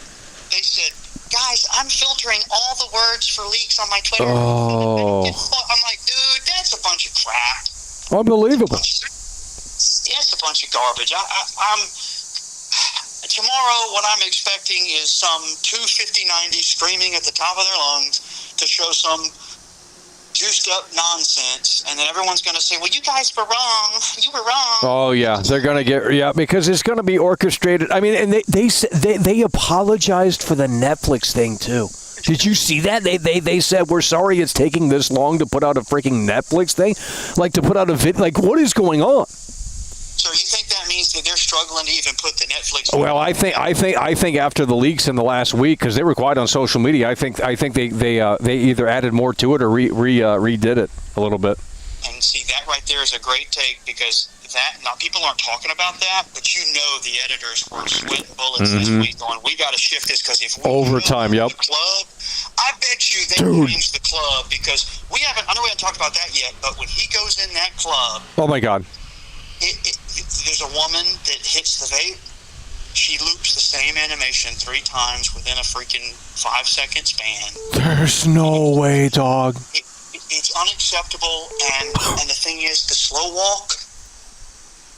they said, guys, I'm filtering all the words for leaks on my Twitter. Oh. I'm like, dude, that's a bunch of crap. Unbelievable. That's a bunch of garbage. I'm tomorrow, what I'm expecting is some 250-90 screaming at the top of their lungs to show some juiced up nonsense, and then everyone's going to say, well, you guys were wrong. You were wrong. Oh, yeah. They're going to get, because it's going to be orchestrated. I mean, and they apologized for the Netflix thing, too. Did you see that? They said, we're sorry it's taking this long to put out a freaking Netflix thing. Like, to put out a video. Like, what is going on? So you think that means that they're struggling to even put the Netflix? Well, I think after the leaks in the last week, because they were quiet on social media, I think they either added more to it or redid it a little bit. And see, that right there is a great take, because that, now people aren't talking about that, but you know the editors were sweating bullets this week going, we got to shift this, because if we overtime, the club, I bet you they changed the club, because I know we haven't talked about that yet, but when he goes in that club, oh my God, there's a woman that hits the vape. She loops the same animation 3 times within a freaking 5-second span. There's no way, dog. It's unacceptable, and the thing is, the slow walk,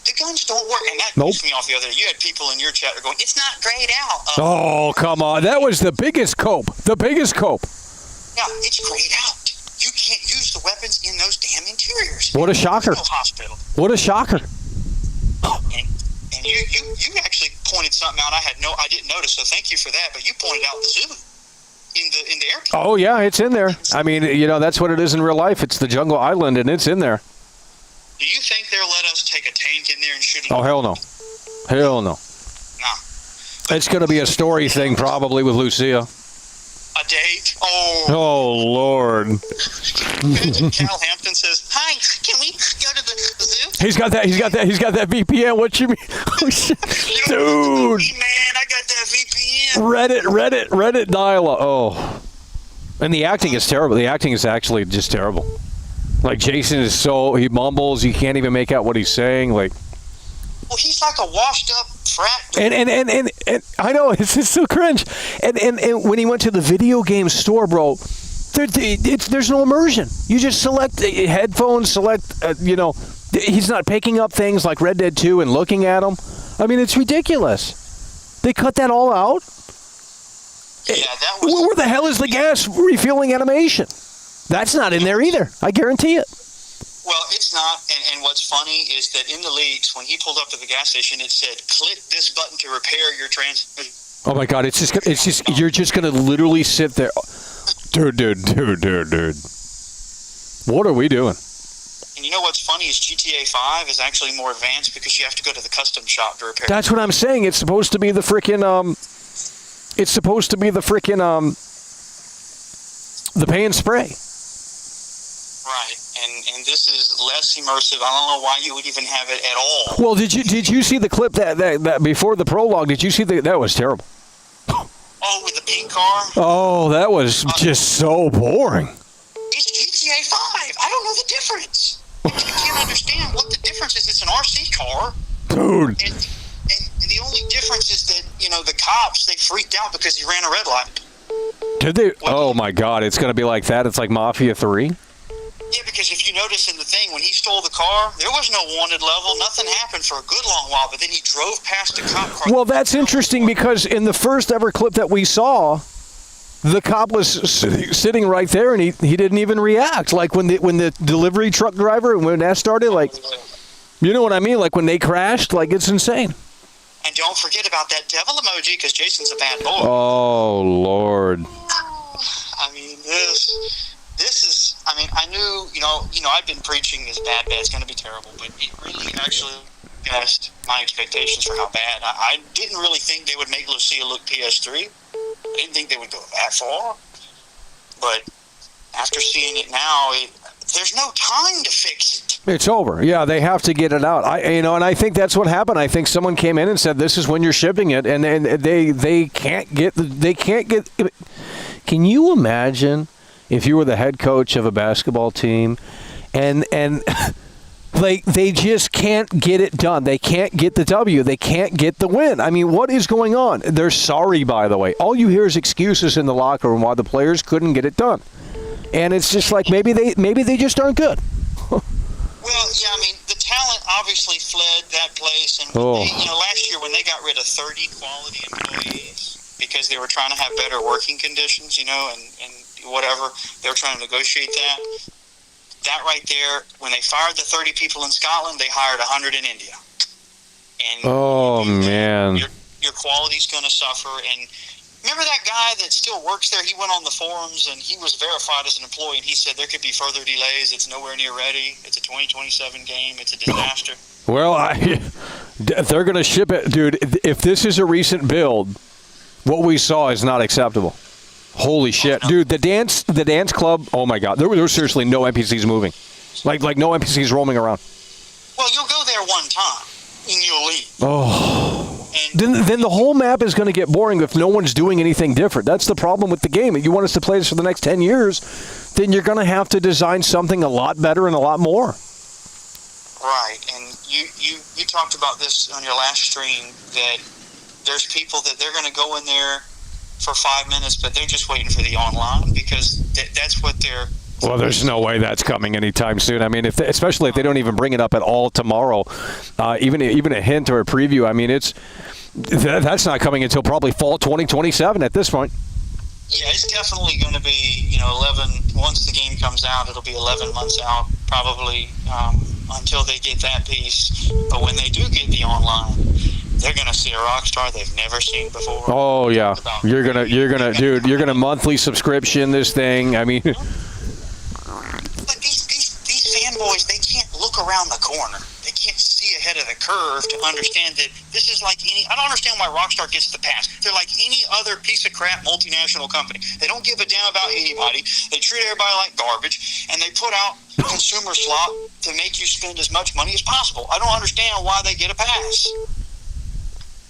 the guns don't work, and that pissed me off the other day. You had people in your chat that are going, it's not grayed out. Oh, come on. That was the biggest cope. The biggest cope. Yeah, it's grayed out. You can't use the weapons in those damn interiors. What a shocker. No hospital. What a shocker. And you actually pointed something out I didn't notice, so thank you for that, but you pointed out the zoo in the airport. Oh, yeah, it's in there. I mean, that's what it is in real life. It's the jungle island, and it's in there. Do you think they'll let us take a tank in there and shoot it? Oh, hell no. Hell no. No. It's going to be a story thing probably with Lucia. A date? Oh, Lord. Cal Hampton says, hi, can we go to the zoo? He's got that VPN. What you mean? Oh, shit. Dude. Man, I got that VPN. Reddit dial-up. Oh. And the acting is terrible. The acting is actually just terrible. Like, Jason is he mumbles. You can't even make out what he's saying. Like, well, he's like a washed-up frat. And I know, it's just so cringe. And when he went to the video game store, bro, there's no immersion. You just select headphones, he's not picking up things like Red Dead 2 and looking at them. I mean, it's ridiculous. They cut that all out? Yeah, that was... Where the hell is the gas refueling animation? That's not in there either. I guarantee it. Well, it's not, and what's funny is that in the leaks, when he pulled up to the gas station, it said, click this button to repair your transmission. Oh my God, you're just going to literally sit there. Dude. What are we doing? And you know what's funny is GTA 5 is actually more advanced because you have to go to the custom shop to repair. That's what I'm saying. It's supposed to be the frickin', the pay and spray. Right, and this is less immersive. I don't know why you would even have it at all. Well, did you see the clip that before the prologue? Did you see that was terrible? Oh, with the pink car? Oh, that was just so boring. It's GTA 5. I don't know the difference. I can't understand what the difference is. It's an RC car. Dude. And the only difference is that, the cops, they freaked out because he ran a red light. Did they? Oh, my God. It's going to be like that. It's like Mafia 3. Yeah, because if you notice in the thing, when he stole the car, there was no wanted level. Nothing happened for a good long while, but then he drove past a cop car. Well, that's interesting because in the first ever clip that we saw, the cop was sitting right there and he didn't even react. Like when the delivery truck driver, when that started, like, you know what I mean? Like when they crashed, like it's insane. And don't forget about that devil emoji because Jason's a bad boy. Oh, Lord. I mean, this is, I knew, I've been preaching this bad, it's going to be terrible, but it really actually passed my expectations for how bad. I didn't really think they would make Lucia look PS3. I didn't think they would go that far. But after seeing it now, there's no time to fix it. It's over. Yeah, they have to get it out. And I think that's what happened. I think someone came in and said, "This is when you're shipping it," and they can't get. Can you imagine if you were the head coach of a basketball team, and like they just can't get it done. They can't get the W. They can't get the win. I mean, what is going on? They're sorry, by the way. All you hear is excuses in the locker room why the players couldn't get it done, and it's just like maybe they just aren't good. Well, yeah, I mean, the talent obviously fled that place, and last year when they got rid of 30 quality employees because they were trying to have better working conditions, and whatever, they were trying to negotiate that. That right there, when they fired the 30 people in Scotland, they hired 100 in India. And man, your quality's going to suffer. And remember that guy that still works there? He went on the forums and he was verified as an employee, and he said there could be further delays. It's nowhere near ready. It's a 2027 game. It's a disaster. Well, they're going to ship it, dude. If this is a recent build, what we saw is not acceptable. Holy shit, dude! The dance club. Oh my God, there were seriously no NPCs moving, like no NPCs roaming around. Well, you'll go there one time and you'll leave. Oh, then the whole map is going to get boring if no one's doing anything different. That's the problem with the game. If you want us to play this for the next 10 years, then you're going to have to design something a lot better and a lot more. Right, and you talked about this on your last stream that there's people that they're going to go in there for 5 minutes, but they're just waiting for the online because that's what they're... Well, there's no way that's coming anytime soon. I mean, especially if they don't even bring it up at all tomorrow, even a hint or a preview. I mean, that's not coming until probably fall 2027 at this point. Yeah, it's definitely going to be 11. Once the game comes out, it'll be 11 months out probably until they get that piece. But when they do get the online, they're gonna see a Rockstar they've never seen before. Oh yeah, you're gonna monthly subscription this thing. I mean, but these fanboys, they can't look around the corner. They can't see ahead of the curve to understand that this is like any. I don't understand why Rockstar gets the pass. They're like any other piece of crap multinational company. They don't give a damn about anybody. They treat everybody like garbage, and they put out consumer slop to make you spend as much money as possible. I don't understand why they get a pass.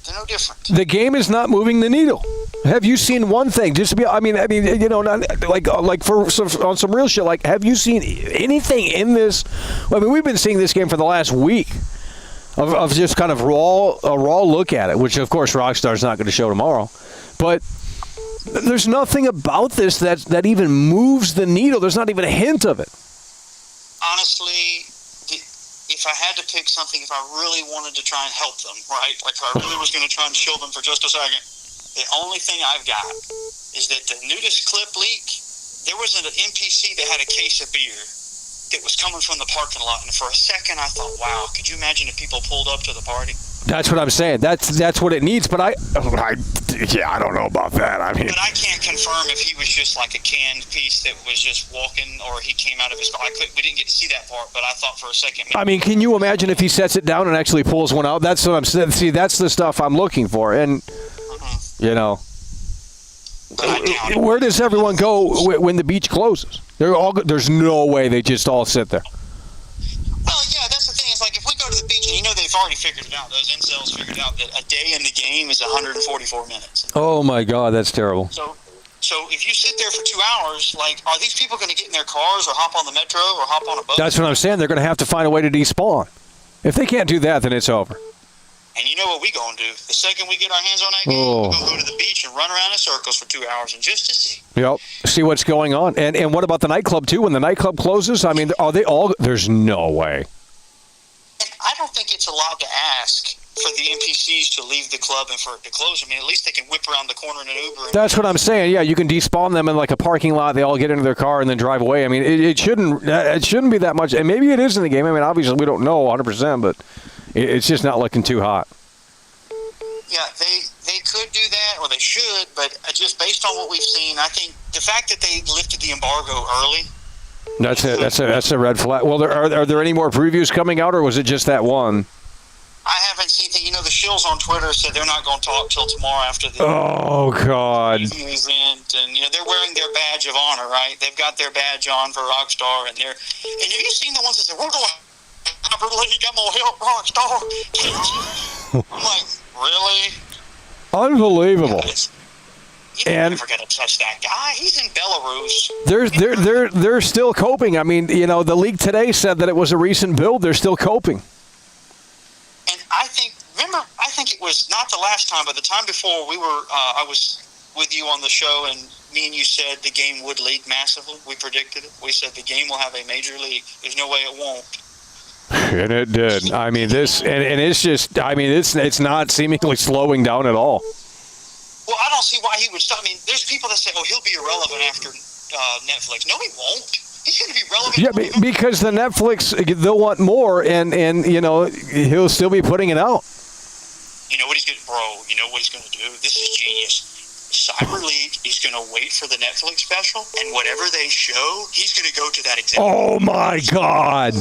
They're no different. The game is not moving the needle. Have you seen one thing? Just to be, I mean, not, like for on some real shit. Like, have you seen anything in this? I mean, we've been seeing this game for the last week of just kind of a raw look at it, which of course Rockstar's not going to show tomorrow. But there's nothing about this that even moves the needle. There's not even a hint of it. Honestly, if I had to pick something, if I really wanted to try and help them, right, like if I really was going to try and shield them for just a second, the only thing I've got is that the nudist clip leak, there was an NPC that had a case of beer that was coming from the parking lot, and for a second I thought, wow, could you imagine if people pulled up to the party? That's what I'm saying. That's what it needs. But I don't know about that. I mean, but I can't confirm if he was just like a canned piece that was just walking, or he came out of his car. We didn't get to see that part, but I thought for a second. I mean, can you imagine if he sets it down and actually pulls one out? That's what I'm saying. See, that's the stuff I'm looking for, and where does everyone go when the beach closes? There's no way they just all sit there. Well, yeah, that's the thing. It's like if we go to the beach, and they've already figured it out. Those incels figured out that a day in the game is 144 minutes. Oh my God, that's terrible. So if you sit there for 2 hours, like, are these people going to get in their cars or hop on the metro or hop on a boat? That's what I'm saying. They're going to have to find a way to despawn. If they can't do that, then it's over. And you know what we going to do? The second we get our hands on that game, we're going to go to the beach and run around in circles for 2 hours and just to see. Yep. See what's going on. And what about the nightclub, too? When the nightclub closes, I mean, are they all... There's no way. And I don't think it's allowed to ask for the NPCs to leave the club and for it to close. I mean, at least they can whip around the corner in an Uber. That's what I'm saying. Yeah, you can despawn them in like a parking lot. They all get into their car and then drive away. I mean, it shouldn't be that much. And maybe it is in the game. I mean, obviously we don't know 100%, but it's just not looking too hot. Yeah, they could do that, or they should, but just based on what we've seen, I think the fact that they lifted the embargo early. That's a red flag. Well, are there any more previews coming out, or was it just that one? I haven't seen anything. The shills on Twitter said they're not going to talk till tomorrow after the God event, and they're wearing their badge of honor, right? They've got their badge on for Rockstar, and have you seen the ones that said we're going Cyber League. I'm gonna help Rockstar. I'm like, really? Unbelievable. You're never gonna touch that guy. He's in Belarus. They're still coping. I mean, the league today said that it was a recent build. They're still coping. And I think it was not the last time, but the time before I was with you on the show, and me and you said the game would leak massively. We predicted it. We said the game will have a major leak. There's no way it won't. And it did. I mean, it's just, it's not seemingly slowing down at all. Well, I don't see why he would stop. I mean, there's people that say, he'll be irrelevant after Netflix. No, he won't. He's going to be relevant. Yeah, because the Netflix, they'll want more, and he'll still be putting it out. You know what he's going to, you know what he's going to do? This is genius. Cyber League is going to wait for the Netflix special, and whatever they show, he's going to go to that example. Oh, my God.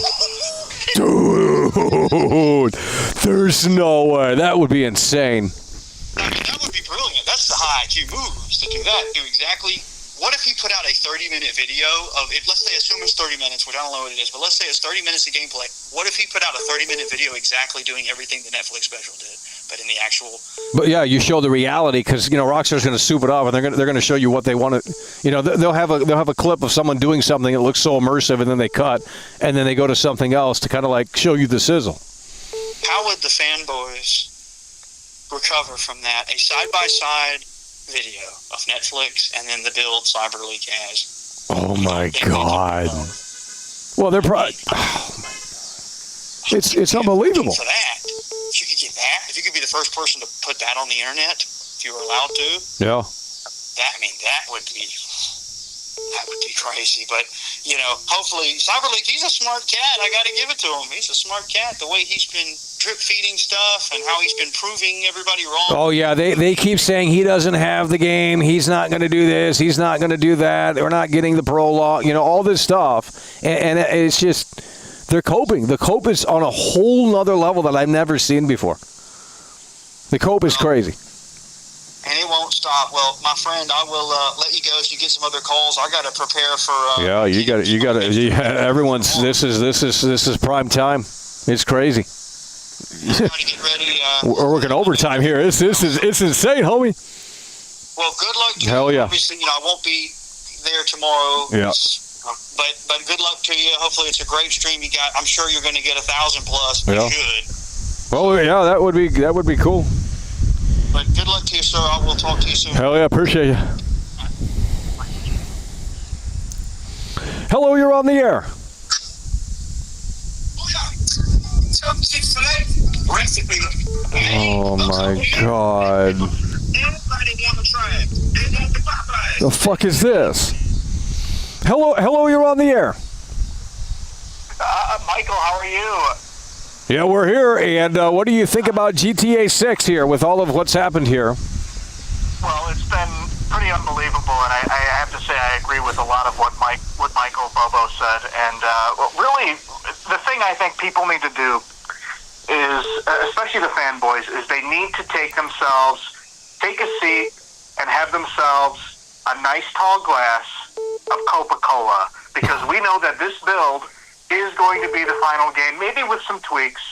Dude, there's no way. That would be insane. I mean, that would be brilliant. That's the high IQ moves to do that. Do exactly. What if he put out a 30-minute video of it? Let's say, assume it's 30 minutes, which I don't know what it is, but let's say it's 30 minutes of gameplay. What if he put out a 30-minute video exactly doing everything the Netflix special did, but in the actual? But yeah, you show the reality because Rockstar's going to soup it up, and they're going to show you what they want to. They'll have a clip of someone doing something that looks so immersive, and then they cut, and then they go to something else to kind of like show you the sizzle. How would the fanboys recover from that? A side-by-side video of Netflix and then the build Cyber League has. Oh my God! Well, they're probably. Oh my God. It's unbelievable. For that, if you could get that, if you could be the first person to put that on the internet, if you were allowed to. Yeah. That would be crazy. But hopefully, Cyber League. He's a smart cat. I got to give it to him. He's a smart cat. The way he's been drip feeding stuff and how he's been proving everybody wrong. Oh yeah, they keep saying he doesn't have the game. He's not going to do this. He's not going to do that. We're not getting the prologue. All this stuff, and it's just they're coping. The cope is on a whole nother level that I've never seen before. The cope is crazy. And it won't stop. Well, my friend, I will let you go so you get some other calls. I got to prepare for. You got to. Everyone's. This is prime time. It's crazy. Get ready. We're working overtime here. It's insane, homie. Well, good luck to you. Hell yeah. Obviously, I won't be there tomorrow. Yeah. But good luck to you. Hopefully, it's a great stream you got. I'm sure you're going to get 1,000 plus. You should. Well, yeah, that would be cool. But good luck to you, sir. I will talk to you soon. Hell yeah, appreciate you. Hello, you're on the air. Oh my God. The fuck is this? Hello, you're on the air. Michael, how are you? Yeah, we're here, and what do you think about GTA 6 here with all of what's happened here? Well, it's been pretty unbelievable, and I have to say I agree with a lot of what Michael Bobo said. And really, the thing I think people need to do is, especially the fanboys, is they need to take a seat and have themselves a nice tall glass of Coca-Cola, because we know that this build is going to be the final game, maybe with some tweaks,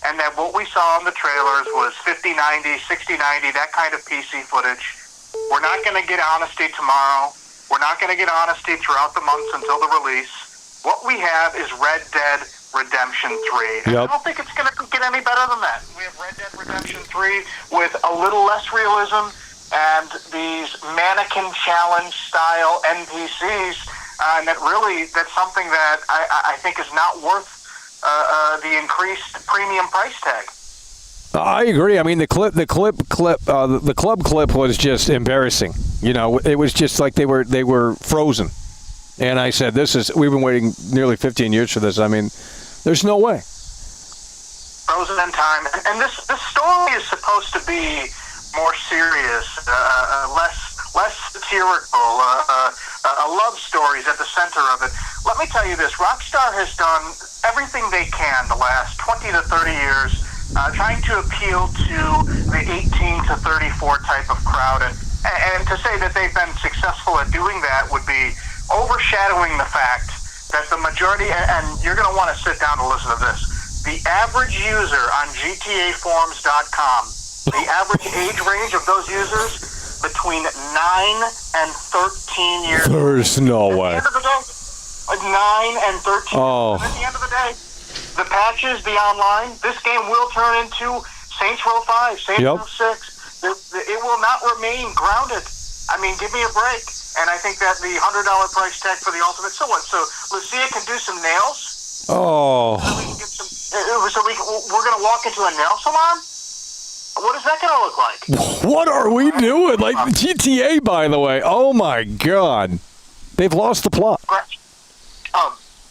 and that what we saw in the trailers was 50-90, 60-90, that kind of PC footage. We're not going to get honesty tomorrow. We're not going to get honesty throughout the months until the release. What we have is Red Dead Redemption 3. Yep. I don't think it's going to get any better than that. We have Red Dead Redemption 3 with a little less realism and these mannequin challenge style NPCs. And that's something that I think is not worth the increased premium price tag. I agree. I mean, the club clip was just embarrassing. It was just like they were frozen. And I said, we've been waiting nearly 15 years for this. I mean, there's no way. Frozen in time. And this story is supposed to be more serious, less satirical, a love story is at the center of it. Let me tell you this, Rockstar has done everything they can the last 20 to 30 years trying to appeal to the 18 to 34 type of crowd. And to say that they've been successful at doing that would be overshadowing the fact that the majority, and you're going to want to sit down and listen to this, the average user on GTAforums.com, the average age range of those users, between 9 and 13 years. There's no way. At the end of the day, 9 and 13. Oh. At the end of the day, the patches, the online, this game will turn into Saints Row 5, Saints Row 6. It will not remain grounded. I mean, give me a break. And I think that the $100 price tag for the ultimate. So what? So Lucia can do some nails. Oh. So we can get some. We're going to walk into a nail salon. What is that going to look like? What are we doing? Like GTA, by the way. Oh my God, they've lost the plot.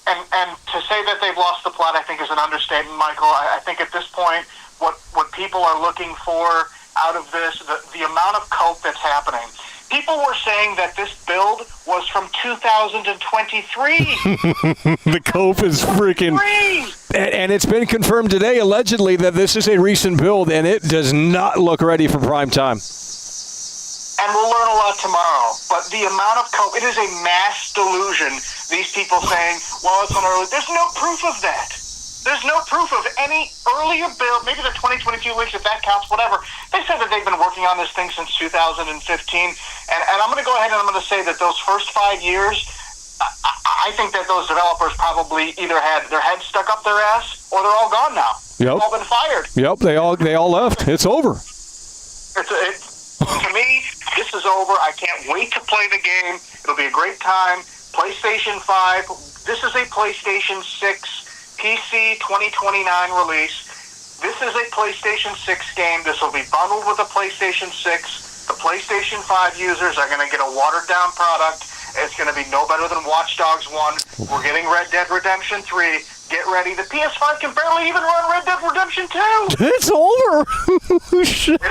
And to say that they've lost the plot, I think, is an understatement, Michael. I think at this point, what people are looking for out of this, the amount of cope that's happening. People were saying that this build was from 2023. The cope is freaking... And it's been confirmed today, allegedly, that this is a recent build, and it does not look ready for prime time. And we'll learn a lot tomorrow. But the amount of cope, it is a mass delusion. These people saying, well, it's on early. There's no proof of that. There's no proof of any earlier build, maybe the 2022 leaks, if that counts, whatever. They said that they've been working on this thing since 2015. And I'm going to go ahead and I'm going to say that those first 5 years, I think that those developers probably either had their heads stuck up their ass or they're all gone now. Yep. They've all been fired. Yep, they all left. It's over. To me, this is over. I can't wait to play the game. It'll be a great time. PlayStation 5. This is a PlayStation 6 PC 2029 release. This is a PlayStation 6 game. This will be bundled with a PlayStation 6. The PlayStation 5 users are going to get a watered-down product. It's going to be no better than Watch Dogs 1. We're getting Red Dead Redemption 3. Get ready. The PS5 can barely even run Red Dead Redemption 2. It's over. Shit.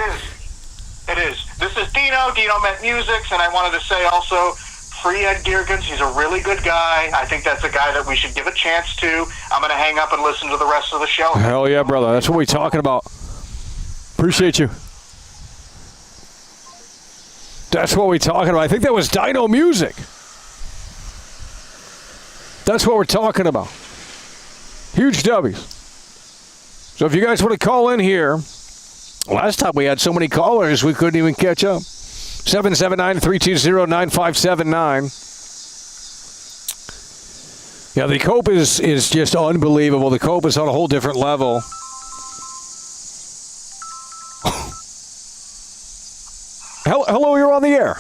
It is. This is Dino Met Musics, and I wanted to say also, free Ed Geergens. He's a really good guy. I think that's a guy that we should give a chance to. I'm going to hang up and listen to the rest of the show. Hell yeah, brother. That's what we're talking about. Appreciate you. That's what we're talking about. I think that was Dino Music. That's what we're talking about. Huge W's. So if you guys want to call in here, last time we had so many callers we couldn't even catch up. 779-320-9579. Yeah, the cope is just unbelievable. The cope is on a whole different level. Hello, you're on the air.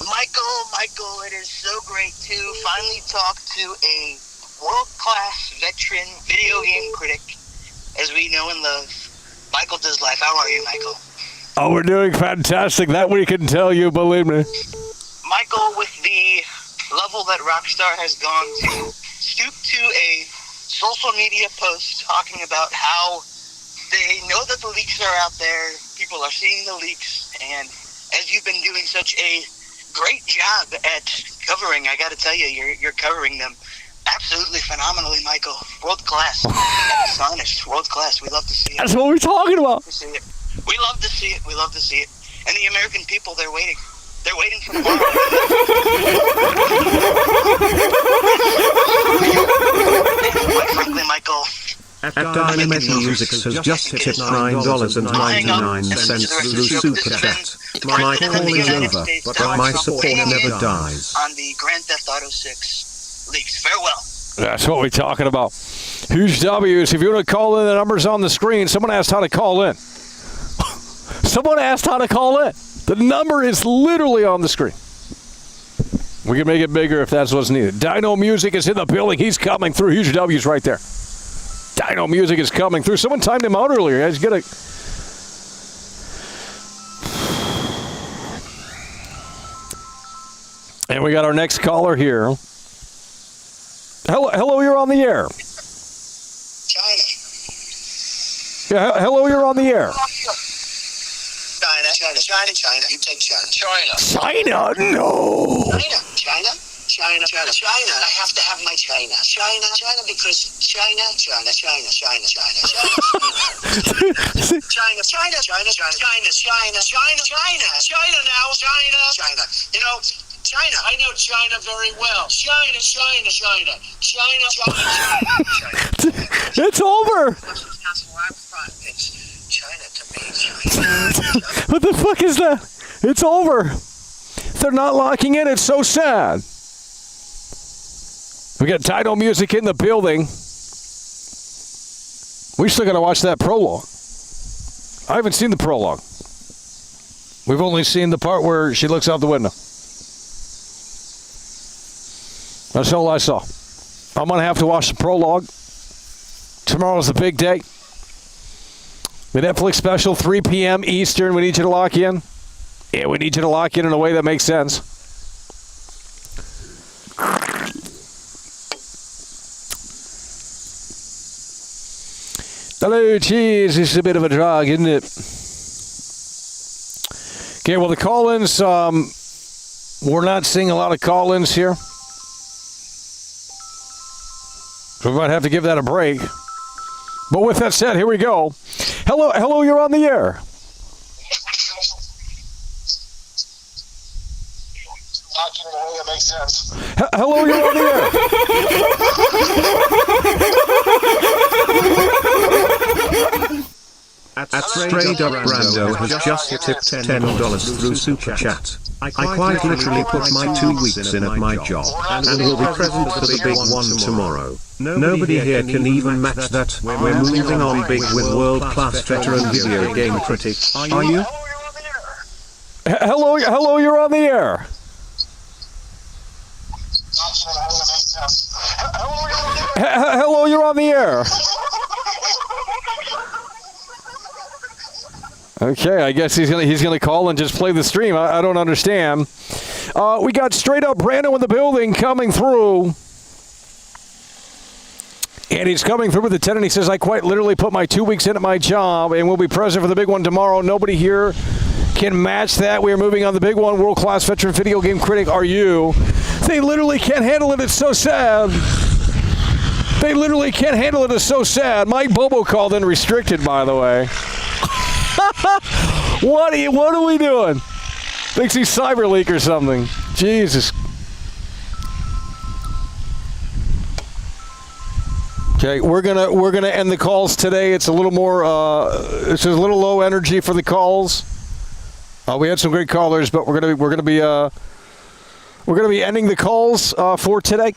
Michael, it is so great to finally talk to a world-class veteran video game critic, as we know and love. Michael does life. How are you, Michael? Oh, we're doing fantastic. That we can tell you, believe me. Michael, with the level that Rockstar has gone to, stoop to a social media post talking about how they know that the leaks are out there, people are seeing the leaks, and as you've been doing such a great job at covering, I got to tell you, you're covering them absolutely phenomenally, Michael. World class. It's honest. World class. We love to see it. That's what we're talking about. We love to see it. We love to see it. And the American people, they're waiting. They're waiting for tomorrow. Quite frankly, Michael, At Dynamite Music has just hit $9.99 through Super Chat. My call is over, but my support never dies. On the Grand Theft Auto 6 leaks. Farewell. That's what we're talking about. Huge W's. If you want to call in, the number's on the screen. Someone asked how to call in. Someone asked how to call in. The number is literally on the screen. We can make it bigger if that's what's needed. Dino Music is in the building. He's coming through. Huge W's right there. Dino Music is coming through. Someone timed him out earlier. Guys, get a... And we got our next caller here. Hello, you're on the air. China. Yeah, hello, you're on the air. China. You take China. China? No. China. China. I have to have my China. China, because China. China. You know, China. I know China very well. China. It's over. China to me. What the fuck is that? It's over. They're not locking in. It's so sad. We got title music in the building. We still got to watch that prologue. I haven't seen the prologue. We've only seen the part where she looks out the window. That's all I saw. I'm going to have to watch the prologue. Tomorrow's the big day. The Netflix special, 3 p.m. Eastern. We need you to lock in. Yeah, we need you to lock in a way that makes sense. Hello, cheese. This is a bit of a drag, isn't it? Okay, well, the call-ins, we're not seeing a lot of call-ins here. So we might have to give that a break. But with that said, here we go. Hello, you're on the air. That makes sense. Hello, you're on the air. At Straight Up Brando has just tipped $10 through Super Chat. I quite literally put my 2 weeks in at my job, and will be present for the big one tomorrow. Nobody here can even match that. We're moving on big with world-class veteran video game critic. Are you? Hello, you're on the air. Hello, you're on the air. Okay, I guess he's gonna call and just play the stream. I don't understand. We got Straight Up Brando in the building coming through. And he's coming through with the 10, and he says, I quite literally put my 2 weeks in at my job and will be present for the big one tomorrow. Nobody here can match that. We are moving on the big one. World-class veteran video game critic, are you? They literally can't handle it. It's so sad. They literally can't handle it. It's so sad. Mike Bobo called in restricted, by the way. What are we doing? Thinks he's cyber leak or something. Jesus. Okay, we're gonna end the calls today. It's a little more it's a little low energy for the calls. We had some great callers, but we're gonna be ending the calls for today,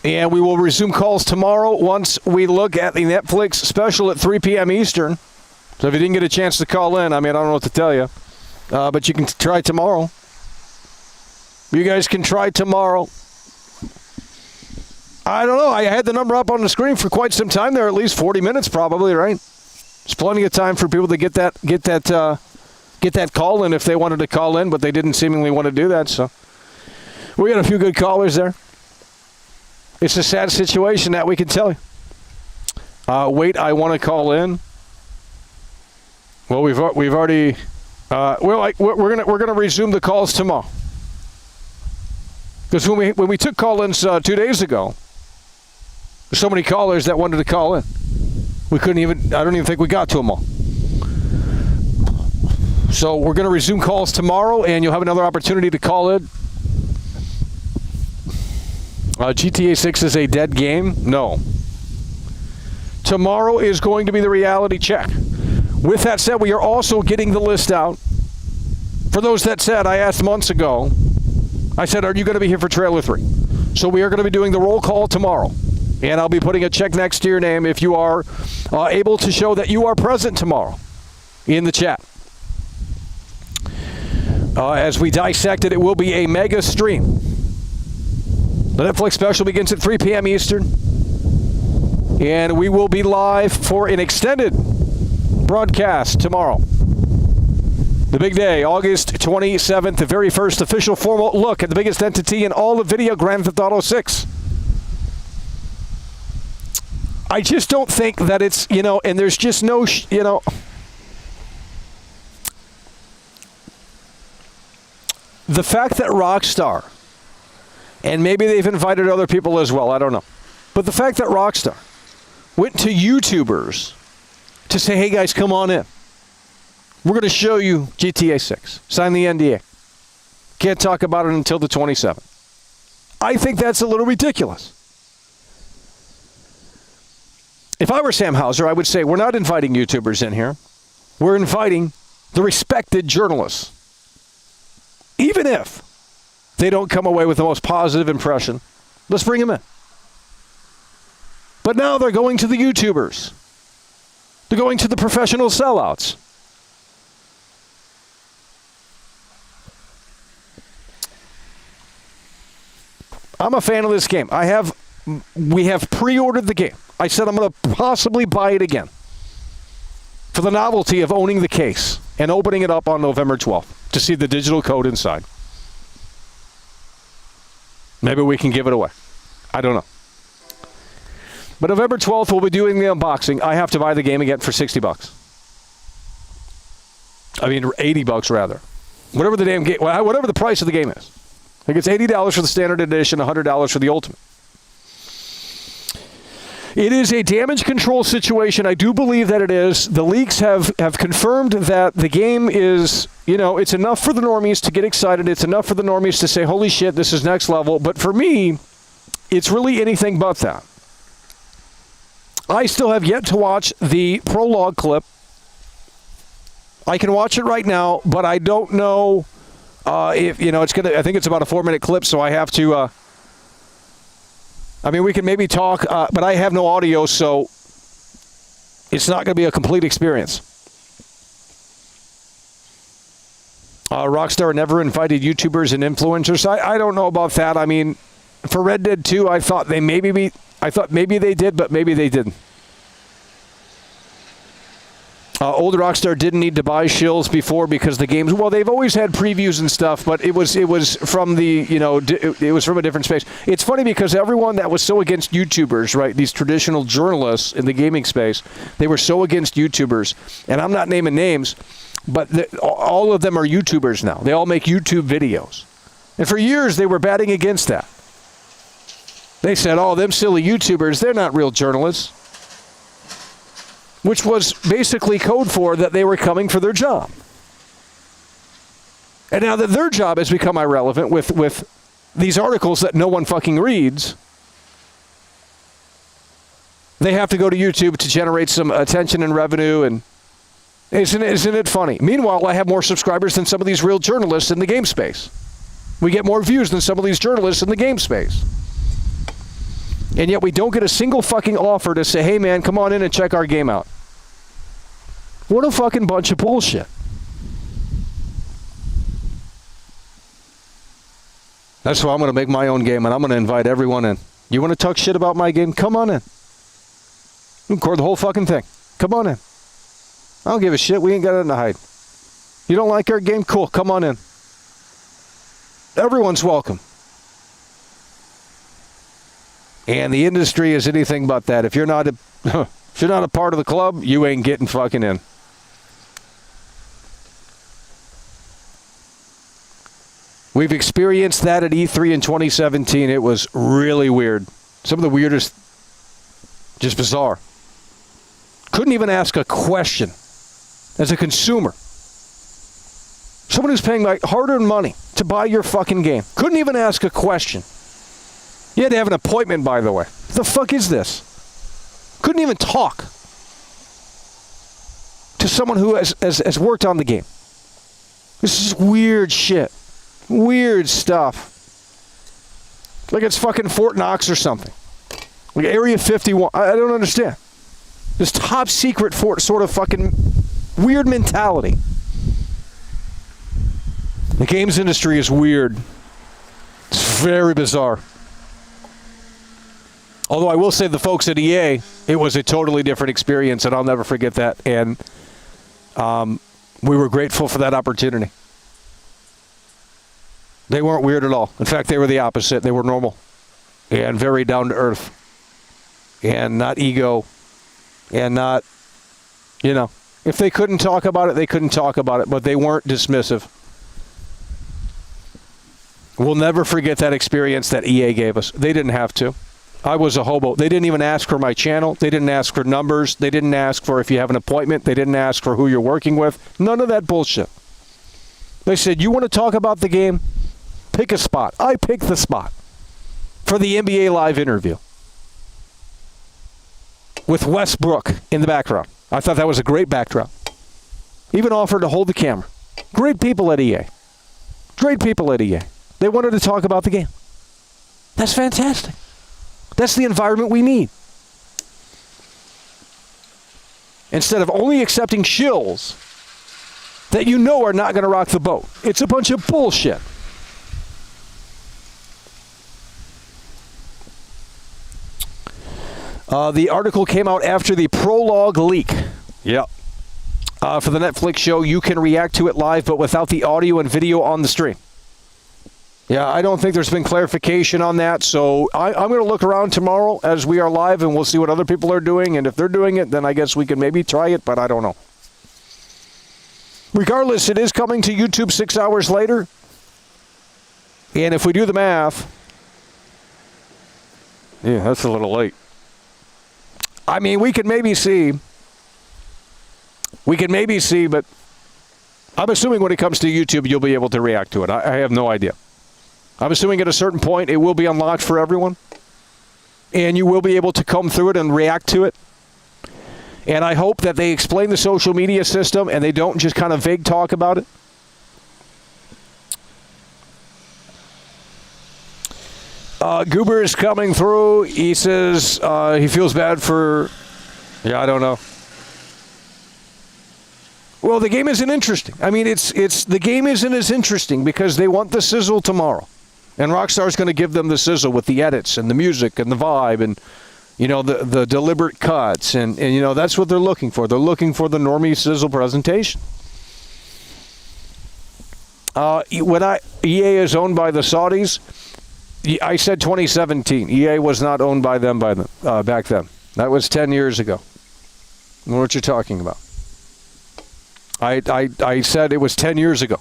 and we will resume calls tomorrow once we look at the Netflix special at 3 p.m. Eastern. So if you didn't get a chance to call in, I mean, I don't know what to tell you, but you can try tomorrow. You guys can try tomorrow. I don't know. I had the number up on the screen for quite some time there, at least 40 minutes probably, right? There's plenty of time for people to get that call in if they wanted to call in, but they didn't seemingly want to do that. So we got a few good callers there. It's a sad situation that we can tell you. Wait, I want to call in. Well, we've already. We're gonna resume the calls tomorrow. Because when we took call-ins 2 days ago, there's so many callers that wanted to call in. We couldn't even. I don't even think we got to them all. So we're going to resume calls tomorrow, and you'll have another opportunity to call in. GTA 6 is a dead game? No. Tomorrow is going to be the reality check. With that said, we are also getting the list out. For those that said, I asked months ago, I said, are you going to be here for Trailer 3? So we are going to be doing the roll call tomorrow. And I'll be putting a check next to your name if you are able to show that you are present tomorrow in the chat. As we dissect it, it will be a mega stream. The Netflix special begins at 3 p.m. Eastern. And we will be live for an extended broadcast tomorrow. The big day, August 27th, the very first official formal look at the biggest entity in all of video, Grand Theft Auto 6. I just don't think that it's, and there's just no, the fact that Rockstar And maybe they've invited other people as well. I don't know. But the fact that Rockstar went to YouTubers to say, hey, guys, come on in. We're going to show you GTA 6. Sign the NDA. Can't talk about it until the 27th. I think that's a little ridiculous. If I were Sam Hauser, I would say we're not inviting YouTubers in here. We're inviting the respected journalists. Even if they don't come away with the most positive impression, let's bring them in. But now they're going to the YouTubers. They're going to the professional sellouts. I'm a fan of this game. We have pre-ordered the game. I said I'm going to possibly buy it again for the novelty of owning the case and opening it up on November 12th to see the digital code inside. Maybe we can give it away. I don't know. But November 12th, we'll be doing the unboxing. I have to buy the game again for $60. I mean, $80 rather. Whatever the damn game, whatever the price of the game is. I think it's $80 for the standard edition, $100 for the ultimate. It is a damage control situation. I do believe that it is. The leaks have confirmed that the game is, it's enough for the normies to get excited. It's enough for the normies to say, holy shit, this is next level. But for me, it's really anything but that. I still have yet to watch the Prologue clip. I can watch it right now, but I don't know if, it's going to, I think it's about a 4-minute clip, so I have to, we can maybe talk, but I have no audio, so it's not going to be a complete experience. Rockstar never invited YouTubers and influencers. I don't know about that. I mean, for Red Dead 2, I thought maybe they did, but maybe they didn't. Old Rockstar didn't need to buy shills before because the games, well, they've always had previews and stuff, but it was from the, it was from a different space. It's funny because everyone that was so against YouTubers, right, these traditional journalists in the gaming space, they were so against YouTubers, and I'm not naming names, but all of them are YouTubers now. They all make YouTube videos. And for years, they were batting against that. They said, oh, them silly YouTubers, they're not real journalists. Which was basically code for that they were coming for their job. And now that their job has become irrelevant with these articles that no one fucking reads, they have to go to YouTube to generate some attention and revenue. And isn't it funny? Meanwhile, I have more subscribers than some of these real journalists in the game space. We get more views than some of these journalists in the game space. And yet we don't get a single fucking offer to say, hey man, come on in and check our game out. What a fucking bunch of bullshit. That's why I'm going to make my own game and I'm going to invite everyone in. You want to talk shit about my game? Come on in. Record the whole fucking thing. Come on in. I don't give a shit. We ain't got nothing to hide. You don't like our game? Cool. Come on in. Everyone's welcome. And the industry is anything but that. If you're not a part of the club, you ain't getting fucking in. We've experienced that at E3 in 2017. It was really weird. Some of the weirdest, just bizarre. Couldn't even ask a question as a consumer. Someone who's paying like hard-earned money to buy your fucking game. Couldn't even ask a question. You had to have an appointment, by the way. What the fuck is this? Couldn't even talk to someone who has worked on the game. This is weird shit. Weird stuff. Like it's fucking Fort Knox or something. Like Area 51. I don't understand. This top secret sort of fucking weird mentality. The games industry is weird. It's very bizarre. Although I will say the folks at EA, it was a totally different experience, and I'll never forget that. And we were grateful for that opportunity. They weren't weird at all. In fact, they were the opposite. They were normal and very down to earth and not ego and not, if they couldn't talk about it, they couldn't talk about it, but they weren't dismissive. We'll never forget that experience that EA gave us. They didn't have to. I was a hobo. They didn't even ask for my channel. They didn't ask for numbers. They didn't ask for if you have an appointment. They didn't ask for who you're working with. None of that bullshit. They said, you want to talk about the game? Pick a spot. I picked the spot for the NBA Live interview with Westbrook in the background. I thought that was a great backdrop. Even offered to hold the camera. Great people at EA. Great people at EA. They wanted to talk about the game. That's fantastic. That's the environment we need. Instead of only accepting shills that you know are not going to rock the boat. It's a bunch of bullshit. The article came out after the Prologue leak. Yep. For the Netflix show, you can react to it live, but without the audio and video on the stream. Yeah, I don't think there's been clarification on that, so I'm going to look around tomorrow as we are live, and we'll see what other people are doing, and if they're doing it, then I guess we can maybe try it, but I don't know. Regardless, it is coming to YouTube 6 hours later, and if we do the math, yeah, that's a little late. I mean, we could maybe see, but I'm assuming when it comes to YouTube, you'll be able to react to it. I have no idea. I'm assuming at a certain point it will be unlocked for everyone, and you will be able to come through it and react to it. And I hope that they explain the social media system and they don't just kind of vague talk about it. Goober is coming through. He says he feels bad for, I don't know. Well, the game isn't interesting. I mean, the game isn't as interesting because they want the sizzle tomorrow. And Rockstar's going to give them the sizzle with the edits and the music and the vibe and, the deliberate cuts. And that's what they're looking for. They're looking for the normie sizzle presentation. EA is owned by the Saudis. I said 2017. EA was not owned by them back then. That was 10 years ago. I don't know what you're talking about. I said it was 10 years ago.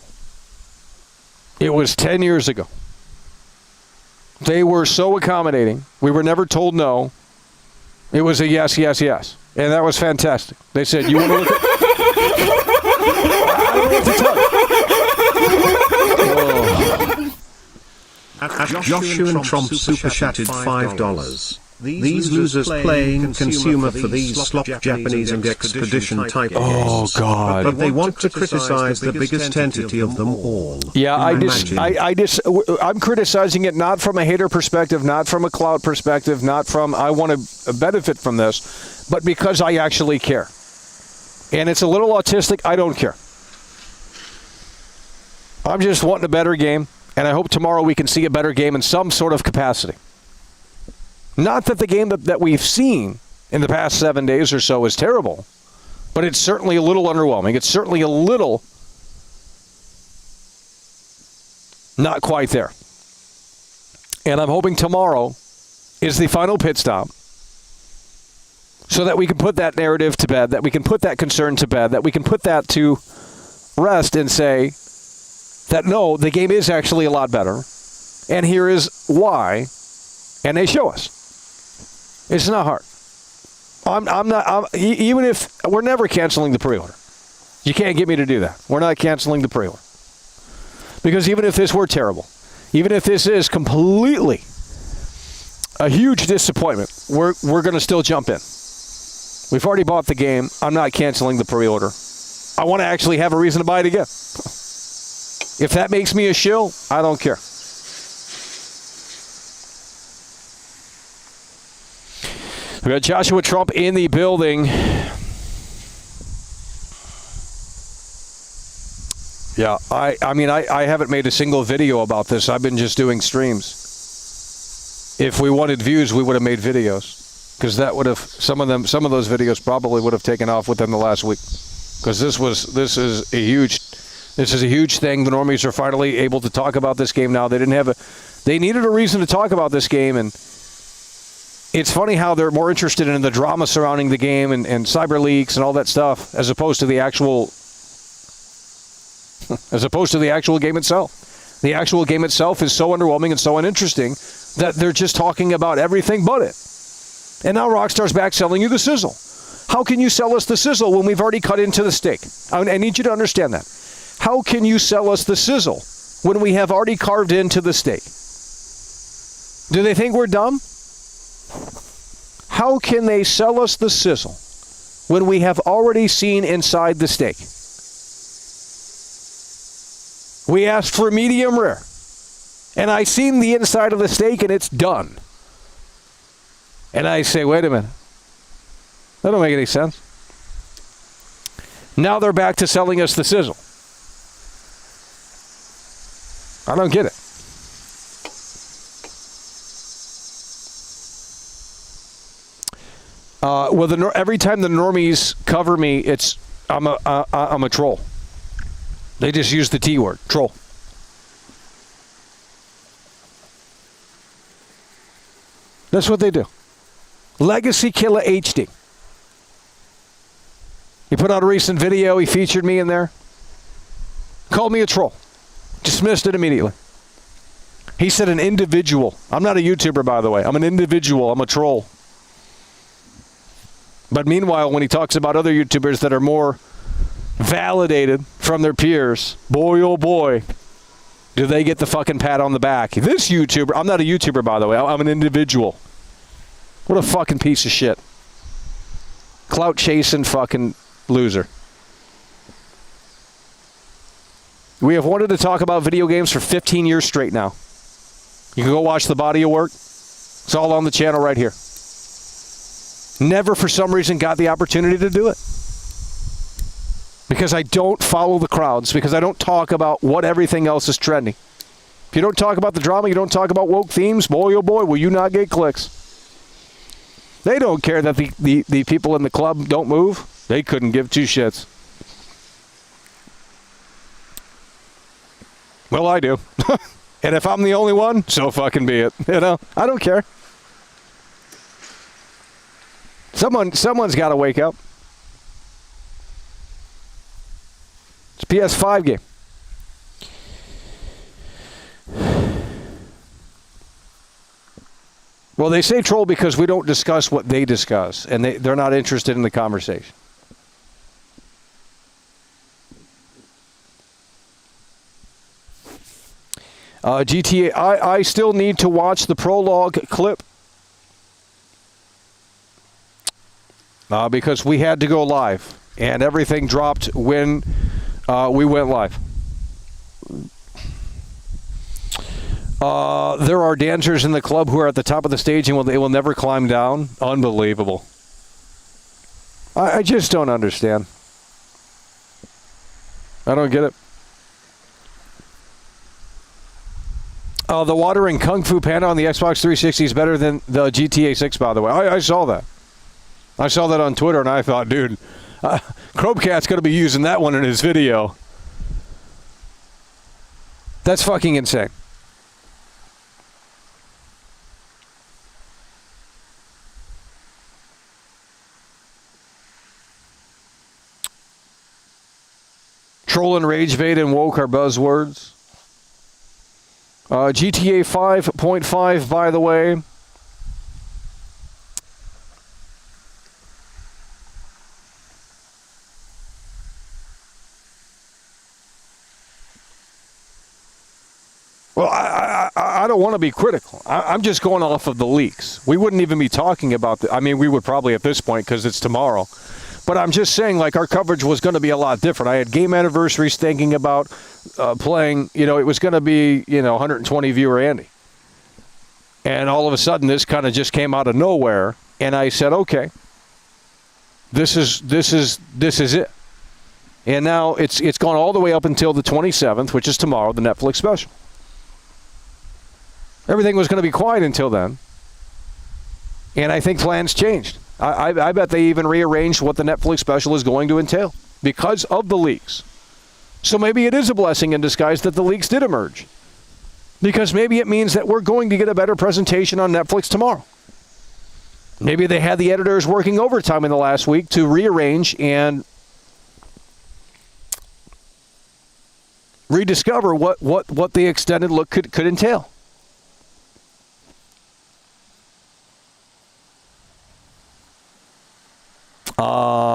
It was 10 years ago. They were so accommodating. We were never told no. It was a yes, yes, yes. And that was fantastic. They said, you want to look at... I don't know what to tell you. Joshua and Trump super chatted $5. These losers playing consumer for these slop Japanese and expedition type games. Oh, God. But they want to criticize the biggest entity of them all. Yeah, I'm criticizing it not from a hater perspective, not from a clout perspective, not from I want to benefit from this, but because I actually care. And it's a little autistic. I don't care. I'm just wanting a better game, and I hope tomorrow we can see a better game in some sort of capacity. Not that the game that we've seen in the past 7 days or so is terrible, but it's certainly a little underwhelming. It's certainly a little not quite there. And I'm hoping tomorrow is the final pit stop so that we can put that narrative to bed, that we can put that concern to bed, that we can put that to rest and say that, no, the game is actually a lot better, and here is why, and they show us. It's not hard. Even if we're never canceling the pre-order. You can't get me to do that. We're not canceling the pre-order. Because even if this were terrible, even if this is completely a huge disappointment, we're going to still jump in. We've already bought the game. I'm not canceling the pre-order. I want to actually have a reason to buy it again. If that makes me a shill, I don't care. We got Joshua Trump in the building. Yeah, I mean, I haven't made a single video about this. I've been just doing streams. If we wanted views, we would have made videos, because that would have some of those videos probably would have taken off within the last week. Because this is a huge thing. The normies are finally able to talk about this game now. They needed a reason to talk about this game, and it's funny how they're more interested in the drama surrounding the game and cyber leaks and all that stuff as opposed to the actual game itself. The actual game itself is so underwhelming and so uninteresting that they're just talking about everything but it. And now Rockstar's back selling you the sizzle. How can you sell us the sizzle when we've already cut into the steak? I need you to understand that. How can you sell us the sizzle when we have already carved into the steak? Do they think we're dumb? How can they sell us the sizzle when we have already seen inside the steak? We asked for medium rare, and I seen the inside of the steak, and it's done. And I say, wait a minute. That don't make any sense. Now they're back to selling us the sizzle. I don't get it. Well, every time the normies cover me, I'm a troll. They just use the T word, troll. That's what they do. Legacy Killer HD. He put out a recent video. He featured me in there. Called me a troll. Dismissed it immediately. He said an individual. I'm not a YouTuber, by the way. I'm an individual. I'm a troll. But meanwhile, when he talks about other YouTubers that are more validated from their peers, boy, oh boy, do they get the fucking pat on the back. This YouTuber, I'm not a YouTuber, by the way. I'm an individual. What a fucking piece of shit. Clout chasing fucking loser. We have wanted to talk about video games for 15 years straight now. You can go watch the body of work. It's all on the channel right here. Never, for some reason, got the opportunity to do it. Because I don't follow the crowds. Because I don't talk about what everything else is trending. If you don't talk about the drama, you don't talk about woke themes, boy, oh boy, will you not get clicks. They don't care that the people in the club don't move. They couldn't give two shits. Well, I do. And if I'm the only one, so fucking be it. You know, I don't care. Someone's got to wake up. It's a PS5 game. Well, they say troll because we don't discuss what they discuss, and they're not interested in the conversation. GTA, I still need to watch the prologue clip because we had to go live, and everything dropped when we went live. There are dancers in the club who are at the top of the stage and they will never climb down. Unbelievable. I just don't understand. I don't get it. The water in Kung Fu Panda on the Xbox 360 is better than the GTA 6, by the way. I saw that. I saw that on Twitter, and I thought, dude, Chromecat's going to be using that one in his video. That's fucking insane. Troll and rage bait and woke are buzzwords. GTA 5.5, by the way. Well, I don't want to be critical. I'm just going off of the leaks. We wouldn't even be talking about I mean, we would probably at this point because it's tomorrow. But I'm just saying, like, our coverage was going to be a lot different. I had game anniversaries thinking about playing, it was going to be, 120 viewer Andy. And all of a sudden, this kind of just came out of nowhere. And I said, okay, this is it. And now it's gone all the way up until the 27th, which is tomorrow, the Netflix special. Everything was going to be quiet until then. And I think plans changed. I bet they even rearranged what the Netflix special is going to entail because of the leaks. So maybe it is a blessing in disguise that the leaks did emerge. Because maybe it means that we're going to get a better presentation on Netflix tomorrow. Maybe they had the editors working overtime in the last week to rearrange and rediscover what the extended look could entail.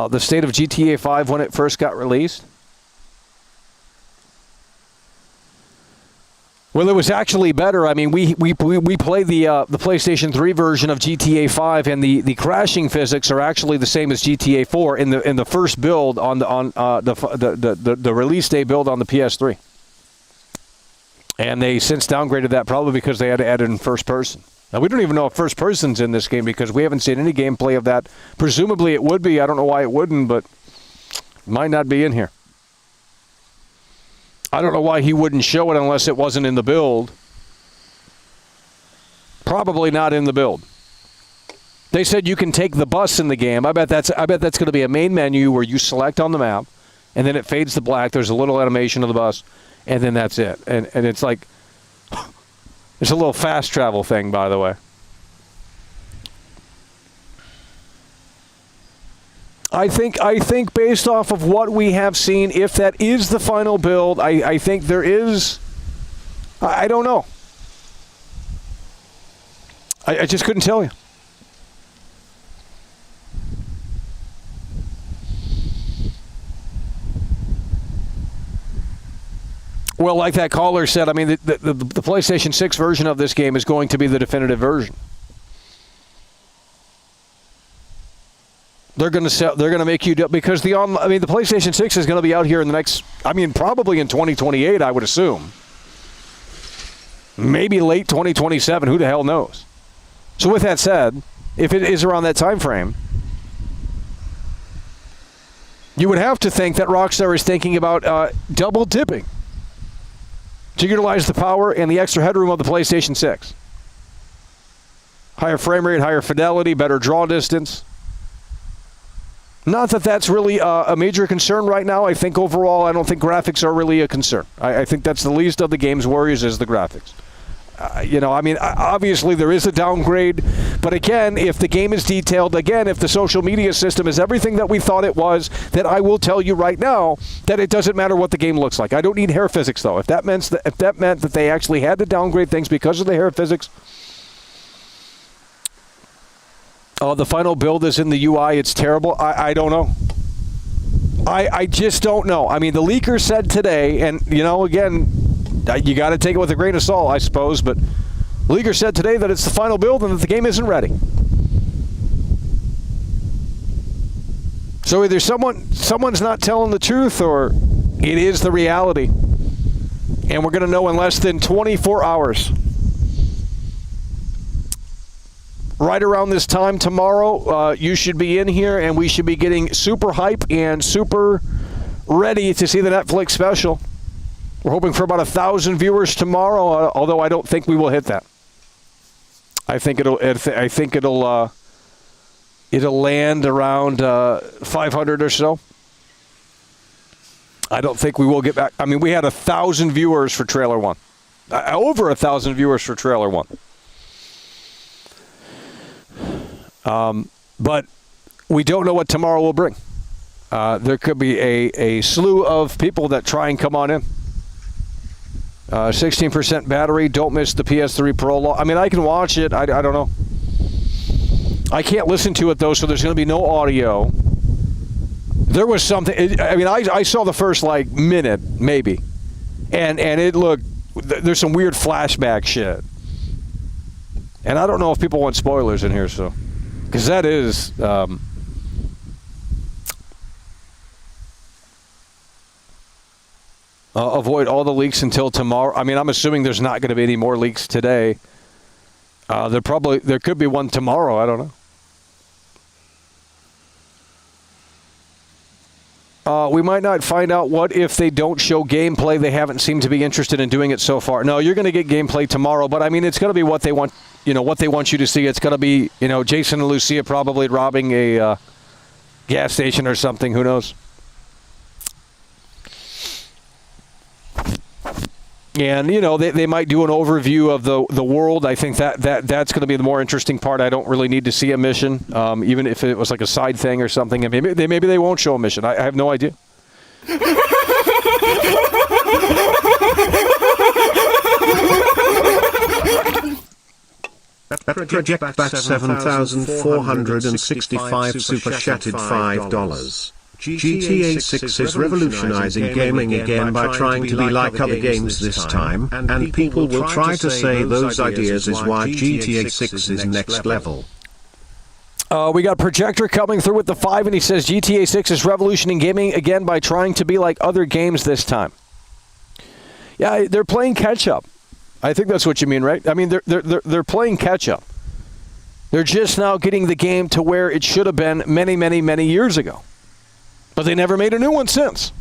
The state of GTA 5 when it first got released. Well, it was actually better. I mean, we played the PlayStation 3 version of GTA 5, and the crashing physics are actually the same as GTA 4 in the first build on the release day build on the PS3. And they since downgraded that probably because they had to add it in first person. Now, we don't even know if first person's in this game because we haven't seen any gameplay of that. Presumably it would be. I don't know why it wouldn't, but it might not be in here. I don't know why he wouldn't show it unless it wasn't in the build. Probably not in the build. They said you can take the bus in the game. I bet that's going to be a main menu where you select on the map, and then it fades to black. There's a little animation of the bus, and then that's it. And it's like... It's a little fast travel thing, by the way. I think based off of what we have seen, if that is the final build, I think there is... I don't know. I just couldn't tell you. Well, like that caller said, I mean, the PlayStation 6 version of this game is going to be the definitive version. They're going to make you do, because the PlayStation 6 is going to be out here in the next, probably in 2028, I would assume. Maybe late 2027, who the hell knows? So with that said, if it is around that time frame, you would have to think that Rockstar is thinking about double dipping to utilize the power and the extra headroom of the PlayStation 6. Higher frame rate, higher fidelity, better draw distance. Not that that's really a major concern right now. I think overall, I don't think graphics are really a concern. I think that's the least of the game's worries is the graphics. Obviously there is a downgrade, but again, if the game is detailed, again, if the social media system is everything that we thought it was, then I will tell you right now that it doesn't matter what the game looks like. I don't need hair physics, though. If that meant that they actually had to downgrade things because of the hair physics, the final build is in the UI, it's terrible. I don't know. I just don't know. I mean, the leaker said today, and, again, you got to take it with a grain of salt, I suppose, but leaker said today that it's the final build and that the game isn't ready. So either someone's not telling the truth or it is the reality. And we're going to know in less than 24 hours. Right around this time tomorrow, you should be in here and we should be getting super hype and super ready to see the Netflix special. We're hoping for about 1,000 viewers tomorrow, although I don't think we will hit that. I think it'll land around 500 or so. I don't think we will get back. I mean, we had 1,000 viewers for trailer 1. Over 1,000 viewers for trailer 1. But we don't know what tomorrow will bring. There could be a slew of people that try and come on in. 16% battery. Don't miss the PS3 Prologue. I mean, I can watch it. I don't know. I can't listen to it, though, so there's going to be no audio. There was something. I saw the first, minute, maybe. And it looked. There's some weird flashback shit. And I don't know if people want spoilers in here, so. Because that is. Avoid all the leaks until tomorrow. I mean, I'm assuming there's not going to be any more leaks today. There could be one tomorrow. I don't know. We might not find out what if they don't show gameplay. They haven't seemed to be interested in doing it so far. No, you're going to get gameplay tomorrow, but I mean, it's going to be what they want. What they want you to see. It's going to be, Jason and Lucia probably robbing a gas station or something. Who knows? And, they might do an overview of the world. I think that's going to be the more interesting part. I don't really need to see a mission, even if it was like a side thing or something. And maybe they won't show a mission. I have no idea. Project Bat 7,465 super chatted $5. GTA 6 is revolutionizing gaming again by trying to be like other games this time, and people will try to say those ideas is why GTA 6 is next level. We got Projector coming through with the 5, and he says GTA 6 is revolutioning gaming again by trying to be like other games this time. Yeah, they're playing catch-up. I think that's what you mean, right? I mean, they're playing catch-up. They're just now getting the game to where it should have been many, many, many years ago. But they never made a new one since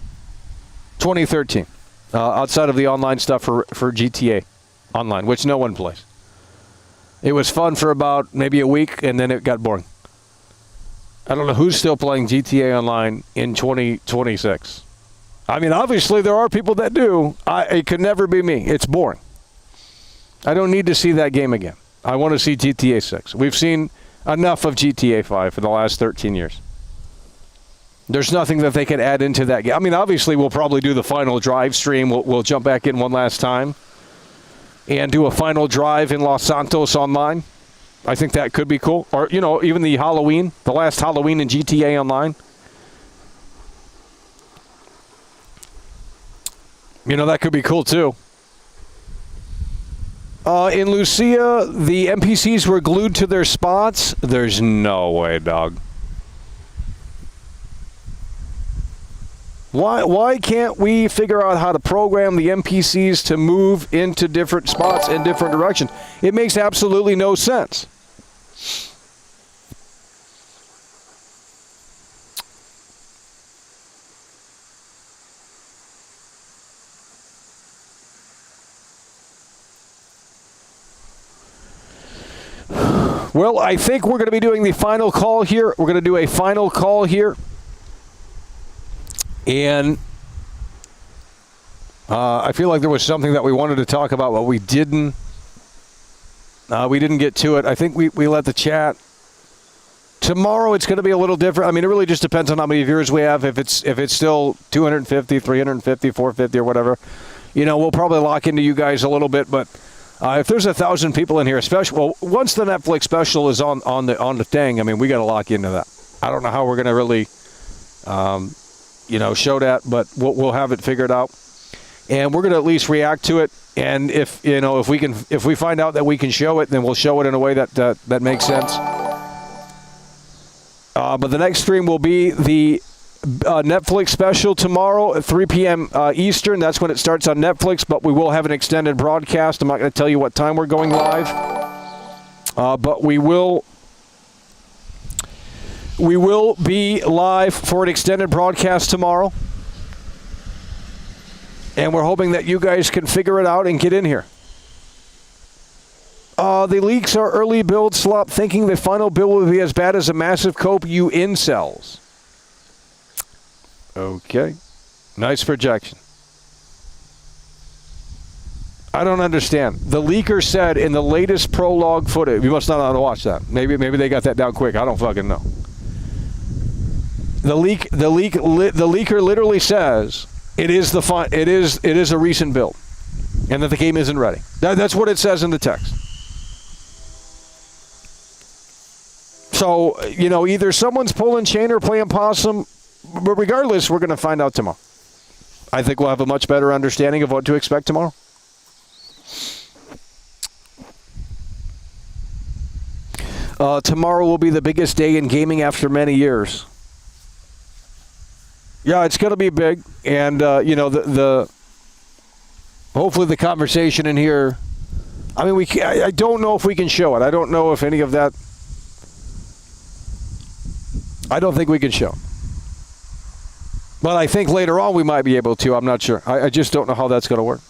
2013, outside of the online stuff for GTA Online, which no one plays. It was fun for about maybe a week, and then it got boring. I don't know who's still playing GTA Online in 2026. I mean, obviously there are people that do. It could never be me. It's boring. I don't need to see that game again. I want to see GTA 6. We've seen enough of GTA 5 for the last 13 years. There's nothing that they can add into that game. I mean, obviously, we'll probably do the final drive stream. We'll jump back in one last time and do a final drive in Los Santos Online. I think that could be cool. Or, you know, even the last Halloween in GTA Online. You know, that could be cool, too. In Lucia, the NPCs were glued to their spots. There's no way, dog. Why can't we figure out how to program the NPCs to move into different spots in different directions? It makes absolutely no sense. Well, I think we're going to be doing the final call here. We're going to do a final call here. And I feel like there was something that we wanted to talk about, but we didn't. We didn't get to it. I think we let the chat. Tomorrow it's going to be a little different. I mean, it really just depends on how many viewers we have. If it's still 250, 350, 450, or whatever, you know, we'll probably lock into you guys a little bit. But if there's 1,000 people in here, especially once the Netflix special is on the thing, I mean, we got to lock into that. I don't know how we're going to really. Show that, but we'll have it figured out, and we're going to at least react to it. And if we find out that we can show it, then we'll show it in a way that makes sense. But the next stream will be the Netflix special tomorrow at 3 p.m. Eastern. That's when it starts on Netflix. But we will have an extended broadcast. I'm not going to tell you what time we're going live, but we will. We will be live for an extended broadcast tomorrow. And we're hoping that you guys can figure it out and get in here. The leaks are early build slop, thinking the final build will be as bad as a massive cope, you incels. Okay. Nice projection. I don't understand. The leaker said in the latest prologue footage, you must not know how to watch that. Maybe they got that down quick. I don't fucking know. The leaker literally says it is a recent build, and that the game isn't ready. That's what it says in the text. So either someone's pulling chain or playing possum, but regardless, we're going to find out tomorrow. I think we'll have a much better understanding of what to expect tomorrow. Tomorrow will be the biggest day in gaming after many years. Yeah, it's going to be big, and the hopefully the conversation in here. I mean, I don't know if we can show it. I don't know if any of that. I don't think we can show it. But I think later on we might be able to. I'm not sure. I just don't know how that's going to work.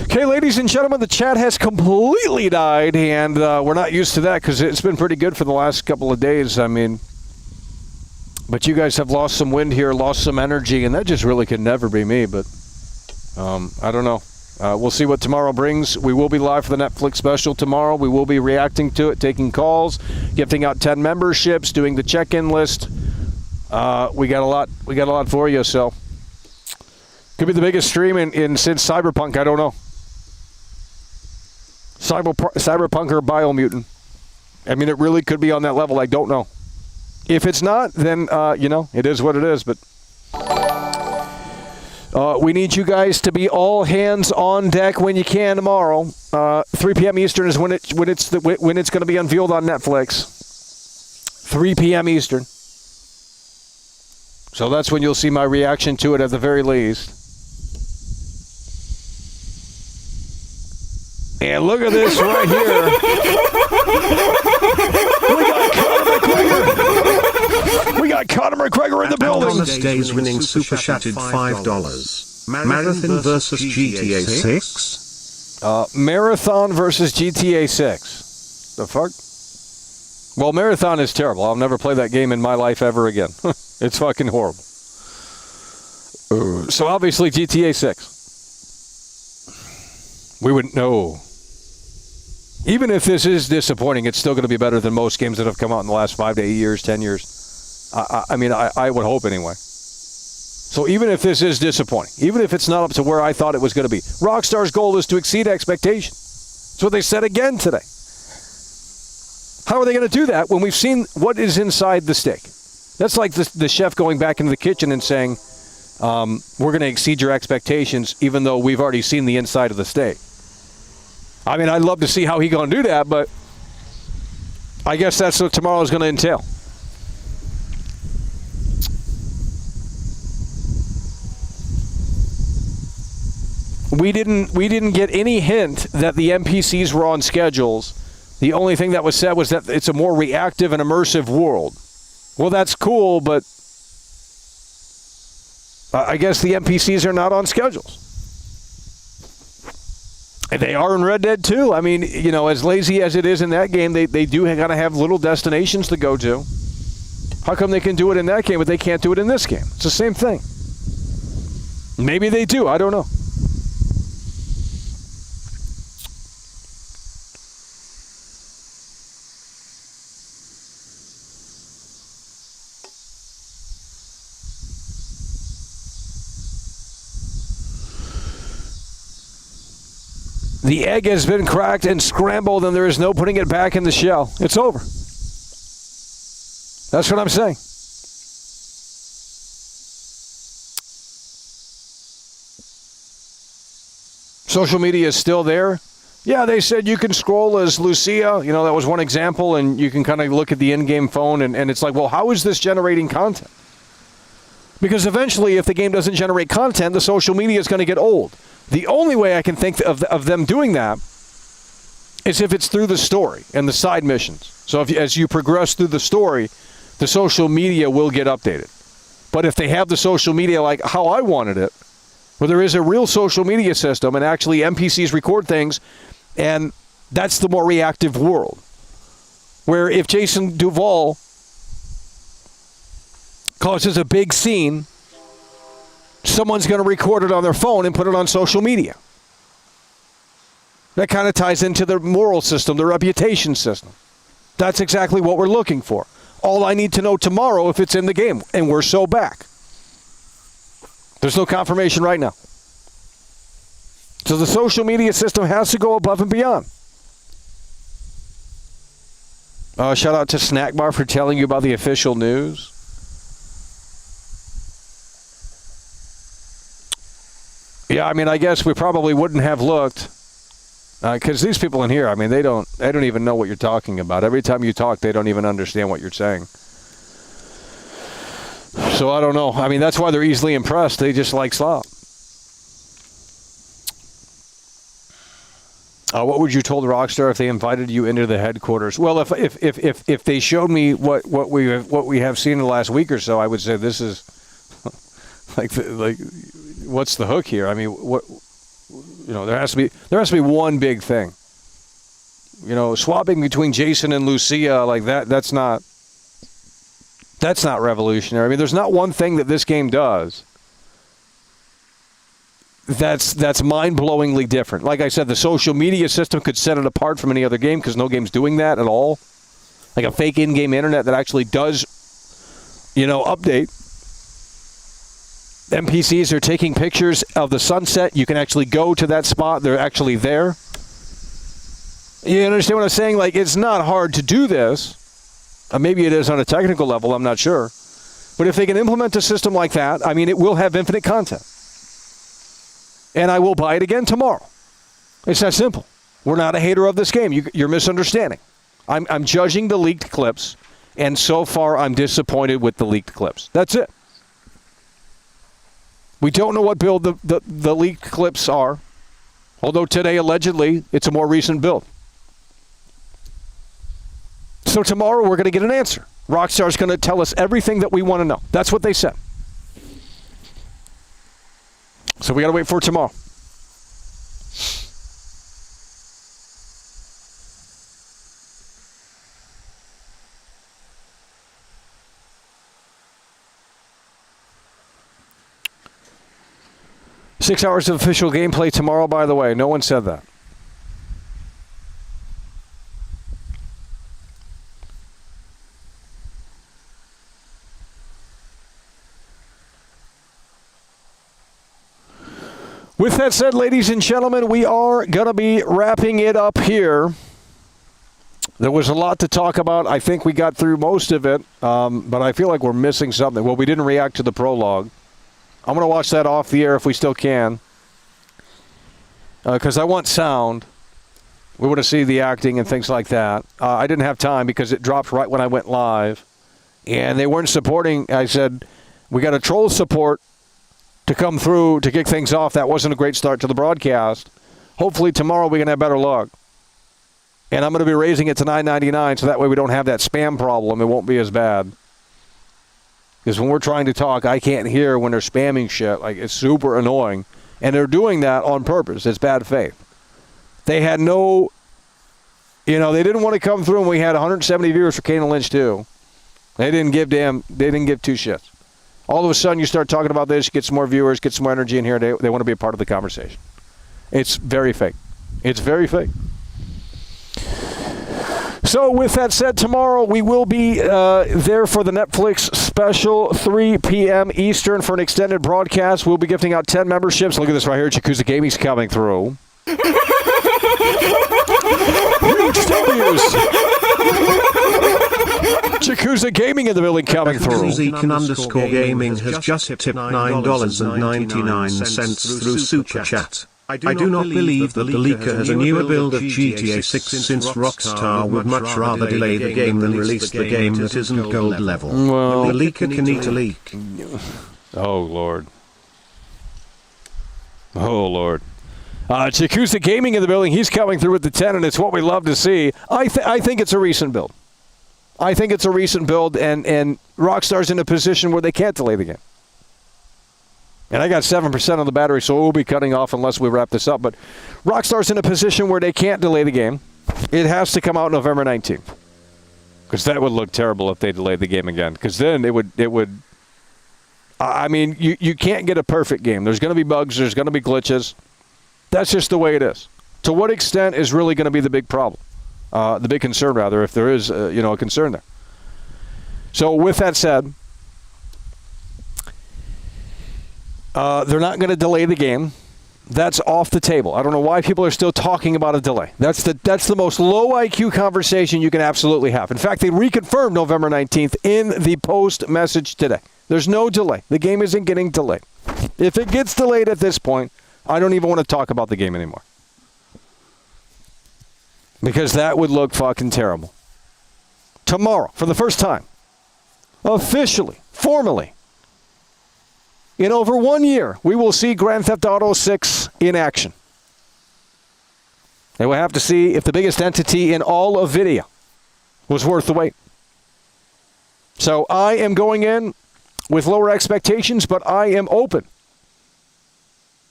Okay, ladies and gentlemen, the chat has completely died, and we're not used to that because it's been pretty good for the last couple of days. I mean, but you guys have lost some wind here, lost some energy, and that just really could never be me, but I don't know. We'll see what tomorrow brings. We will be live for the Netflix special tomorrow. We will be reacting to it, taking calls, gifting out 10 memberships, doing the check-in list. We got a lot. We got a lot for you. So could be the biggest stream in since Cyberpunk. I don't know. Cyberpunk or Biomutant. I mean, it really could be on that level. I don't know. If it's not, then it is what it is. But we need you guys to be all hands on deck when you can tomorrow. 3 p.m. Eastern is when it's going to be unveiled on Netflix. 3 p.m. Eastern. So that's when you'll see my reaction to it at the very least. And look at this right here. We got Conor McGregor in the building. Days winning super chatted $5. Marathon versus GTA 6? Marathon versus GTA 6. The fuck? Well, Marathon is terrible. I'll never play that game in my life ever again. It's fucking horrible. So obviously GTA 6. We wouldn't know. Even if this is disappointing, it's still going to be better than most games that have come out in the last 5 to 8 years, 10 years. I mean, I would hope anyway. So even if this is disappointing, even if it's not up to where I thought it was going to be, Rockstar's goal is to exceed expectations. That's what they said again today. How are they going to do that when we've seen what is inside the steak? That's like the chef going back into the kitchen and saying, we're going to exceed your expectations, even though we've already seen the inside of the steak. I mean, I'd love to see how he's going to do that, but I guess that's what tomorrow is going to entail. We didn't get any hint that the NPCs were on schedules. The only thing that was said was that it's a more reactive and immersive world. Well, that's cool, but I guess the NPCs are not on schedules. And they are in Red Dead 2. I mean, as lazy as it is in that game, they do kind of have little destinations to go to. How come they can do it in that game, but they can't do it in this game? It's the same thing. Maybe they do. I don't know. The egg has been cracked and scrambled, and there is no putting it back in the shell. It's over. That's what I'm saying. Social media is still there. Yeah, they said you can scroll as Lucia. That was one example, and you can kind of look at the in-game phone, and it's like, well, how is this generating content? Because eventually, if the game doesn't generate content, the social media is going to get old. The only way I can think of them doing that is if it's through the story and the side missions. So as you progress through the story, the social media will get updated. But if they have the social media like how I wanted it, where there is a real social media system and actually NPCs record things, and that's the more reactive world. Where if Jason Duval causes a big scene, someone's going to record it on their phone and put it on social media. That kind of ties into their moral system, their reputation system. That's exactly what we're looking for. All I need to know tomorrow if it's in the game, and we're so back. There's no confirmation right now. So the social media system has to go above and beyond. Shout out to Snackbar for telling you about the official news. Yeah, I mean, I guess we probably wouldn't have looked, because these people in here, I mean, they don't even know what you're talking about. Every time you talk, they don't even understand what you're saying. So I don't know. I mean, that's why they're easily impressed. They just like slop. What would you told Rockstar if they invited you into the headquarters? Well, if they showed me what we have seen in the last week or so, I would say this is like what's the hook here? I mean, there has to be one big thing. Swapping between Jason and Lucia like that, that's not revolutionary. I mean, there's not one thing that this game does that's mind-blowingly different. Like I said, the social media system could set it apart from any other game because no game's doing that at all. Like a fake in-game internet that actually does, update. NPCs are taking pictures of the sunset. You can actually go to that spot. They're actually there. You understand what I'm saying? Like, it's not hard to do this. Maybe it is on a technical level. I'm not sure. But if they can implement a system like that, I mean, it will have infinite content. And I will buy it again tomorrow. It's that simple. We're not a hater of this game. You're misunderstanding. I'm judging the leaked clips, and so far I'm disappointed with the leaked clips. That's it. We don't know what build the leaked clips are, although today, allegedly, it's a more recent build. So tomorrow we're going to get an answer. Rockstar's going to tell us everything that we want to know. That's what they said. So we got to wait for tomorrow. Six hours of official gameplay tomorrow, by the way. No one said that. With that said, ladies and gentlemen, we are going to be wrapping it up here. There was a lot to talk about. I think we got through most of it, but I feel like we're missing something. Well, we didn't react to the prologue. I'm going to watch that off the air if we still can, because I want sound. We want to see the acting and things like that. I didn't have time because it dropped right when I went live, and they weren't supporting. I said, we got a troll support to come through to kick things off. That wasn't a great start to the broadcast. Hopefully tomorrow we can have better luck. And I'm going to be raising it to $9.99 so that way we don't have that spam problem. It won't be as bad. Because when we're trying to talk, I can't hear when they're spamming shit. Like, it's super annoying. And they're doing that on purpose. It's bad faith. They had no, they didn't want to come through, and we had 170 viewers for Kane and Lynch 2. They didn't give two shits. All of a sudden, you start talking about this, get some more viewers, get some more energy in here. They want to be a part of the conversation. It's very fake. It's very fake. So with that said, tomorrow we will be there for the Netflix special, 3 p.m. Eastern for an extended broadcast. We'll be gifting out 10 memberships. Look at this right here. Yakuza Gaming's coming through. Huge W's. Yakuza Gaming in the building coming through. Zekan_gaming has just tipped $9.99 through Super Chat. I do not believe that the leaker has a newer build of GTA 6 since Rockstar would much rather delay the game than release the game that isn't gold level. Well, the leaker can eat a leak. Oh, Lord. Oh, Lord. Yakuza Gaming in the building. He's coming through with the 10, and it's what we love to see. I think it's a recent build. I think it's a recent build, and Rockstar's in a position where they can't delay the game. And I got 7% on the battery, so we'll be cutting off unless we wrap this up. But Rockstar's in a position where they can't delay the game. It has to come out November 19th. Because that would look terrible if they delayed the game again. Because then it would. I mean, you can't get a perfect game. There's going to be bugs. There's going to be glitches. That's just the way it is. To what extent is really going to be the big problem? The big concern, rather, if there is a concern there. So with that said, they're not going to delay the game. That's off the table. I don't know why people are still talking about a delay. That's the most low IQ conversation you can absolutely have. In fact, they reconfirmed November 19th in the post message today. There's no delay. The game isn't getting delayed. If it gets delayed at this point, I don't even want to talk about the game anymore. Because that would look fucking terrible. Tomorrow, for the first time, officially, formally, in over 1 year, we will see Grand Theft Auto 6 in action. And we'll have to see if the biggest entity in all of video was worth the wait. So I am going in with lower expectations, but I am open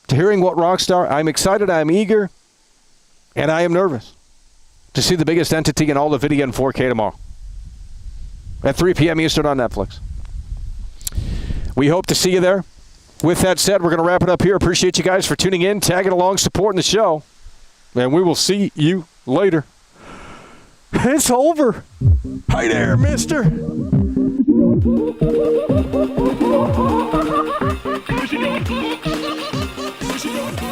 to hearing what Rockstar. I'm excited, I'm eager, and I am nervous to see the biggest entity in all of video in 4K tomorrow at 3 p.m. Eastern on Netflix. We hope to see you there. with that said, we're going to wrap it up here. Appreciate you guys for tuning in, tagging along, supporting the show. And we will see you later. It's over. Hi there, mister. Push it on.